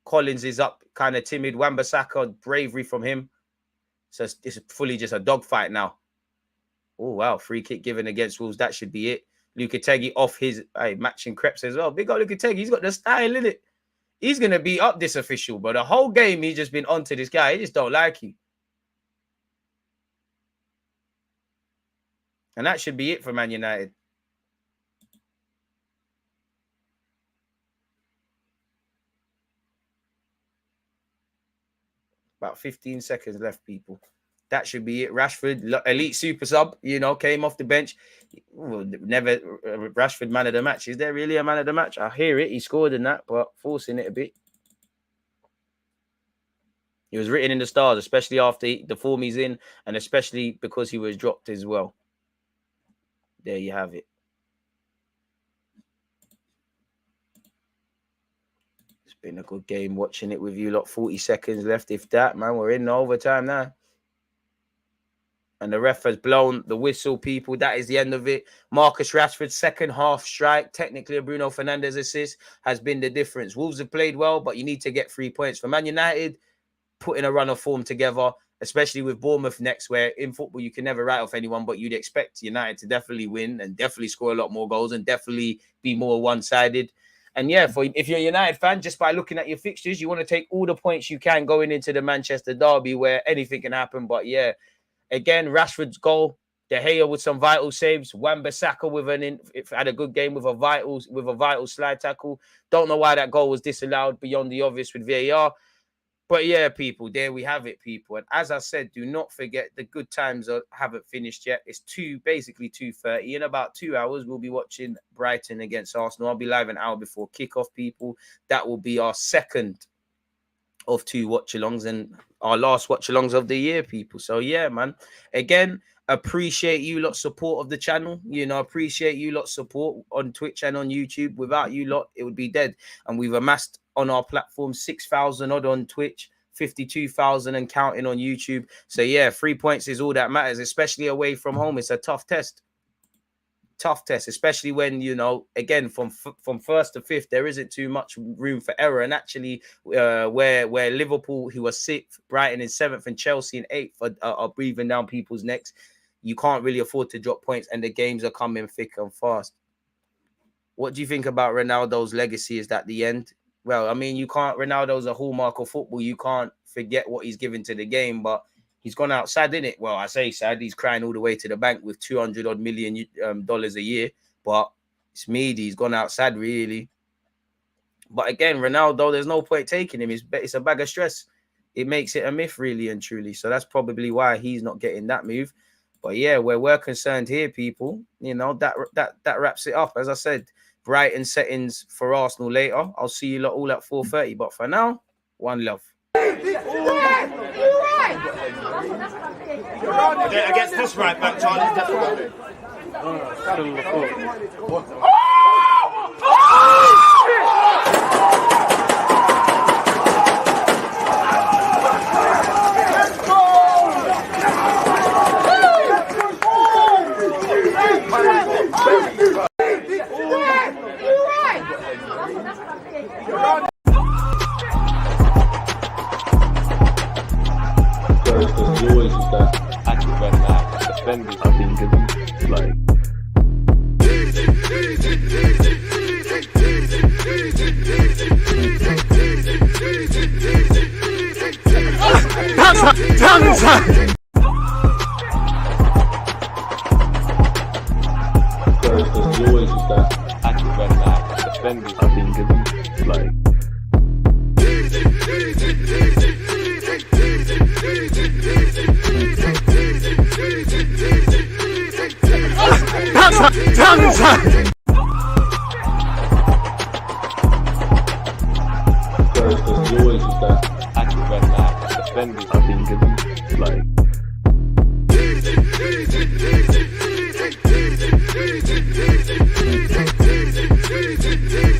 Collins is up, kind of timid. Wan-Bissaka, bravery from him. So it's fully just a dogfight now. Oh, wow. Free kick given against Wolves. That should be it. Lopetegui off his matching creps as well. Big up Lopetegui. He's got the style in it. He's going to beat up this official. But the whole game, he's just been onto this guy. He just don't like you. And that should be it for Man United. About 15 seconds left, people. That should be it. Rashford, elite super sub, came off the bench. Never Rashford man of the match. Is there really a man of the match? I hear it. He scored in that, but forcing it a bit. He was written in the stars, especially after the form he's in, and especially because he was dropped as well. There you have it. It's been a good game watching it with you lot. 40 seconds left, if that, man. We're in overtime now. And the ref has blown the whistle, people. That is the end of it. Marcus Rashford's second half strike, technically a Bruno Fernandes assist, has been the difference. Wolves have played well, but you need to get 3 points. For Man United, putting a run of form together, especially with Bournemouth next, where in football you can never write off anyone, but you'd expect United to definitely win and definitely score a lot more goals and definitely be more one-sided. And yeah, if you're a United fan, just by looking at your fixtures, you want to take all the points you can going into the Manchester derby where anything can happen. But yeah, again, Rashford's goal, De Gea with some vital saves. Wan-Bissaka with had a good game with a vital slide tackle. Don't know why that goal was disallowed beyond the obvious with VAR. But yeah, people, there we have it, people. And as I said, do not forget the good times haven't finished yet. It's basically 2:30. In about 2 hours, we'll be watching Brighton against Arsenal. I'll be live an hour before kickoff, people. That will be our second of 2 watch-alongs and our last watch-alongs of the year, people. So yeah, man. Again, appreciate you lot support of the channel. You know, appreciate you lot support on Twitch and on YouTube. Without you lot, it would be dead. And we've amassed on our platform 6,000 odd on Twitch, 52,000 and counting on YouTube. So yeah, 3 points is all that matters, especially away from home. It's a tough test. Tough test, especially when, you know, again, from first to fifth, there isn't too much room for error. And actually, where Liverpool, who are 6th, Brighton is 7th, and Chelsea in 8th are breathing down people's necks, you can't really afford to drop points, and the games are coming thick and fast. What do you think about Ronaldo's legacy? Is that the end? Well, I mean, Ronaldo's a hallmark of football. You can't forget what he's given to the game, but he's gone out sad, innit? Well, I say sad. He's crying all the way to the bank with $200 odd million dollars a year. But it's meaty. He's gone out sad, really. But again, Ronaldo, there's no point taking him. It's a bag of stress. It makes it a myth, really and truly. So that's probably why he's not getting that move. But yeah, where we're concerned here, people, you know, that wraps it up. As I said, Brighton settings for Arsenal later. I'll see you lot all at 4:30. But for now, one love. Against this right back, Charlie. Definitely. There's always just that active red flag defenders. I think it's like there's always just that active red flag defenders. I think it's like there's always just that active red flag defenders. I think it's like